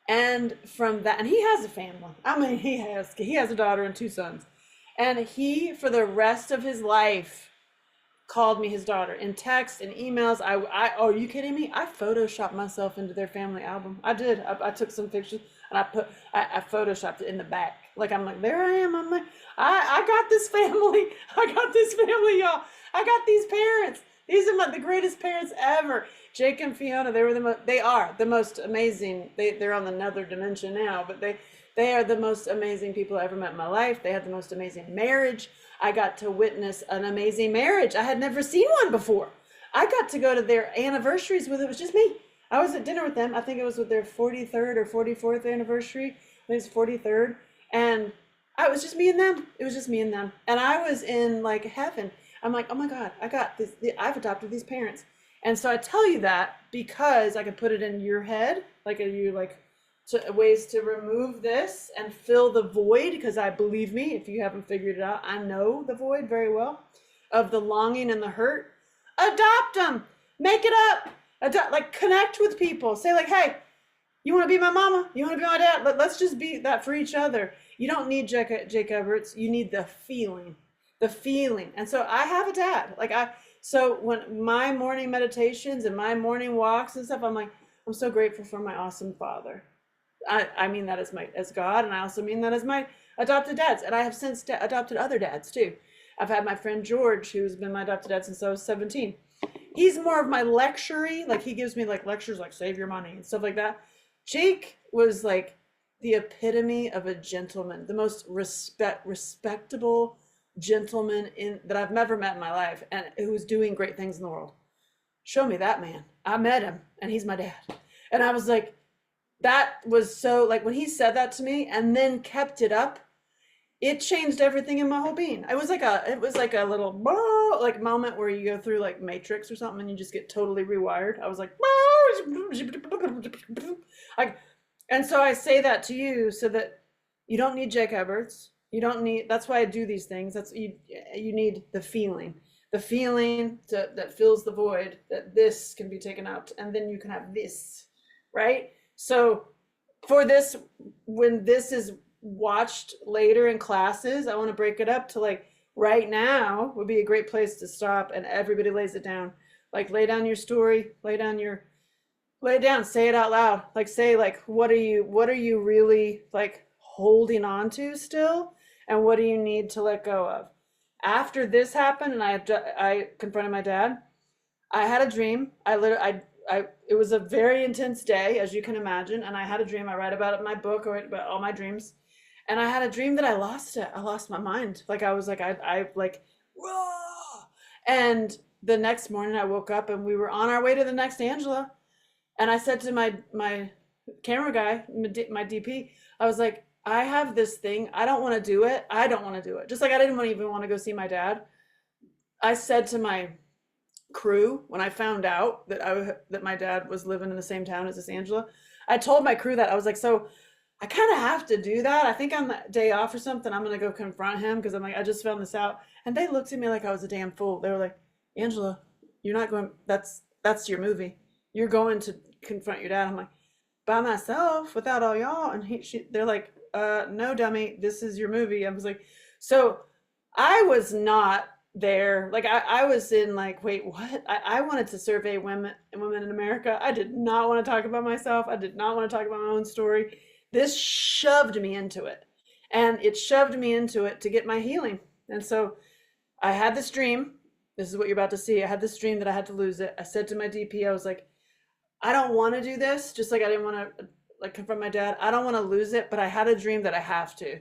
And from that, and he has a family. I mean, he has a daughter and 2 sons. And he, for the rest of his life, called me his daughter in text and emails. Oh, are you kidding me? I photoshopped myself into their family album. I did. I took some pictures and I photoshopped it in the back. Like, I'm like, there I am. I'm like, I got this family. I got this family, y'all. I got these parents. These are the greatest parents ever. Jake and Fiona, they are the most amazing. They're on another dimension now, but they are the most amazing people I ever met in my life. They had the most amazing marriage. I got to witness an amazing marriage. I had never seen one before. I got to go to their anniversaries with, it was just me. I was at dinner with them. I think it was with their 43rd or 44th anniversary. I think it was 43rd. And I was just me and them. It was just me and them. And I was in like heaven. I'm like, oh my God, I got this. I've adopted these parents. And so I tell you that because I could put it in your head, like you like ways to remove this and fill the void. Because I believe me, if you haven't figured it out, I know the void very well of the longing and the hurt. Adopt them, make it up, like connect with people. Say like, hey, you want to be my mama? You want to be my dad? Let's just be that for each other. You don't need Jake Everett's. You need the feeling. And so I have a dad. So when my morning meditations and my morning walks and stuff, I'm like, I'm so grateful for my awesome father. I mean that as God, and I also mean that as my adopted dads. And I have since adopted other dads too. I've had my friend George, who's been my adopted dad since I was 17. He's more of my lectury. Like he gives me like lectures like save your money and stuff like that. Jake was like the epitome of a gentleman, the most respectable gentleman that I've ever met in my life, and who's doing great things in the world. Show me that man. I met him and he's my dad. And I was like, that was so, like when he said that to me and then kept it up, it changed everything in my whole being. It was like a little like moment where you go through like Matrix or something and you just get totally rewired. I was like, and so I say that to you so that you don't need Jake Everett's. You don't need, that's why I do these things. That's you need the feeling that fills the void, that this can be taken out and then you can have this, right? So for this, when this is watched later in classes, I want to break it up to like right now would be a great place to stop and everybody lays it down. Like lay down your story, lay it down, say it out loud. Like say like, what are you really like holding on to still? And what do you need to let go of? After this happened and I confronted my dad, I had a dream. It was a very intense day, as you can imagine. And I had a dream. I write about it in my book. I write about all my dreams. And I had a dream that I lost it. I lost my mind. Like I was like, I like, whoa. And the next morning I woke up and we were on our way to the next Angela. And I said to my camera guy, my DP, I was like, I have this thing. I don't want to do it. I don't want to do it. Just like I didn't even want to go see my dad. I said to my crew when I found out that my dad was living in the same town as this Angela, I told my crew that. I was like, so I kind of have to do that. I think on the day off or something, I'm going to go confront him because I'm like, I just found this out. And they looked at me like I was a damn fool. They were like, Angela, you're not going, that's your movie. You're going to confront your dad. I'm like, by myself without all y'all. And they're like, no, dummy, this is your movie. I was like, so I was not there. Like I was in like, wait, what? I wanted to survey women in America. I did not want to talk about myself. I did not want to talk about my own story. This shoved me into it. And it shoved me into it to get my healing. And so I had this dream. This is what you're about to see. I had this dream that I had to lose it. I said to my DP, I was like, I don't want to do this. Just like I didn't want to like confront my dad. I don't want to lose it, but I had a dream that I have to.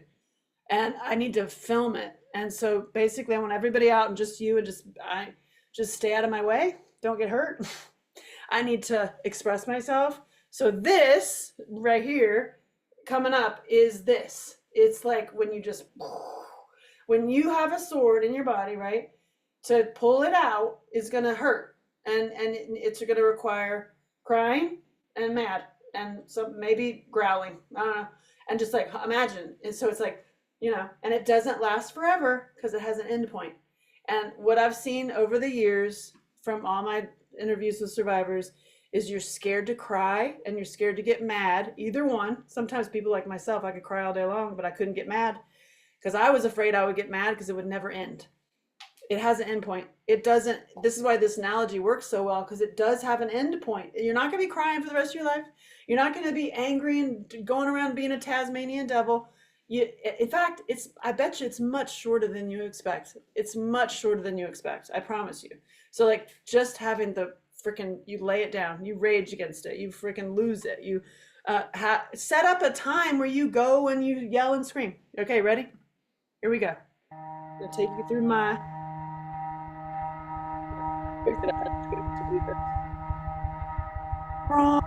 And I need to film it. And so basically I want everybody out and just you and just stay out of my way. Don't get hurt. I need to express myself. So this right here coming up is this. It's like when you have a sword in your body, right? To pull it out is going to hurt. And it's going to require crying and mad and so maybe growling. I don't know. And just like imagine. And so it's like, you know, and it doesn't last forever because it has an end point. And what I've seen over the years from all my interviews with survivors is you're scared to cry and you're scared to get mad, either one. Sometimes people like myself, I could cry all day long, but I couldn't get mad because I was afraid I would get mad because it would never end. It has an end point. It doesn't, this is why this analogy works so well, because it does have an end point. You're not going to be crying for the rest of your life. You're not going to be angry and going around being a Tasmanian devil. In fact, I bet you it's much shorter than you expect. It's much shorter than you expect. I promise you. So like just having the freaking, you lay it down, you rage against it, you freaking lose it. You set up a time where you go and you yell and scream. Okay, ready? Here we go. I'm gonna take you through my Wrong.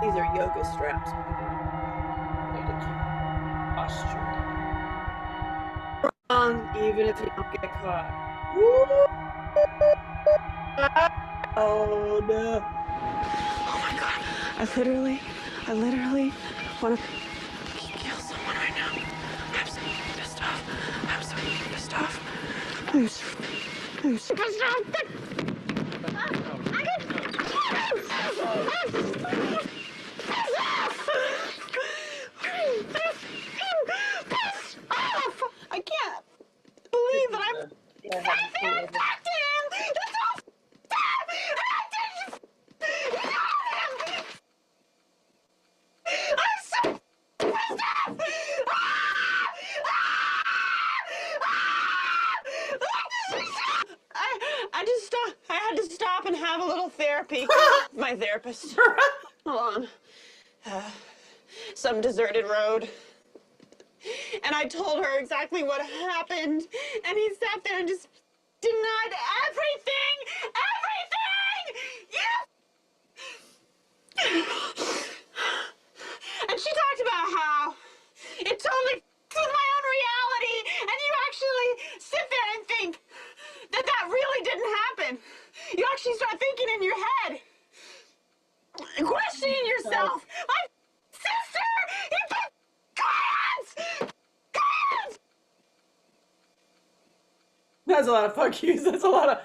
These are yoga straps. Posture. Wrong, even if you don't get caught. Oh no. Oh my God. I literally want to kill someone right now. I'm so pissed off. I'm so pissed off. I'm so pissed off. I can't believe that I'm back to him. That's all. I'm so pissed off. I just stopped. I had to stop and have a little therapy with my therapist. Hold on. Some deserted road. And I told her exactly what happened. And he sat there and just denied everything! And she talked about how it totally with my own reality, and you actually sit there and think that that really didn't happen. You actually start thinking in your head, questioning yourself. My sister, you put cans! That's a lot of fuck yous. That's a lot of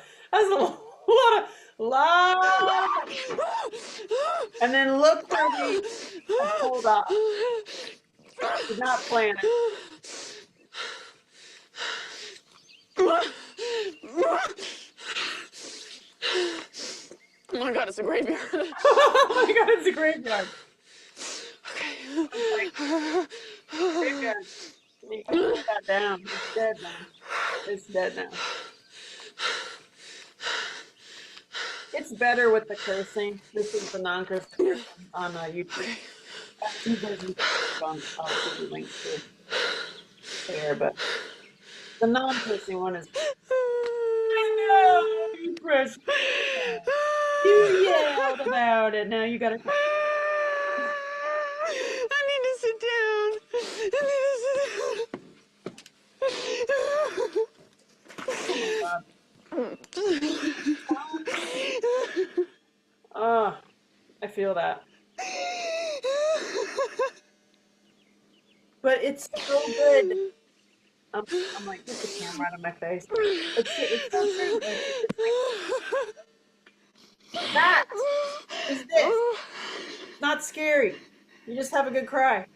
and then look where we hold up. Did not plan it. Oh my God, it's a graveyard. Oh my God, it's a graveyard. Graveyard. You can put that down. It's dead now. It's dead now. It's better with the cursing. This is the non-cursing version on YouTube. Two versions on I'll give you links to there, but the non-cursing one is. I know you pressed. You yelled about it. Now you gotta. I need to sit down. I need to sit down. Oh, I feel that. But it's so good. I'm like, get the camera out of my face. It's so true. Like, it's like, that is this. It's not scary. You just have a good cry.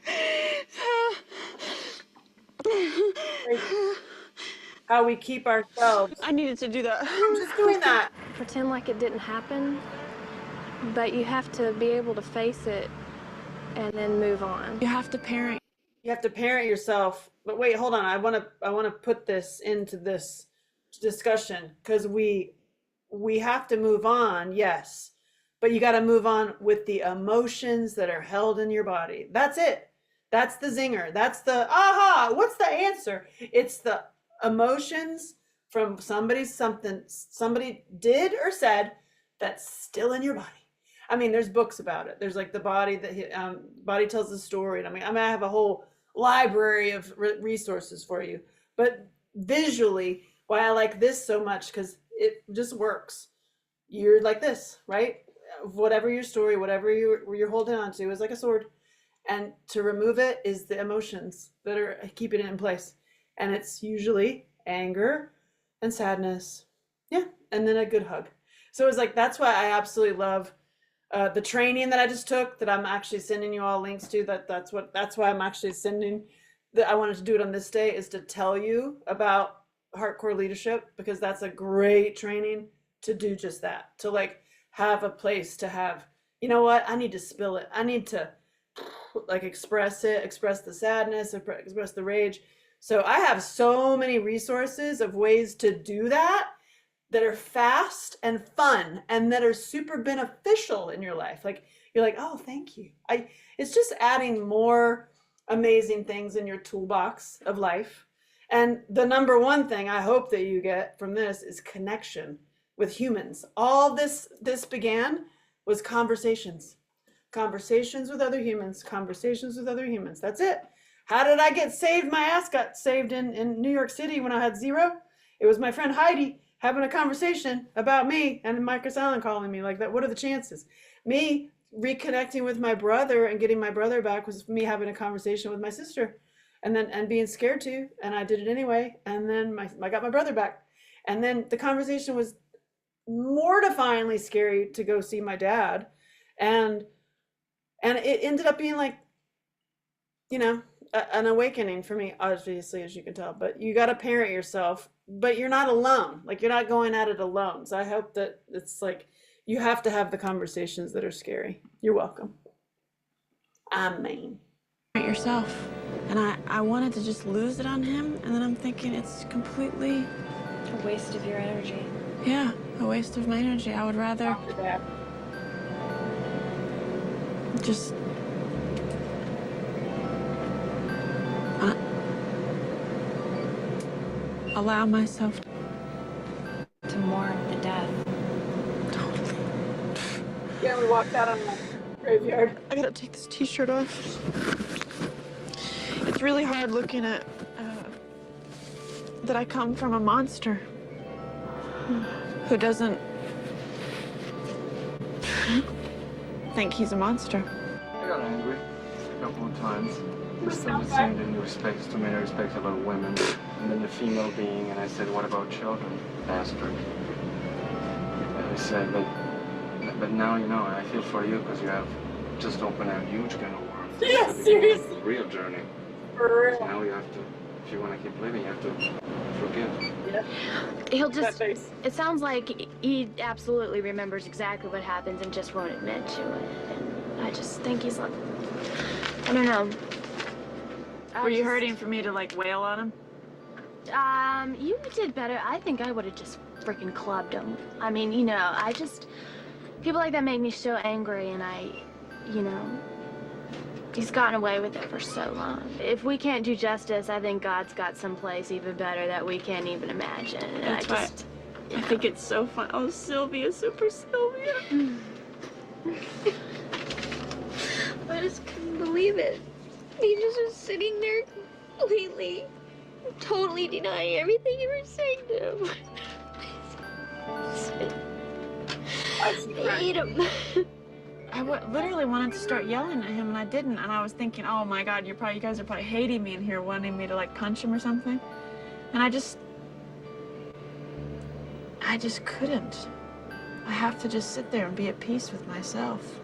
How we keep ourselves. I needed to do that. I'm just doing that. Pretend like it didn't happen, but you have to be able to face it and then move on. You have to parent. You have to parent yourself. But wait, hold on. I want to put this into this discussion because we have to move on, yes. But you got to move on with the emotions that are held in your body. That's it. That's the zinger. That's the aha. What's the answer? It's the emotions from somebody did or said that's still in your body. I mean, there's books about it. There's like the body that body tells the story. And I have a whole library of resources for you. But visually, why I like this so much, because it just works. You're like this, right? Whatever your story, whatever you're holding on to is like a sword. And to remove it is the emotions that are keeping it in place. And it's usually anger and sadness. Yeah. And then a good hug. So it's like, that's why I absolutely love the training that I just took, that I'm actually sending you all links to. That's why I'm actually sending that. I wanted to do it on this day, is to tell you about hardcore leadership, because that's a great training to do just that, to like have a place to have, you know what, I need to spill it. I need to like express it, express the sadness, express the rage. So I have so many resources of ways to do that are fast and fun and that are super beneficial in your life. Like, you're like, oh, thank you. It's just adding more amazing things in your toolbox of life. And the number one thing I hope that you get from this is connection with humans. All this began was conversations. Conversations with other humans, conversations with other humans. That's it. How did I get saved? My ass got saved in New York City when I had 0. It was my friend Heidi having a conversation about me and Marcus Allen calling me like that. What are the chances? Me reconnecting with my brother and getting my brother back was me having a conversation with my sister and being scared to, and I did it anyway. And then I got my brother back. And then the conversation was mortifyingly scary to go see my dad. And it ended up being like, you know, an awakening for me, obviously, as you can tell. But you got to parent yourself, but you're not alone. Like, you're not going at it alone. So I hope that it's like, you have to have the conversations that are scary. You're welcome. I mean. Yourself. And I wanted to just lose it on him, and then I'm thinking it's completely A waste of your energy. yeah, a waste of my energy. I would rather just allow myself To mourn the death. Yeah, we walked out on the graveyard. I gotta take this t-shirt off. It's really hard looking at that I come from a monster who doesn't think he's a monster. I got angry a couple of times. Just understand in respects, too many respects about women, and then the female being, and I said, what about children, bastard? And I said, but now, you know, I feel for you because you have just opened a huge can of worms. Yeah, seriously. Real journey. For real. Now you have to, if you want to keep living, you have to forgive. Yeah. He'll just, it sounds like he absolutely remembers exactly what happens and just won't admit to it. And I just think he's like, I don't know. Were you hurting for me to like wail on him? You did better. I think I would have just freaking clubbed him. I mean, you know, people like that make me so angry, and you know, he's gotten away with it for so long. If we can't do justice, I think God's got someplace even better that we can't even imagine. And That's I think it's so fun. Oh, Sylvia, super Sylvia. I just couldn't believe it. He just was sitting there completely, totally denying everything you were saying to him. I hate him. I literally wanted to start yelling at him, and I didn't. And I was thinking, oh my God, you guys are probably hating me in here, wanting me to like punch him or something. And I just couldn't. I have to just sit there and be at peace with myself.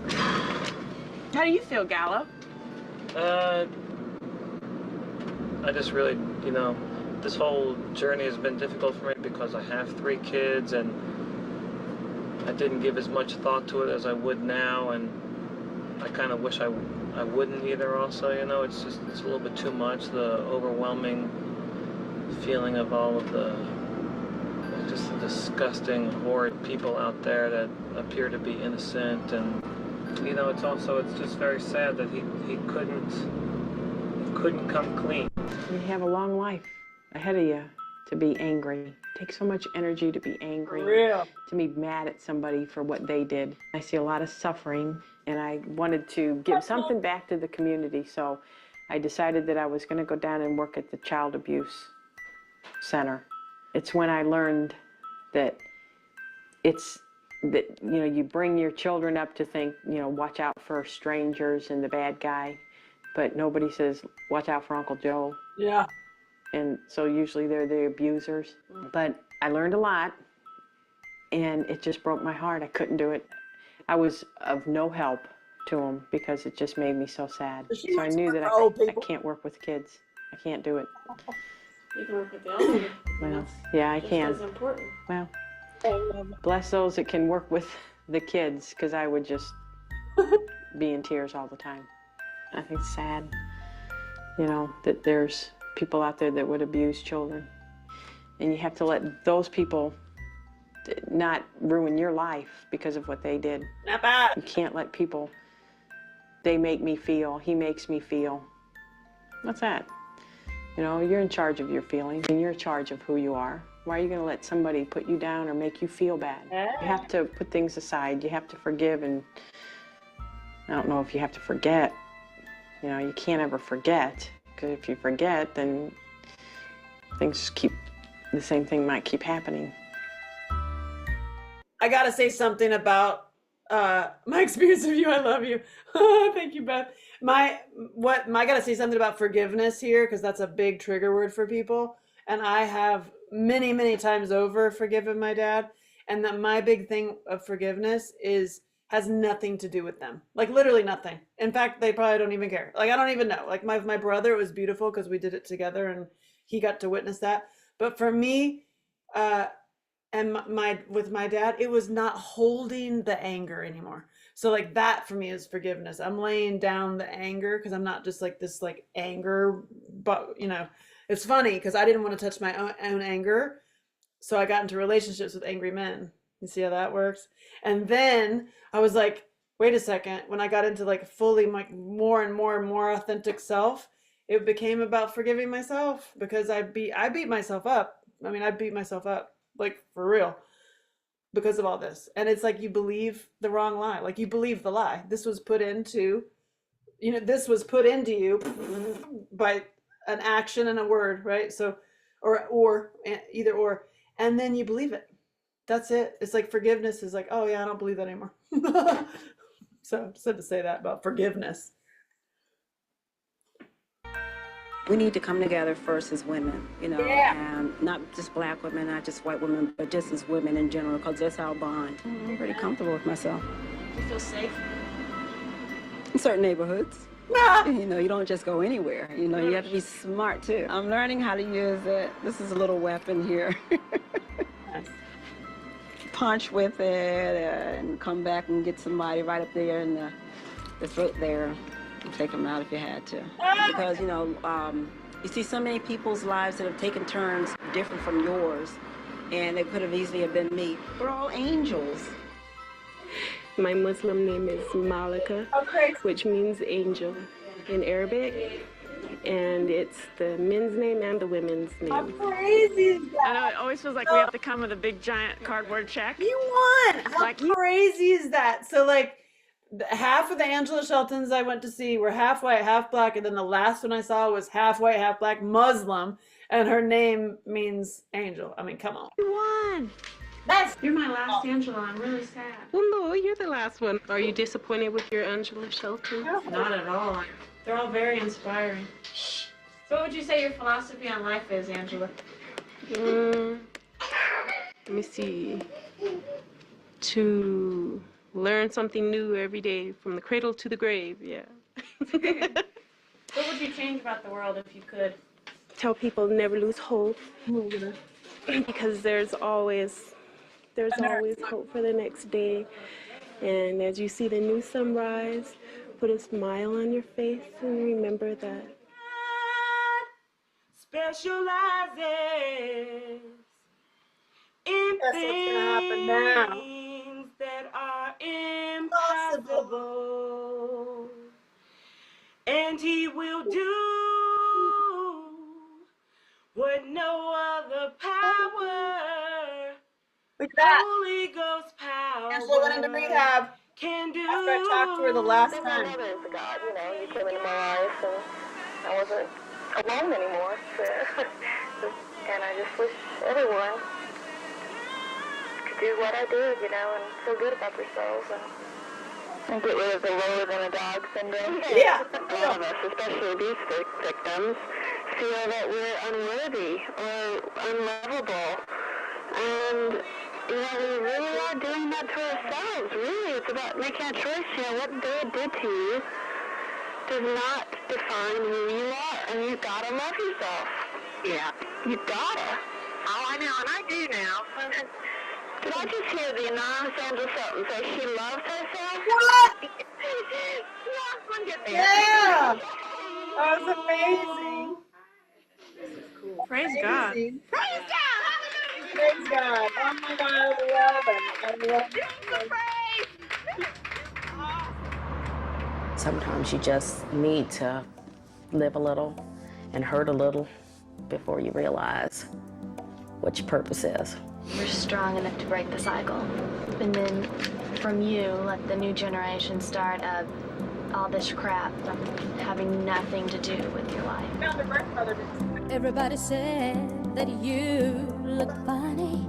How do you feel, Gallo? I just really, you know, this whole journey has been difficult for me because I have 3 kids and I didn't give as much thought to it as I would now, and I kind of wish I wouldn't either also, you know. It's a little bit too much, the overwhelming feeling of all of the just the disgusting, horrid people out there that appear to be innocent. And you know, it's just very sad that he couldn't come clean. You have a long life ahead of you to be angry. It takes so much energy to be angry, Real. to be mad at somebody for what they did. I see a lot of suffering, and I wanted to give something back to the community, so I decided that I was going to go down and work at the child abuse center. It's when I learned that you know, you bring your children up to think, you know, watch out for strangers and the bad guy, but nobody says, watch out for Uncle Joe. Yeah. And so usually they're the abusers. But I learned a lot, and it just broke my heart. I couldn't do it. I was of no help to them because it just made me so sad. So I knew that I can't work with kids. I can't do it. You can work with the elderly. Well, yeah, I can. Just as important. Well, bless those that can work with the kids, because I would just be in tears all the time. I think it's sad, you know, that there's people out there that would abuse children. And you have to let those people not ruin your life because of what they did. Not bad. You can't let people, they make me feel, he makes me feel. What's that? You know, you're in charge of your feelings and you're in charge of who you are. Why are you going to let somebody put you down or make you feel bad? You have to put things aside. You have to forgive, and I don't know if you have to forget. You know, you can't ever forget, because if you forget, then things just keep, the same thing might keep happening. I gotta say something about my experience of you. I love you. Thank you, Beth. I gotta say something about forgiveness here, because that's a big trigger word for people. And I have many, many times over forgiven my dad. And that my big thing of forgiveness has nothing to do with them. Like literally nothing. In fact, they probably don't even care. Like I don't even know. Like my brother, it was beautiful because we did it together and he got to witness that. But for me, and with my dad, it was not holding the anger anymore. So like that for me is forgiveness. I'm laying down the anger because I'm not just like this like anger, but you know, it's funny because I didn't want to touch my own anger. So I got into relationships with angry men. You see how that works? And then I was like, wait a second. When I got into like fully like more and more authentic self, it became about forgiving myself because I beat myself up. I mean, I beat myself up like for real because of all this. And it's like you believe the wrong lie. Like you believe the lie. This was put into you by an action and a word, right? So or either or, and then you believe it. That's it. It's like forgiveness is like, oh yeah, I don't believe that anymore. So just had to say that about forgiveness. We need to come together first as women, you know, and not just black women, not just white women, but just as women in general, because that's our bond. I'm pretty comfortable with myself. You feel safe? In certain neighborhoods. You know, you don't just go anywhere. You know, you have to be smart, too. I'm learning how to use it. This is a little weapon here. Punch with it and come back and get somebody right up there in the throat there. Take them out if you had to. Because, you know, you see so many people's lives that have taken turns different from yours, and they could have easily have been me. We're all angels. My Muslim name is Malika, which means angel in Arabic, and it's the men's name and the women's name. How crazy is that? I know, it always feels like we have to come with a big giant cardboard check. You won! How crazy is that? So like, half of the Angela Sheltons I went to see were half white, half black, and then the last one I saw was half white, half black, Muslim, and her name means angel. I mean, come on. You won! You're my last Angela. I'm really sad. Well, no, you're the last one. Are you disappointed with your Angela Shelton? Not at all. They're all very inspiring. So what would you say your philosophy on life is, Angela? Let me see. To learn something new every day, from the cradle to the grave, yeah. What would you change about the world if you could? Tell people never lose hope, because there's always hope for the next day. And as you see the new sunrise, put a smile on your face and remember that Specializes in things that are impossible, and he will do what no other power, Holy Ghost power, Angela went into rehab can do. After I talked to her the last time. God, you know, you came into my life and I wasn't alone anymore. And I just wish everyone could do what I did, you know, and feel good about themselves and get rid of the lower than a dog syndrome. Yeah. A lot of us, especially abuse victims, feel that we're unworthy or unlovable. And, you know, we really are doing that to ourselves. Really, it's about making a choice. You know, what they did to you does not define who you are. And you gotta love yourself. Yeah. You gotta. Oh, I know, and I do now. Did I just hear the anonymous Angela Shelton say she loves herself? What? Yeah. That was amazing. Praise God. Praise God. Praise God. Oh my God, I love it. I love it. Sometimes you just need to live a little and hurt a little before you realize what your purpose is. We're strong enough to break the cycle. And then from you, let the new generation start all this crap having nothing to do with your life. Everybody said that you look funny.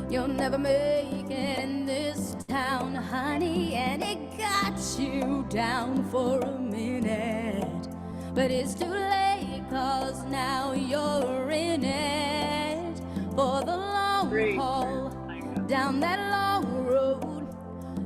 You'll never make it in this town, honey. And it got you down for a minute. But it's too late, 'cause now you're in it for the long haul, down that long road.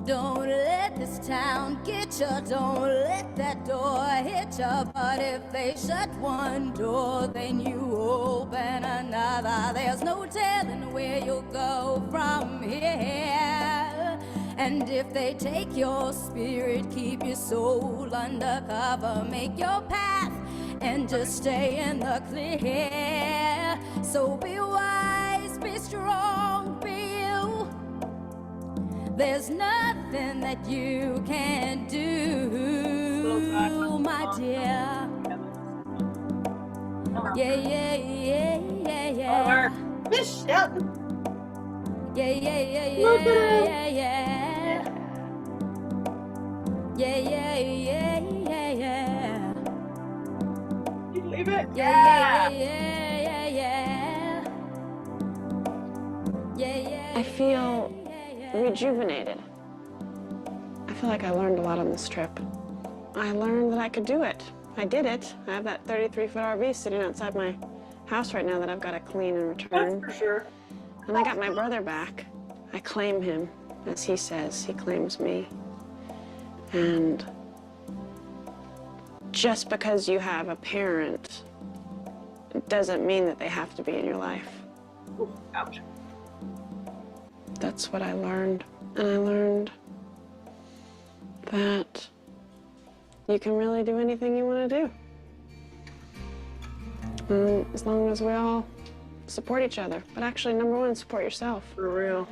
Don't let this town get you, don't let that door hit you. But if they shut one door, then you open another. There's no telling where you'll go from here. And if they take your spirit, keep your soul undercover. Make your path and just stay in the clear. So be wise, be strong, be you. There's nothing that you can do, my dear. Yeah, yeah, yeah, yeah, yeah. Miss Shelton. Yeah, yeah, yeah, yeah, yeah, yeah. Yeah, yeah, yeah, yeah, yeah. Can you believe it? Yeah, yeah, yeah, yeah, yeah. Yeah, yeah. I feel rejuvenated. I feel like I learned a lot on this trip. I learned that I could do it. I did it. I have that 33-foot RV sitting outside my house right now that I've got to clean and return. That's for sure. And I got my brother back. I claim him, as he says. He claims me. And just because you have a parent doesn't mean that they have to be in your life. Ooh, ouch. That's what I learned. And I learned that you can really do anything you want to do. As long as we all support each other. But actually, number one, support yourself. For real.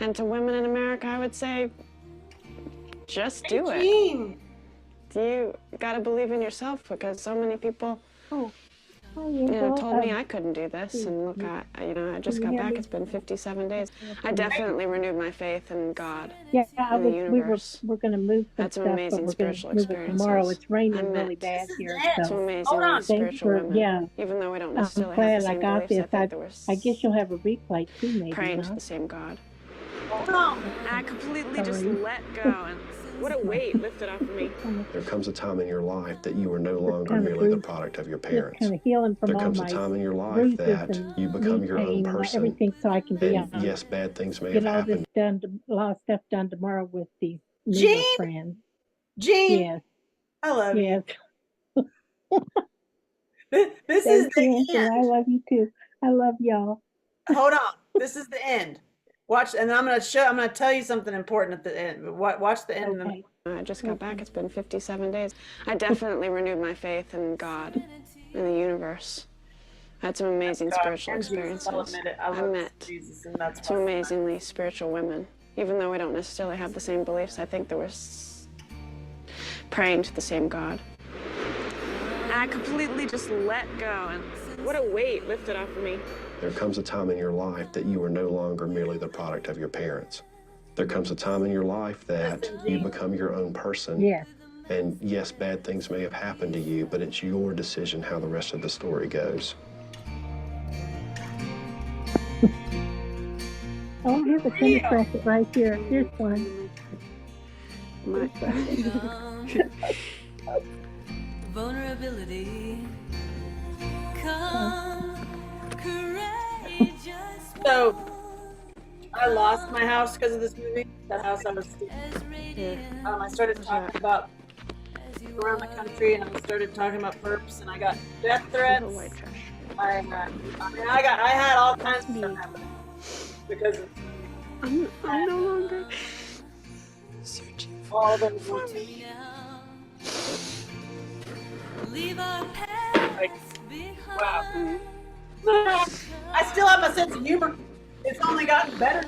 And to women in America, I would say, just do it. You gotta believe in yourself, because so many people told me I couldn't do this. And look, I just got back. It's been 57 days. I definitely renewed my faith in God, in the universe. we're going to move some Had some stuff, amazing but we're going spiritual to move it experiences. tomorrow. It's I raining met really bad here. some So amazingly spiritual women. yeah. Even though we don't I'm necessarily glad have the I same got beliefs, this. I think there was I guess you'll have a replay too, maybe. praying huh? to the same God. I completely just let go, and what a weight lifted off of me. There comes a time in your life that you are no longer kind of merely the bruised. product of your Just parents. kind of healing from There all comes a my time in your life bruises that and you become knee your own pain and person. everything, so I can be And on. yes, bad things may Get have all this happened. done, a lot of stuff done tomorrow with these new Jean? friends. Jean, Yes, I love yes. you. This is Thank the you, Angela. I end. love you too. I love y'all. Hold on. This is the end. Watch, and I'm gonna tell you something important at the end. Watch the end. Okay. I just got back. It's been 57 days. I definitely renewed my faith in God, in the universe. I had some amazing spiritual and Jesus, experiences. I'll admit it. I love met Jesus, and that's some why. amazingly spiritual women. Even though we don't necessarily have the same beliefs, I think that we're praying to the same God. I completely just let go, and what a weight lifted off of me. There comes a time in your life that you are no longer merely the product of your parents. There comes a time in your life that you become your own person. Yes. And yes, bad things may have happened to you, but it's your decision how the rest of the story goes. Oh, I have a tennis racket right here. Here's one. Vulnerability. So, I lost my house because of this movie. That house I was I started talking about around the country, and I started talking about perps, and I got death threats. I had all kinds of stuff happening because of I'm no longer searching all those for me. Like, wow. I still have my sense of humor. It's only gotten better.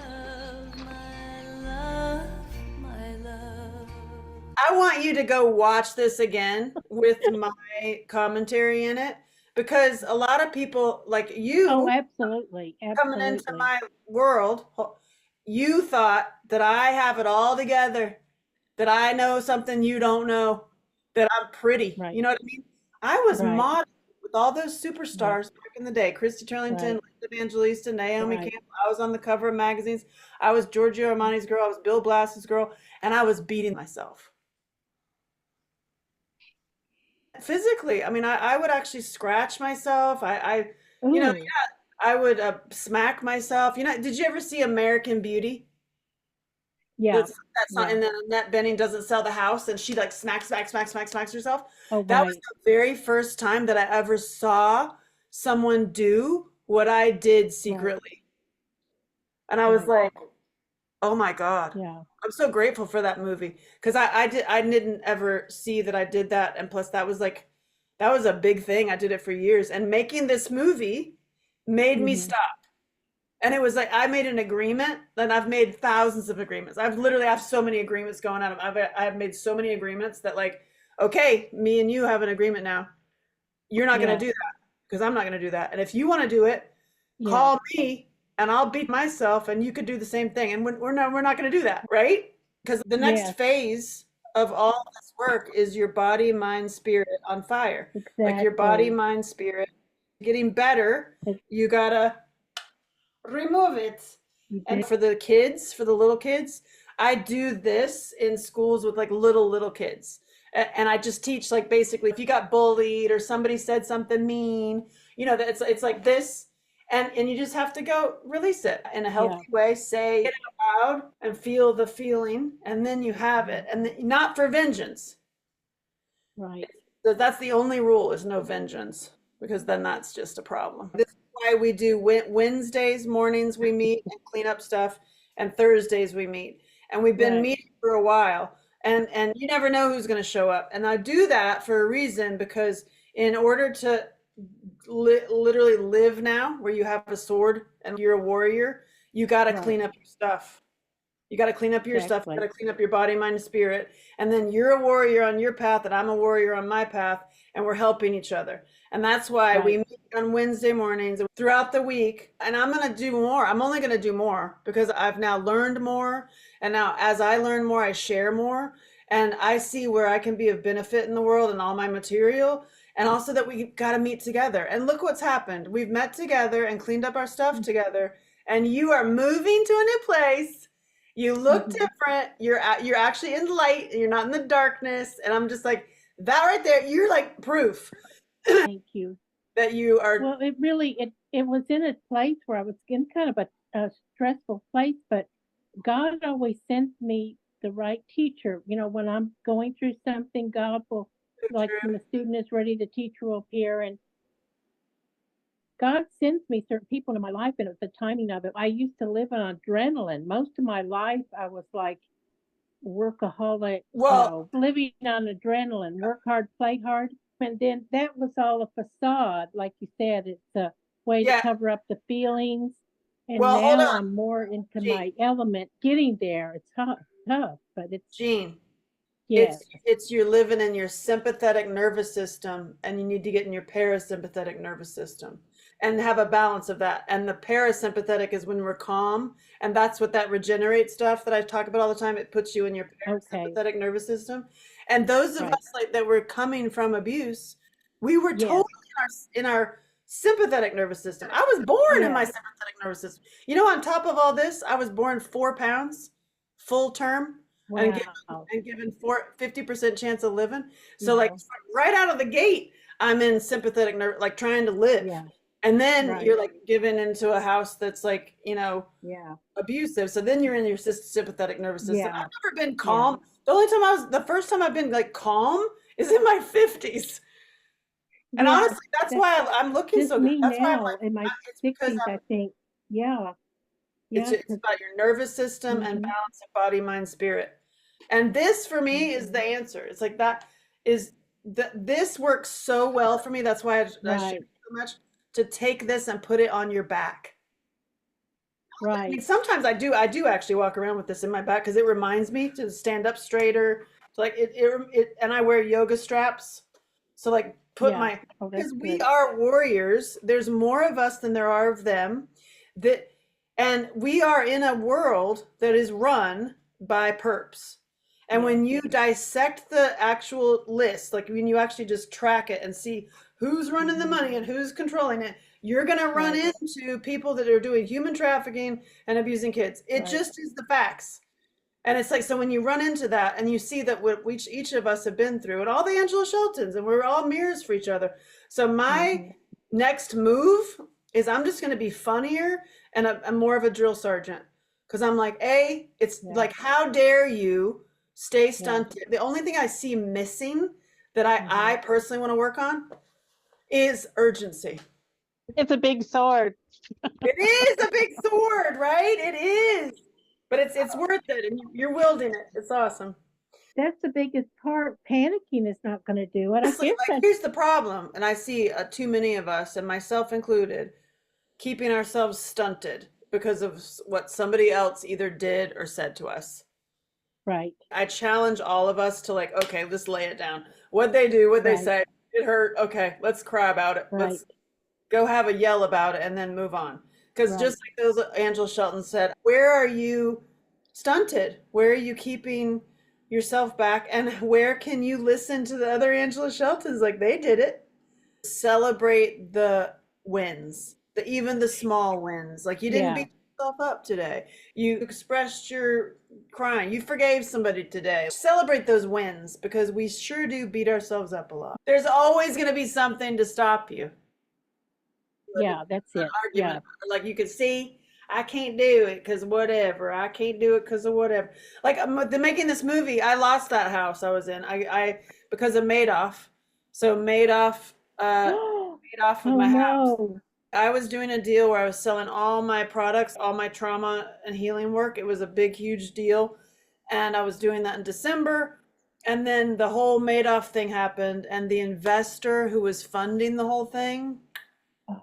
I want you to go watch this again with my commentary in it, because a lot of people like Oh, you absolutely, coming into absolutely. my world, you thought that I have it all together, that I know something you don't know, that I'm pretty. You Right, know what I mean? I was right, modeled with all those right, superstars back in the day. Christy Turlington, right, Linda Evangelista, Naomi right. Campbell. I was on the cover of magazines. I was Giorgio Armani's girl. I was Bill Blass's girl. And I was beating myself. Physically, I mean, I would actually scratch myself. Yeah, Ooh, I would smack myself. Did you ever see American Beauty? yeah, That's not, yeah. and then Annette Bening doesn't sell the house, and she like smacks herself. Oh, That was right, the very first time that I ever saw someone do what I did right, secretly, and I was right. like, oh my God. Yeah, I'm so grateful for that movie, because I didn't ever see that I did that, and plus that was a big thing. I did it for years, and making this movie made me hmm, stop. And it was like I made an agreement, and I've made thousands of agreements. I've literally have so many agreements going on. I have made so many agreements that, like, okay, me and you have an agreement now. You're not going to yeah, do that because I'm not going to do that. And if you want to do it, yeah, call me and I'll beat myself, and you could do the same thing. And we're not going to do that, right? Because the next yes, phase of all this work is your body, mind, spirit on fire. Like your body, exactly. mind, spirit getting better. It, You gotta remove it. you And did, for the kids, for the little kids, I do this in schools with like little kids. And I just teach, like, basically, if you got bullied or somebody said something mean, that it's like this, and you just have to go release it in a yeah, healthy way, say it out loud and feel the feeling, and then you have it, and not for vengeance. right. So that's the only rule, is no vengeance, because then that's just a problem. This is why we do Wednesdays mornings we meet and clean up stuff, and Thursdays we meet. And we've been Right. meeting for a while, and you never know who's going to show up. And I do that for a reason, because in order to literally live now, where you have a sword and you're a warrior, you got to Right. clean up your stuff. You got to clean up your stuff. You Exactly. got to clean up your body, mind, and spirit. And then you're a warrior on your path, and I'm a warrior on my path, and we're helping each other. And that's why we Right. meet on Wednesday mornings throughout the week. And I'm going to do more. I'm only going to do more because I've now learned more. And now, as I learn more, I share more. And I see where I can be of benefit in the world and all my material. And also that we got to meet together. And look what's happened. We've met together and cleaned up our stuff together. And you are moving to a new place. You look Mhm. different. You're actually in light. You're not in the darkness. And I'm just like, that right there, you're like proof Thank you. that you are. Well, it was in a place where I was in kind of a stressful place, but God always sends me the right teacher. When I'm going through something, God will, like when the student is ready, the teacher will appear, and God sends me certain people into my life, and it's the timing of it. I used to live on adrenaline. Most of my life, I was like workaholic, Well, living on adrenaline, work hard, play hard. And then that was all a facade. Like you said, it's a way to yeah. cover up the feelings. And Well, hold now on, I'm more into Gene. my element. Getting there, it's tough, but Gene. yes, It's you're living in your sympathetic nervous system, and you need to get in your parasympathetic nervous system and have a balance of that. And the parasympathetic is when we're calm, and that's what that regenerate stuff that I talk about all the time. It puts you in your okay, parasympathetic nervous system. And those of right, us like that were coming from abuse, we were yes, totally in our sympathetic nervous system. I was born in my yes, sympathetic nervous system. On top of all this, I was born 4 pounds, full term, and wow, given 50% chance of living. So like wow, right out of the gate, I'm in sympathetic nerve, like trying to live. yeah, And then right, you're like given into a house that's like, yeah, abusive. So then you're in your sympathetic nervous system. yeah, I've never been yeah, calm. The first time I've been like calm is in my 50s. And yeah. honestly, that's That's why I'm looking just so good. me That's why I'm now like, in my it's because 60s, I think. Yeah, it's yeah, it's because about your nervous system and hmm, balance of body, mind, spirit. And this for me is the answer. It's like this works so well for me. That's why I share right, so much, to take this and put it on your back. I mean, right, sometimes I do actually walk around with this in my back because it reminds me to stand up straighter, Like and I wear yoga straps. So like put my, because we are warriors. There's more of us than there are of them. That, and we are in a world that is run by perps. And when you dissect the actual list, like when you actually just track it and see who's running the money and who's controlling it, you're going to run into people that are doing human trafficking and abusing kids. It just is the facts. And it's like, so when you run into that and you see that what each of us have been through, and all the Angela Sheltons, and we're all mirrors for each other. So my next move is I'm just going to be funnier and I'm more of a drill sergeant. Because I'm like, it's like, how dare you stay stunted? The only thing I see missing that I personally want to work on is urgency. It's a big sword. It is a big sword, right? It is. But it's worth it, and you're wielding it. It's awesome. That's the biggest part. Panicking is not going to do it. Honestly, like, here's the problem, and I see too many of us, and myself included, keeping ourselves stunted because of what somebody else either did or said to us. Right. I challenge all of us to like, okay, let's lay it down. What'd they do? What'd they say? It hurt. Okay, let's cry about it. Let's go have a yell about it and then move on. Because just like those Angela Shelton said, where are you stunted? Where are you keeping yourself back? And where can you listen to the other Angela Sheltons? Like they did it. Celebrate the wins, even the small wins. Like you didn't beat yourself up today. You expressed your crying. You forgave somebody today. Celebrate those wins because we sure do beat ourselves up a lot. There's always going to be something to stop you. Yeah, that's it. Argument. Like you can see, I can't do it because whatever. I can't do it because of whatever. Like making this movie, I lost that house I was in. I because of Madoff. So Madoff with my house. I was doing a deal where I was selling all my products, all my trauma and healing work. It was a big, huge deal. And I was doing that in December. And then the whole Madoff thing happened. And the investor who was funding the whole thing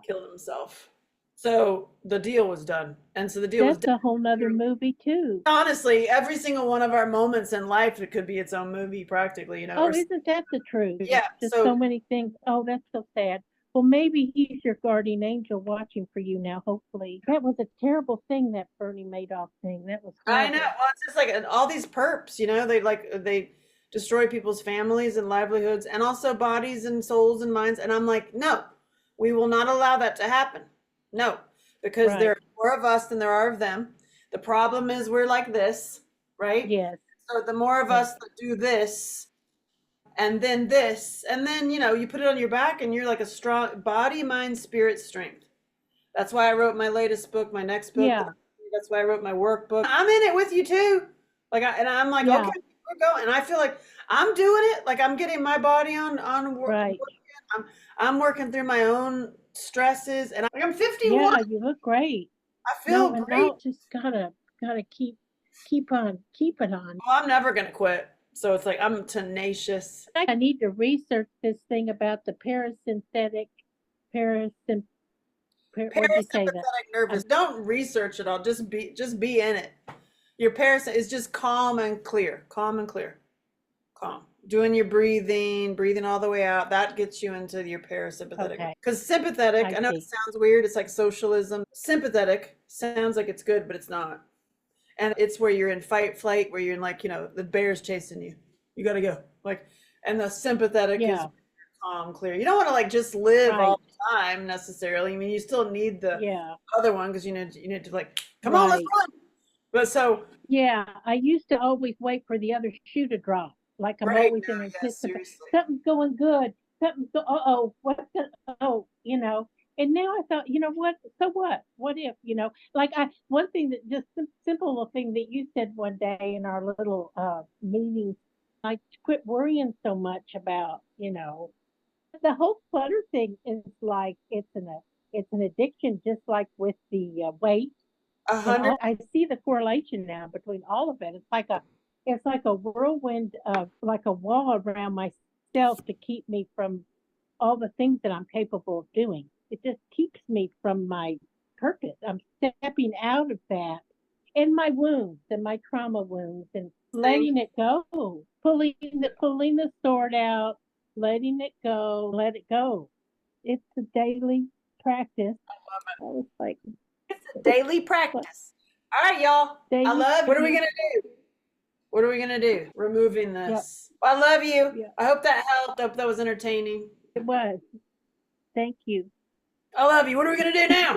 killed himself. So the deal was done. And so the deal was done. That's a whole nother movie too. Honestly, every single one of our moments in life, it could be its own movie practically, you know. Oh, isn't that the truth? Yeah. Just so many things. Oh, that's so sad. Well, maybe he's your guardian angel watching for you now, hopefully. That was a terrible thing, that Bernie Madoff thing. That was horrible. I know. Well, it's just like all these perps, you know, they destroy people's families and livelihoods and also bodies and souls and minds. And I'm like, no, we will not allow that to happen. No, because there are more of us than there are of them. The problem is we're like this, right? Yes. So the more of us that do this, and then this, and then, you know, you put it on your back and you're like a strong body, mind, spirit, strength. That's why I wrote my latest book, my next book. Yeah. That's why I wrote my workbook. I'm in it with you too. Like, I'm like, okay, we're going. And I feel like I'm doing it. Like I'm getting my body on work. Right. I'm working through my own stresses, and I'm 51. Yeah, you look great. I feel great. Just gotta keep on keeping on. Well, I'm never gonna quit. So it's like I'm tenacious. I need to research this thing about the parasympathetic nervous. Don't research it all. Just be in it. Your parasympathetic is just calm and clear. Calm. Doing your breathing all the way out. That gets you into your parasympathetic. Because sympathetic, I know it sounds weird. It's like socialism. Sympathetic sounds like it's good, but it's not. And it's where you're in fight, flight, where you're in like, you know, the bear's chasing you. You got to go. Like, and the sympathetic is calm, clear. You don't want to like just live all the time necessarily. I mean, you still need the other one because you need to like, come on, let's run. But so. Yeah, I used to always wait for the other shoe to drop. Like I'm always in anticipation. Something's going good. You know. And now I thought, you know what? So what? What if, you know, like one thing that just simple thing that you said one day in our little meeting, I quit worrying so much about, you know, the whole clutter thing is like it's an addiction, just like with the weight. 100. I see the correlation now between all of it. It's like a whirlwind of like a wall around myself to keep me from all the things that I'm capable of doing. It just keeps me from my purpose. I'm stepping out of that and my wounds and my trauma wounds and letting it go, pulling the sword out, letting it go, let it go. It's a daily practice. I was like, It's a daily practice. All right, y'all. I love. What are we gonna do? What are we gonna do? Removing this. Well, I love you. I hope that helped. I hope that was entertaining. It was. Thank you. I love you. What are we gonna do now?